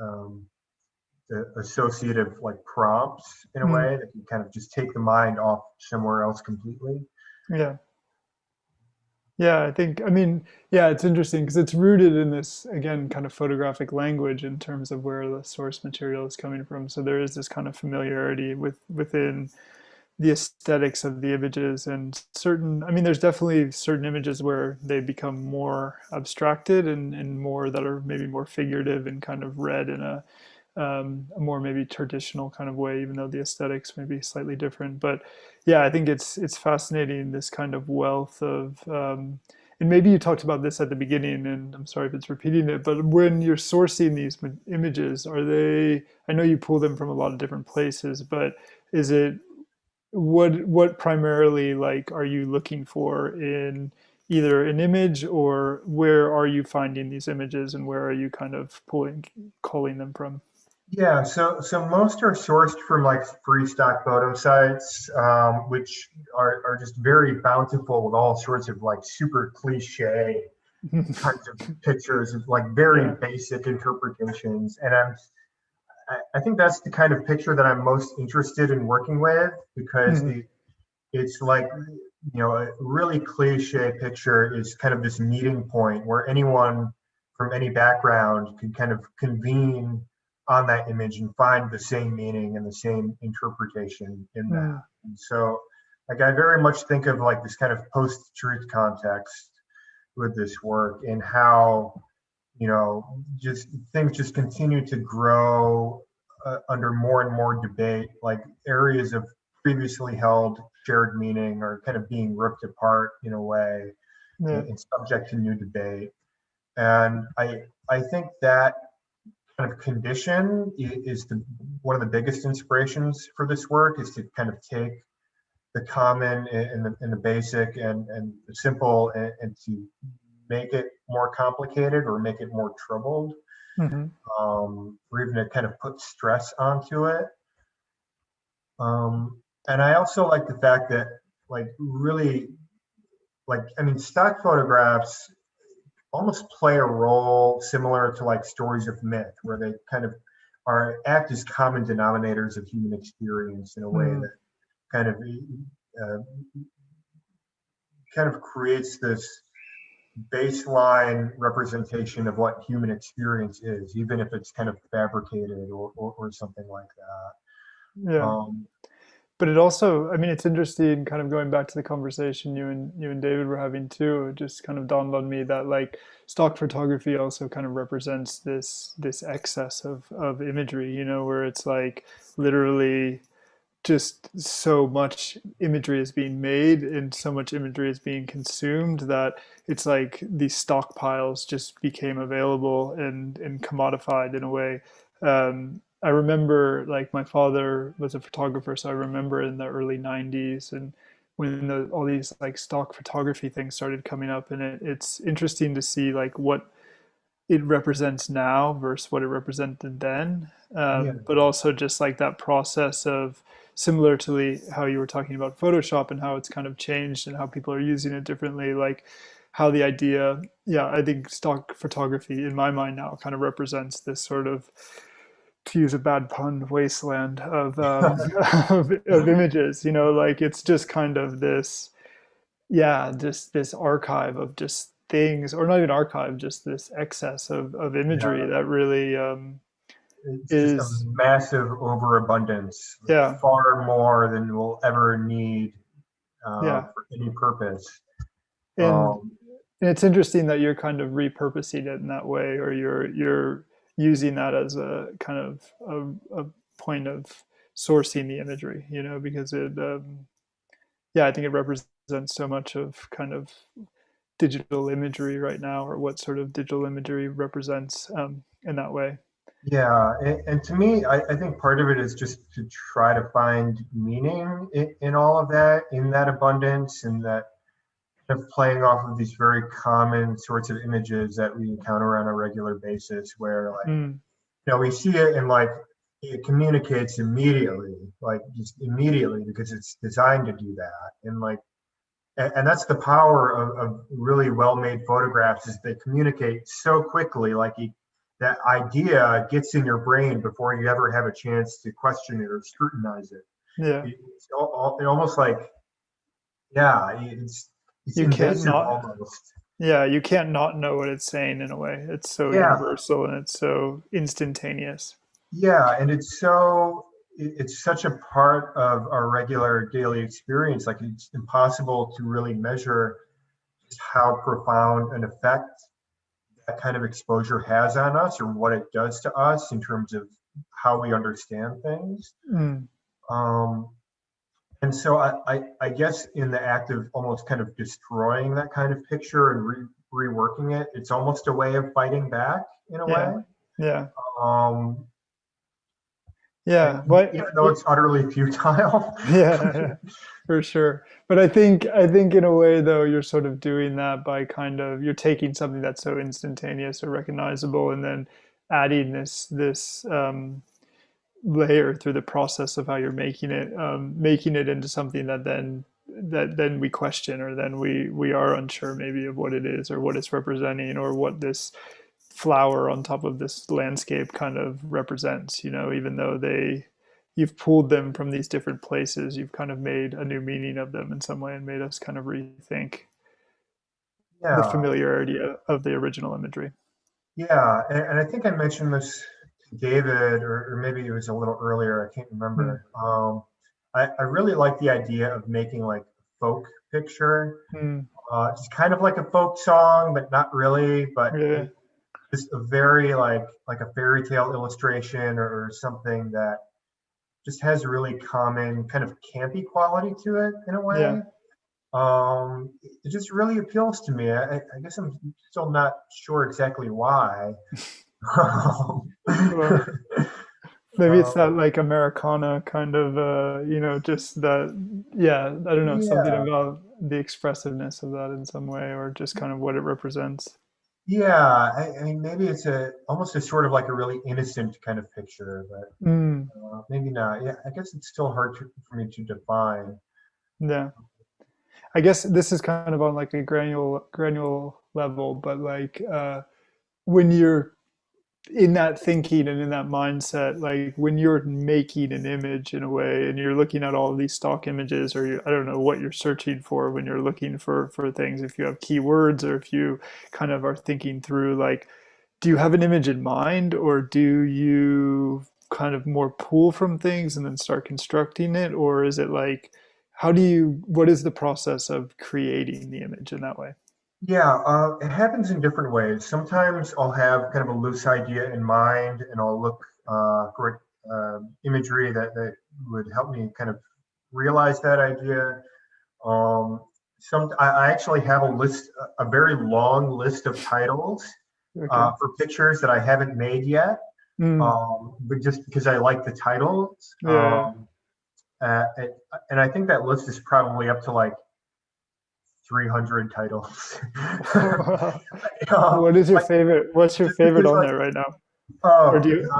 um, associative like prompts in a mm, way that can kind of just take the mind off somewhere else completely. yeah. Yeah, I think, I mean, yeah, it's interesting because it's rooted in this, again, kind of photographic language in terms of where the source material is coming from. So there is this kind of familiarity within the aesthetics of the images and certain, I mean, there's definitely certain images where they become more abstracted and more that are maybe more figurative and kind of read in a more maybe traditional kind of way, even though the aesthetics may be slightly different. But yeah, I think it's fascinating, this kind of wealth of and maybe you talked about this at the beginning, and I'm sorry if it's repeating it, but when you're sourcing these images, are they? I know you pull them from a lot of different places, but is it what primarily like are you looking for in either an image, or where are you finding these images and where are you kind of calling them from? Yeah, so most are sourced from like free stock photo sites, which are just very bountiful with all sorts of like super cliche kinds of pictures of like very Yeah. basic interpretations. And I think that's the kind of picture that I'm most interested in working with, because Mhm. it's like, you know, a really cliche picture is kind of this meeting point where anyone from any background could kind of convene on that image and find the same meaning and the same interpretation in that. Mm. And so, like, I very much think of like this kind of post-truth context with this work, and how, you know, just things just continue to grow under more and more debate, like areas of previously held shared meaning are kind of being ripped apart in a way, Yeah. and subject to new debate. And I think that kind of condition is one of the biggest inspirations for this work, is to kind of take the common and the basic and the simple, and to make it more complicated or make it more troubled, Hmm. or even to kind of put stress onto it. And I also like the fact that, like, really, like, I mean, stock photographs almost play a role similar to like stories of myth, where they kind of are act as common denominators of human experience in a way Mm. that kind of uh, kind of creates this baseline representation of what human experience is, even if it's kind of fabricated or something like that. Yeah. But it also, I mean, it's interesting kind of going back to the conversation you and David were having too. It just kind of dawned on me that like stock photography also kind of represents this excess of imagery, where it's like literally just so much imagery is being made and so much imagery is being consumed that it's like these stockpiles just became available and commodified in a way. I remember like my father was a photographer, so I remember in the early 90s and when all these like stock photography things started coming up, and it's interesting to see like what it represents now versus what it represented then. Yeah, But also just like that process of similar to how you were talking about Photoshop and how it's kind of changed and how people are using it differently, like how the idea, I think stock photography in my mind now kind of represents this sort of, to use a bad pun, wasteland of of images, like it's just kind of this, just this archive of just things, or not even archive, just this excess of imagery that really It's just a is, massive overabundance, far more than we'll ever need for any purpose. and it's interesting that you're kind of repurposing it in that way, or you're using that as a kind of a point of sourcing the imagery, because it I think it represents so much of kind of digital imagery right now, or what sort of digital imagery represents in that way. Yeah, and to me, I think part of it is just to try to find meaning in all of that, in that abundance, and that kind of playing off of these very common sorts of images that we encounter on a regular basis, where we see it and like it communicates immediately, like just immediately, because it's designed to do that. And like, and that's the power of really well-made photographs, is they communicate so quickly, like that idea gets in your brain before you ever have a chance to question it or scrutinize it. It's almost like, it's you can't invasive not, almost. you can't not know what it's saying in a way. It's so universal and it's so instantaneous. And it's such a part of our regular daily experience. Like, it's impossible to really measure just how profound an effect that kind of exposure has on us, or what it does to us in terms of how we understand things. And so I guess in the act of almost kind of destroying that kind of picture and reworking it, it's almost a way of fighting back in a way. Even though it's utterly futile. For sure. But I think in a way, though, you're sort of doing that by you're taking something that's so instantaneous or recognizable, and then adding this layer through the process of how you're making it into something that then we question, or then we are unsure maybe of what it is, or what it's representing, or what this flower on top of this landscape kind of represents, even though you've pulled them from these different places, you've kind of made a new meaning of them in some way, and made us kind of rethink the familiarity of the original imagery. And I think I mentioned this to David, or maybe it was a little earlier, I can't remember. I really like the idea of making like a folk picture. It's kind of like a folk song, but not really, but just a very like a fairy tale illustration, or something that just has a really common kind of campy quality to it in a way. It just really appeals to me. I guess I'm still not sure exactly why. Maybe it's that like Americana kind of, just that, I don't know, something about the expressiveness of that in some way, or just kind of what it represents. I mean, maybe it's almost a sort of like a really innocent kind of picture, but maybe not. I guess it's still hard for me to define. I guess this is kind of on like a granular level, but like when you're in that thinking and in that mindset, like when you're making an image in a way, and you're looking at all of these stock images, or I don't know what you're searching for when you're looking for things, if you have keywords, or if you kind of are thinking through, like, do you have an image in mind, or do you kind of more pull from things and then start constructing it? Or is it like, what is the process of creating the image in that way? It happens in different ways. Sometimes I'll have kind of a loose idea in mind, and I'll look for imagery that would help me kind of realize that idea. I actually have a very long list of titles for pictures that I haven't made yet, but just because I like the titles. And I think that list is probably up to like 300 titles. What is your favorite? What's your favorite on there right now? Oh, or do you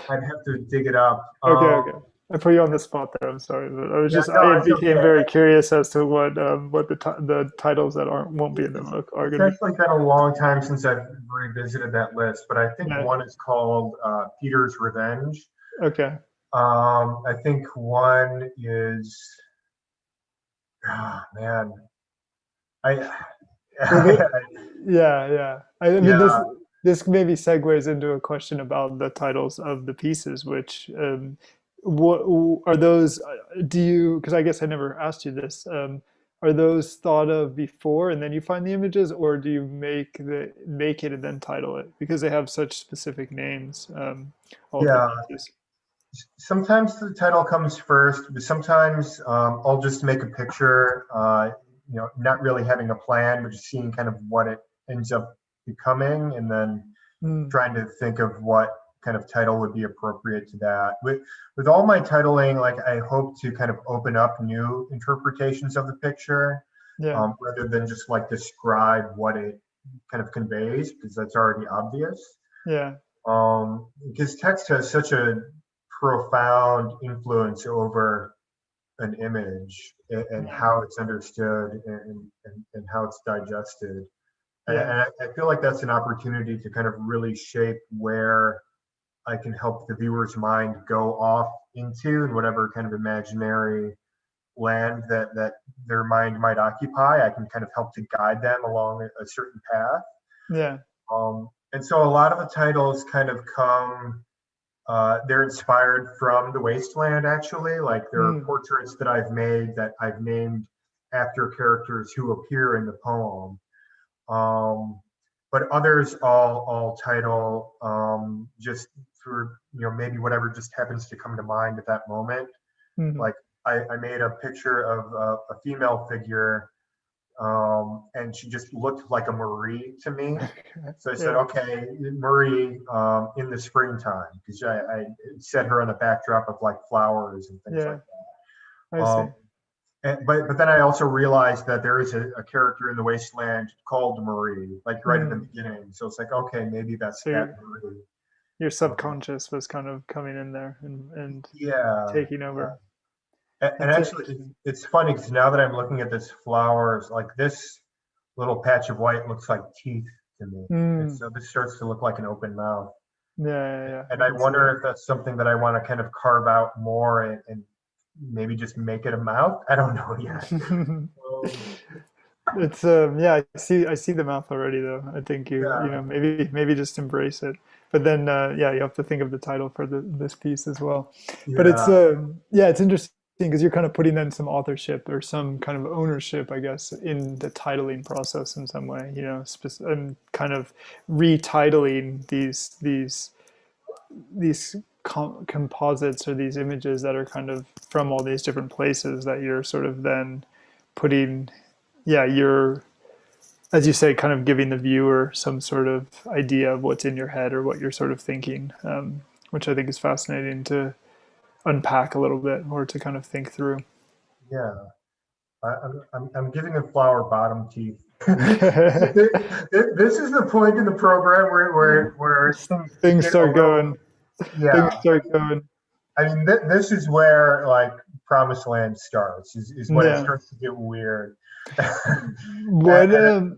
I'd have to dig it up. Okay. I put you on the spot there. I'm sorry, but I was Yeah, just no, I it's became okay. very curious as to what the titles that won't be in the book are It's going to actually been a long time since I've revisited that list, but I think be. Yeah. one is called Peter's Revenge. Okay. I think one is, man, I, Well, yeah. I mean, yeah, this maybe segues into a question about the titles of the pieces, which what are those? Do you? Because I guess I never asked you this. Are those thought of before and then you find the images, or do you make it and then title it because they have such specific names? All of the yeah. pieces. Sometimes the title comes first, but sometimes I'll just make a picture, not really having a plan, but just seeing kind of what it ends up becoming, and then Mm, trying to think of what kind of title would be appropriate to that. With all my titling, like I hope to kind of open up new interpretations of the picture, yeah. rather than just like describe what it kind of conveys, because that's already obvious. Yeah. Because text has such a profound influence over an image and Yeah. how it's understood and how it's digested. And Yeah. I feel like that's an opportunity to kind of really shape where I can help the viewer's mind go off into, and whatever kind of imaginary land that their mind might occupy. I can kind of help to guide them along a certain path. Yeah. And so a lot of the titles kind of come, they're inspired from the wasteland, actually. Like there are Mm, portraits that I've made that I've named after characters who appear in the poem. Um, but others all title just for, maybe whatever just happens to come to mind at that moment. mhm. Like I made a picture of a female figure, and she just looked like a Marie to me. So I said, Yeah. okay, Marie, in the springtime, because I set her on the backdrop of like flowers and things like Yeah. that. I see. But then I also realized that there is a character in the Wasteland called Marie, like right at the Mm. beginning. So it's like, okay, maybe that's So that Marie. your Um, subconscious was kind of coming in there and yeah. taking over. And That's actually, interesting. it's funny because now that I'm looking at this flowers, like this little patch of white looks like teeth to me. And Mm. so this starts to look like an open mouth. Yeah. And I I can see wonder that. if that's something that I want to kind of carve out more and maybe just make it a mouth. I don't know yet. Um, It's yeah, I see the mouth already though. I think you yeah, know maybe just embrace it. But then yeah, you have to think of the title for this piece as well. But it's yeah, yeah, it's interesting because you're kind of putting in some authorship or some kind of ownership, I guess, in the titling process in some way. You know, and kind of retitling these composites or these images that are kind of from all these different places that you're sort of then putting, yeah, you're, as you say, kind of giving the viewer some sort of idea of what's in your head or what you're sort of thinking, which I think is fascinating to unpack a little bit or to kind of think through. yeah. I'm giving a flower bottom teeth. This is the point in the program where things Things get a start little, going. Things yeah. start going. I mean, this is where like Promised Land starts, is when it Yeah. starts to get weird. What? And,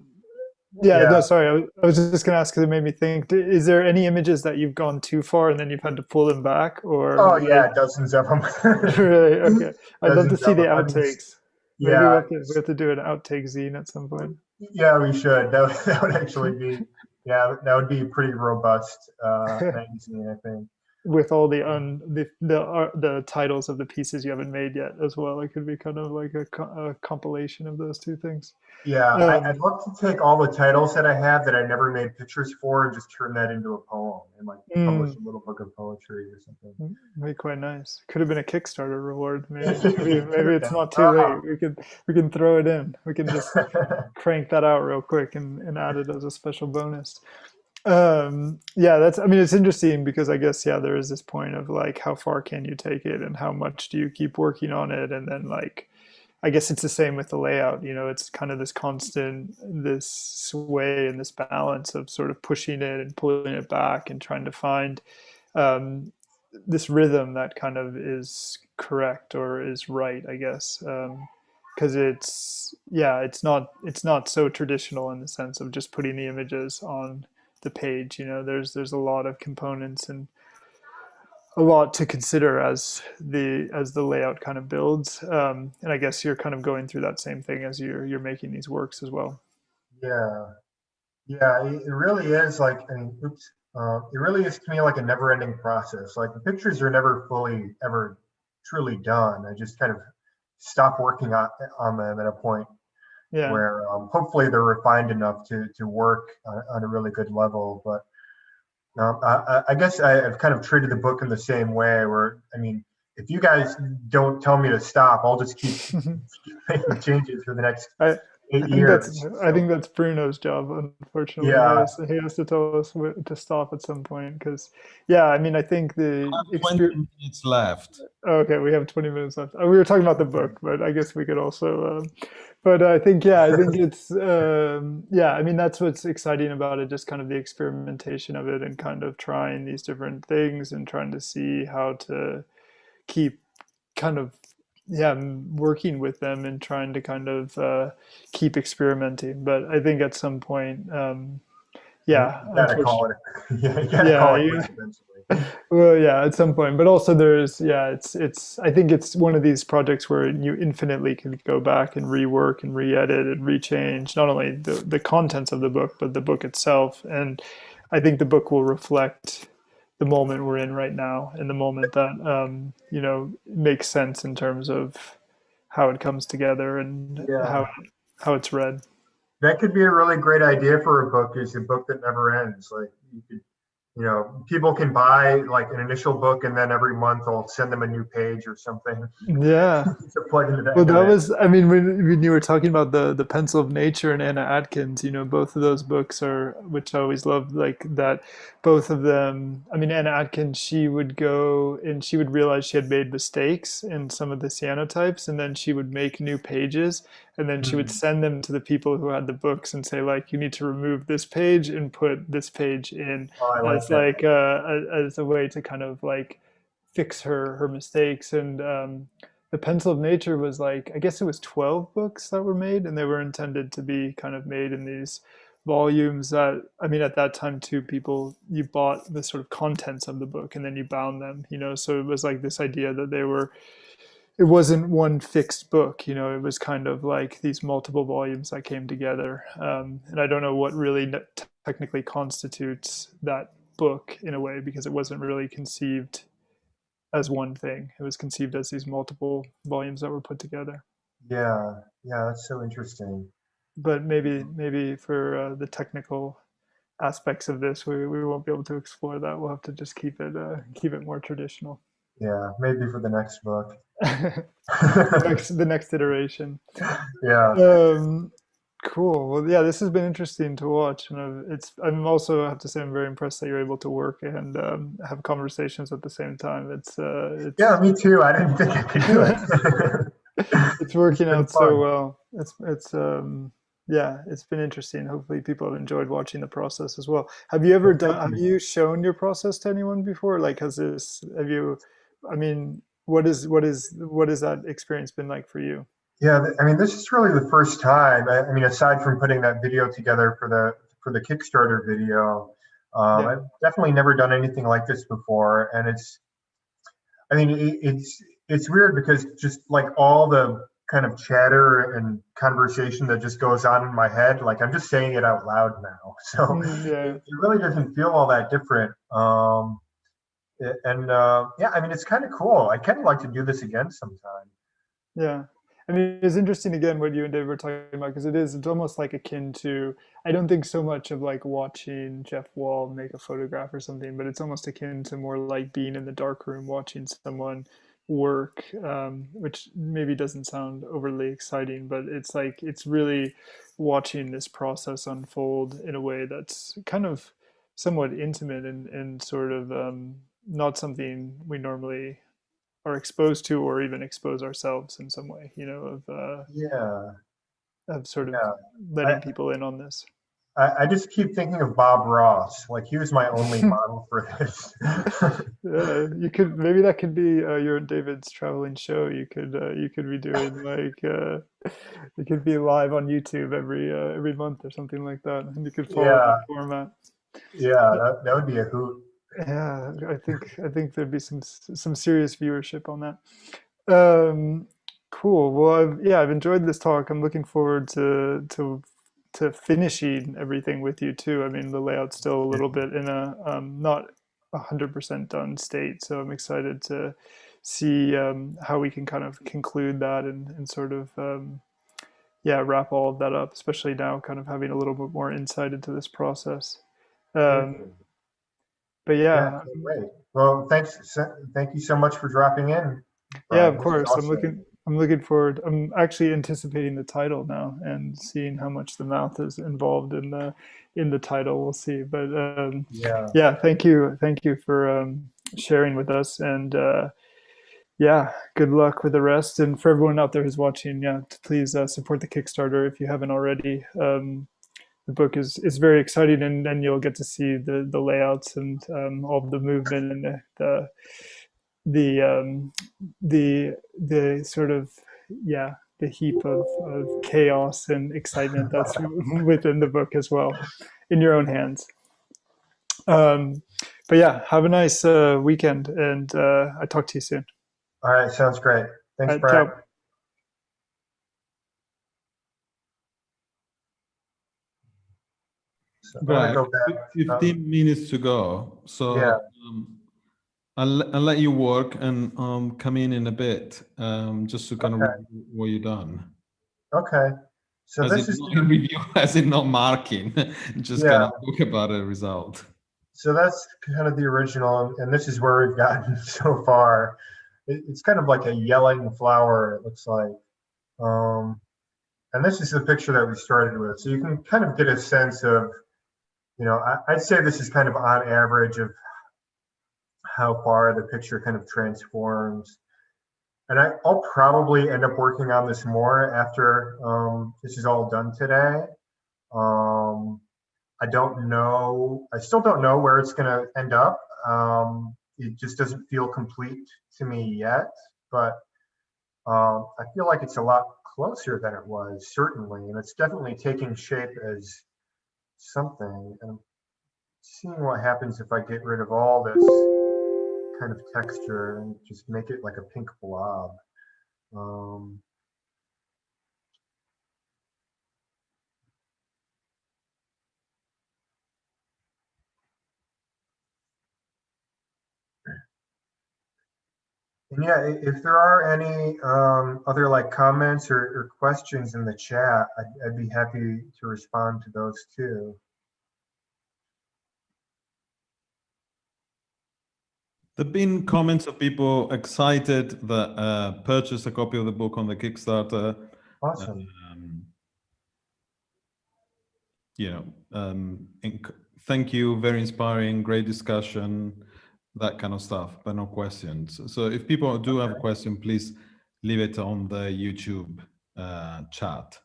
Yeah. No. yeah. Sorry. I was just gonna ask because it made me think. Is there any images that you've gone too far and then you've had to pull them back, or Oh like yeah, dozens of them. really? Okay. I'd love to Dozens see of the them. I mean, outtakes. Maybe yeah, we have to do an outtake zine at some point yeah, we should. That would actually be, yeah, that would be a pretty robust magazine, I think. with all the titles of the pieces you haven't made yet as well. It could be kind of like a compilation of those two things. Yeah, I'd Um, love to take all the titles that I have that I never made pictures for and just turn that into a poem and like publish mm, a little book of poetry or something. be quite nice. Could have been a Kickstarter reward, maybe. Could Maybe have it's been. not too Ah. late. We can throw it in. We can just crank that out real quick and add it as a special bonus. Yeah, that's, I mean, it's interesting because I guess, yeah, there is this point of like, how far can you take it and how much do you keep working on it? And then like, I guess it's the same with the layout, you know, it's kind of this constant, this sway and this balance of sort of pushing it and pulling it back and trying to find, um, this rhythm that kind of is correct or is right, I guess. Because it's not so traditional in the sense of just putting the images on the page. There's a lot of components and a lot to consider as the layout kind of builds. And I guess you're kind of going through that same thing as you're making these works as well. Yeah. Yeah, it really is like, it really is to me like a never-ending process. Like the pictures are never fully ever truly done. I just kind of stop working on them at a point Yeah. where hopefully they're refined enough to work on a really good level. But I guess I've kind of treated the book in the same way. Where I mean, if you guys don't tell me to stop, I'll just keep making changes for the next I, 8 years. I think that's Bruno's job. Unfortunately, Yeah. he has to tell us to stop at some point. Because, yeah, I mean, I think the 20 minutes left. Okay, we have 20 minutes left. We were talking about the book, but I guess we could also. But I think it's yeah. I mean, that's what's exciting about it. Just kind of the experimentation of it and kind of trying these different things and trying to see how to keep kind of working with them and trying to kind of keep experimenting. But I think at some point, You gotta call it. Yeah, you gotta call it quits eventually. well, yeah, at some point. But also it's I think it's one of these projects where you infinitely can go back and rework and re-edit and rechange not only the contents of the book, but the book itself. And I think the book will reflect the moment we're in right now and the moment that makes sense in terms of how it comes together and Yeah. how it's read. That could be a really great idea for a book, is a book that never ends. Like you could, people can buy like an initial book and then every month I'll send them a new page or something Yeah. to plug into the Well, end of that it. was, I mean, when you were talking about the Pencil of Nature and Anna Atkins, both of those books are, which I always loved, like that, both of them. I mean, Anna Atkins, she would go and she would realize she had made mistakes in some of the cyanotypes, and then she would make new pages, and then she would send them to the people who had the books and say, like, you need to remove this page and put this page in Oh, I like as that. like as a way to kind of like fix her mistakes. And the Pencil of Nature was like, I guess it was 12 books that were made, and they were intended to be kind of made in these volumes that, I mean, at that time too, you bought the sort of contents of the book and then you bound them, so it was like this idea that it wasn't one fixed book, it was kind of like these multiple volumes that came together. And I don't know what really technically constitutes that book in a way, because it wasn't really conceived as one thing. It was conceived as these multiple volumes that were put together. Yeah, that's so interesting. But maybe for the technical aspects of this, we won't be able to explore that. We'll have to just keep it more traditional. Yeah, maybe for the next book. the next iteration. Yeah. Cool. Well, yeah, this has been interesting to watch, and I'm also, I have to say, I'm very impressed that you're able to work and have conversations at the same time. It's Yeah, me too. I didn't think I could do it. it's working been out fun. so well. It's been interesting. Hopefully people have enjoyed watching the process as well. Have you shown your process to anyone before? Like, I mean, what is that experience been like for you? Yeah, I mean, this is really the first time. I mean, aside from putting that video together for the Kickstarter video, I've definitely never done anything like this before, and it's weird because just like all the kind of chatter and conversation that just goes on in my head, like I'm just saying it out loud now, so it really doesn't feel all that different. I mean, it's kind of cool. I kind of like to do this again sometime. Yeah. I mean, it's interesting again what you and Dave were talking about, because it's almost like akin to, I don't think so much of like watching Jeff Wall make a photograph or something, but it's almost akin to more like being in the dark room watching someone work, which maybe doesn't sound overly exciting, but it's like, it's really watching this process unfold in a way that's kind of somewhat intimate and sort of not something we normally are exposed to, or even expose ourselves in some way, of sort of letting people in on this. I just keep thinking of Bob Ross. Like he was my only model for this. Yeah, you could maybe that could be your and David's traveling show. You could be doing like it could be live on YouTube every month or something like that, and you could follow Yeah, that format. yeah, that would be a hoot. Yeah, I think there'd be some serious viewership on that. Cool. Well, I've enjoyed this talk. I'm looking forward to finishing everything with you too. I mean, the layout's still a little bit in a not 100% done state, so I'm excited to see how we can kind of conclude that and sort of wrap all of that up, especially now kind of having a little bit more insight into this process. Thank Um, you. but Yeah, yeah, great. Well, thank you so much for dropping in, yeah, of Brian. This is course. awesome. I'm looking forward. I'm actually anticipating the title now and seeing how much the mouth is involved in the title. We'll see. But Yeah. yeah, thank you for sharing with us, and yeah, good luck with the rest. And for everyone out there who's watching, yeah, please support the Kickstarter if you haven't already. The book is very exciting, and then you'll get to see the layouts and all the movement and the the sort of the heap of chaos and excitement that's within the book as well, in your own hands. Um, but yeah, have a nice weekend, and I talk to you soon. All right, sounds great. Thanks, Brian. Ciao. So I'm gonna Greg, go back. 15 minutes to go. Yeah. So I'll let you work and come in a bit, just to kind of Okay. review what you've done. Okay. So As this in is not in review, as in not marking, just kind yeah. of talk about a result. So that's kind of the original, and this is where we've gotten so far. It's kind of like a yelling flower. It looks like. Um, and this is the picture that we started with. So you can kind of get a sense of, I'd say this is kind of on average of how far the picture kind of transforms. And I'll probably end up working on this more after this is all done today. Um, I don't know. I still don't know where it's going to end up. It just doesn't feel complete to me yet, but I feel like it's a lot closer than it was, certainly, and it's definitely taking shape as something. And I'm seeing what happens if I get rid of all this kind of texture and just make it like a pink blob. Um, and yeah, if there are any other like comments or questions in the chat, I'd be happy to respond to those too. There've been comments of people excited that purchased a copy of the book on the Kickstarter. Awesome. You know, thank you, very inspiring, great discussion, that kind of stuff, but no questions. So if people do have a question, please leave it on the YouTube chat.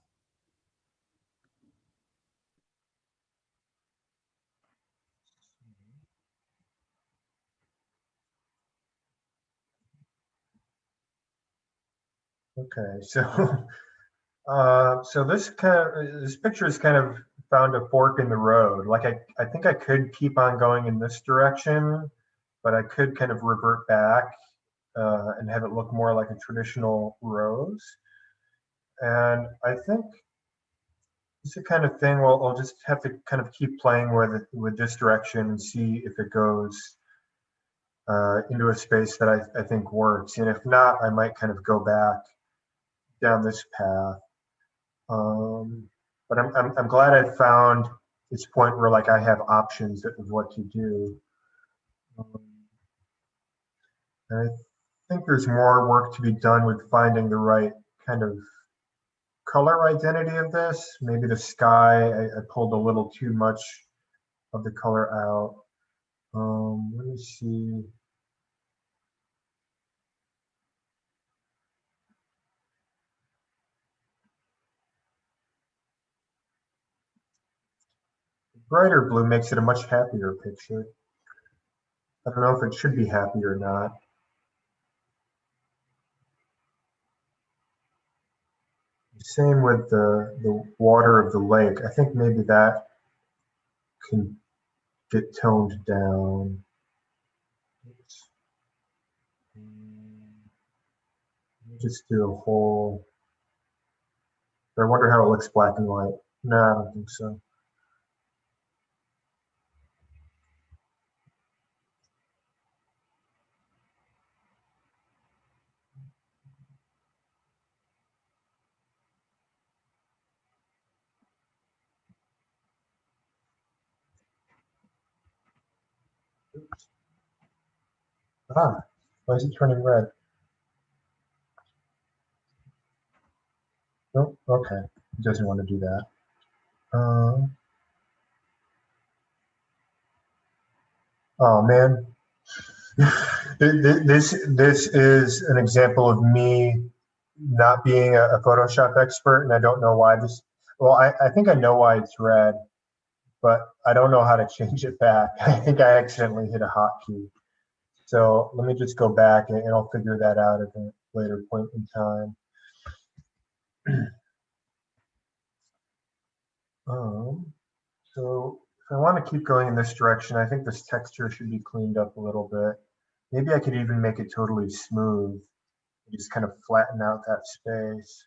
Okay, so so this picture has kind of found a fork in the road. Like I think I could keep on going in this direction, but I could kind of revert back and have it look more like a traditional rose. And I think it's the kind of thing. Well, I'll just have to kind of keep playing with this direction and see if it goes into a space that I think works. And if not, I might kind of go back down this path. But I'm glad I found this point where like I have options of what to do. And I think there's more work to be done with finding the right kind of color identity of this. Maybe the sky, I pulled a little too much of the color out. Let me see. Brighter blue makes it a much happier picture. I don't know if it should be happy or not. Same with the water of the lake. I think maybe that can get toned down. Just do a whole. I wonder how it looks black and white. No, I don't think so. Oops. Ah, why is it turning red? Nope. Okay, it doesn't want to do that. Oh man, this is an example of me not being a Photoshop expert, and I don't know why this. Well, I think I know why it's red, but I don't know how to change it back. I think I accidentally hit a hotkey. So let me just go back and I'll figure that out at a later point in time. So if I want to keep going in this direction, I think this texture should be cleaned up a little bit. Maybe I could even make it totally smooth. Just kind of flatten out that space.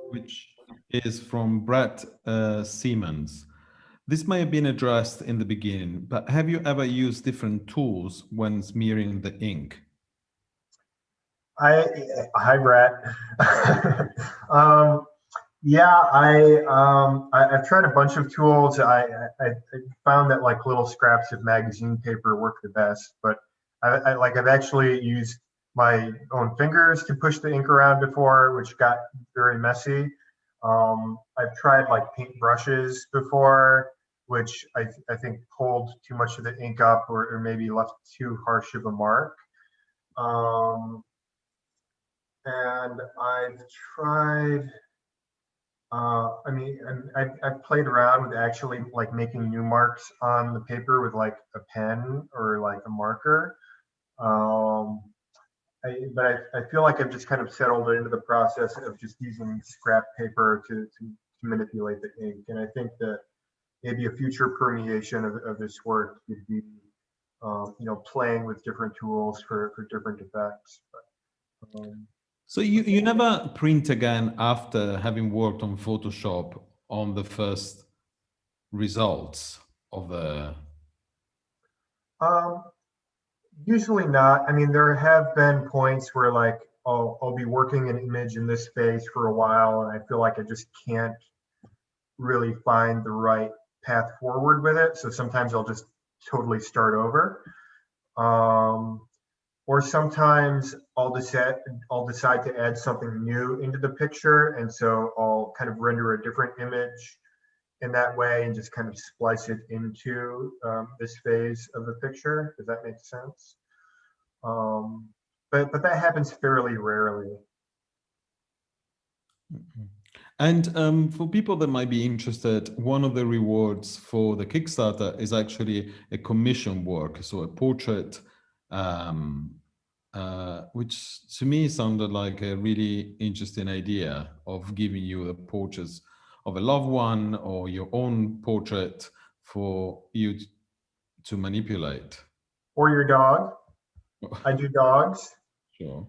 Which is from Brett Siemens. This may have been addressed in the beginning, but have you ever used different tools when smearing the ink? Hi, Brett. Yeah, I've tried a bunch of tools. I found that like little scraps of magazine paper work the best, but I've actually used my own fingers to push the ink around before, which got very messy. I've tried like paint brushes before, which I think pulled too much of the ink up or maybe left too harsh of a mark. Um, and I've tried. I mean, I've played around with actually like making new marks on the paper with like a pen or like a marker. Um, but I feel like I've just kind of settled into the process of just using scrap paper to manipulate the ink. And I think that maybe a future permeation of this work would be, playing with different tools for different effects. But, So you never print again after having worked on Photoshop on the first results of the... Usually not. I mean, there have been points where like I'll be working an image in this space for a while and I feel like I just can't really find the right path forward with it. So sometimes I'll just totally start over. Or sometimes I'll decide to add something new into the picture. And so I'll kind of render a different image in that way and just kind of splice it into this phase of the picture. Does that make sense? But that happens fairly rarely. And for people that might be interested, one of the rewards for the Kickstarter is actually a commission work, so a portrait, which to me sounded like a really interesting idea of giving you the portraits of a loved one or your own portrait for you to manipulate. Or your dog. I do dogs. Sure.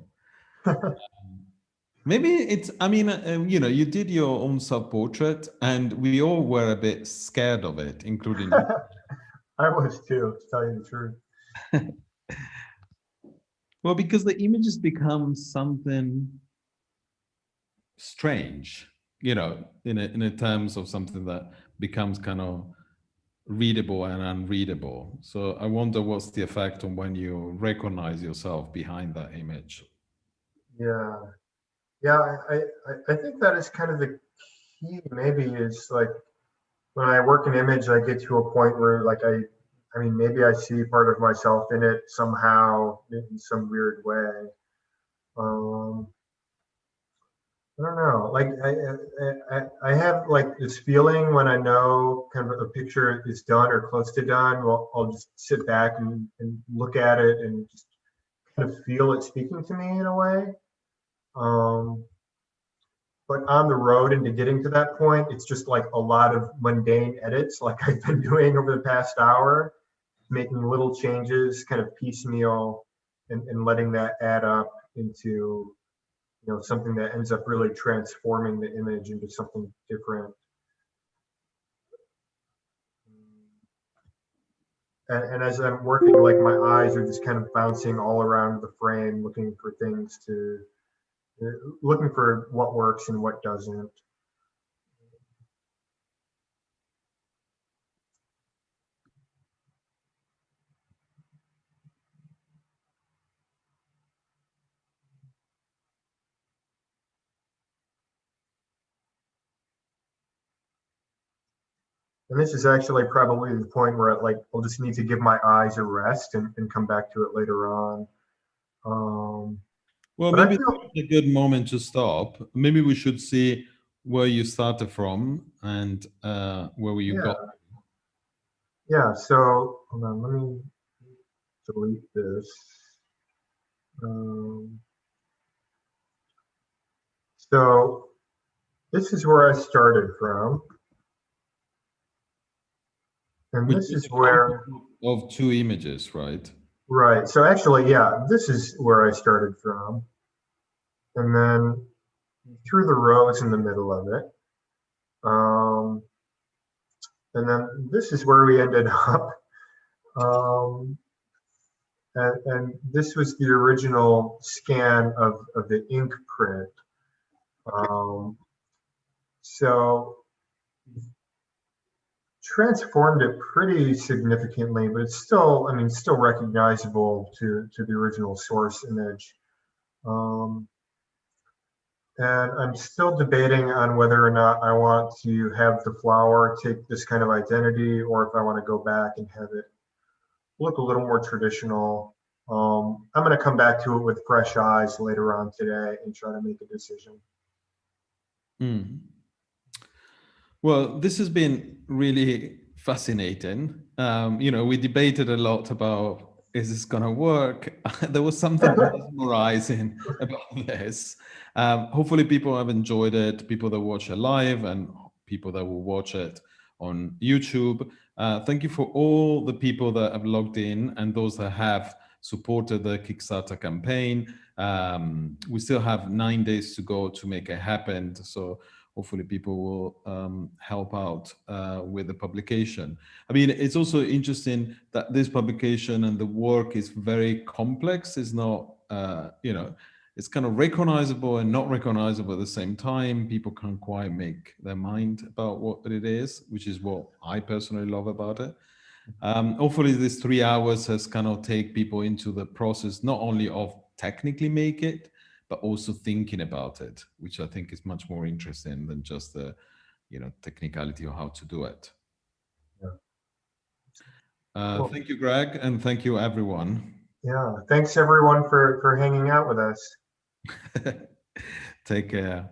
Maybe it's, I mean, you did your own self-portrait and we all were a bit scared of it, including you. I was too, to tell you the truth. Well, because the images become something strange, you know, in a terms of something that becomes kind of readable and unreadable. So I wonder what's the effect on when you recognize yourself behind that image. Yeah. Yeah, I think that is kind of the key, maybe, is like when I work an image, I get to a point where like I mean, maybe I see part of myself in it somehow in some weird way. Um, I don't know. Like I have like this feeling when I know kind of a picture is done or close to done. Well, I'll just sit back and look at it and just kind of feel it speaking to me in a way. Um, but on the road into getting to that point, it's just like a lot of mundane edits, like I've been doing over the past hour, making little changes, kind of piecemeal, and letting that add up into, you know, something that ends up really transforming the image into something different. And as I'm working, like my eyes are just kind of bouncing all around the frame, looking for things to, looking for what works and what doesn't. And this is actually probably the point where I'll just need to give my eyes a rest and come back to it later on. Well, But I maybe feel, it's a good moment to stop. Maybe we should see where you started from and where you yeah, got. yeah. So hold on, let me delete this. Um, so this is where I started from, and Which this is is a where, composite of two images, right? right. So actually, yeah, this is where I started from, and then through the rows in the middle of it. Um, and then this is where we ended up. Um, and this was the original scan of the ink print. Um, so transformed it pretty significantly, but it's still, I mean, still recognizable to the original source image. Um, and I'm still debating on whether or not I want to have the flower take this kind of identity, or if I want to go back and have it look a little more traditional. I'm going to come back to it with fresh eyes later on today and try to make a decision. Mm. Well, this has been really fascinating. You know, we debated a lot about, is this going to work? There was something mesmerizing about this. Hopefully people have enjoyed it, people that watch it live and people that will watch it on YouTube. Thank you for all the people that have logged in and those that have supported the Kickstarter campaign. We still have 9 days to go to make it happen. So hopefully people will help out with the publication. I mean, it's also interesting that this publication and the work is very complex. It's not, you know, it's kind of recognizable and not recognizable at the same time. People can't quite make their mind about what it is, which is what I personally love about it. Hopefully this 3 hours has kind of take people into the process, not only of technically make it, but also thinking about it, which I think is much more interesting than just the, you know, technicality of how to do it. Yeah. Cool. Thank you, Greg, and thank you, everyone. Yeah, thanks everyone for hanging out with us. Take care.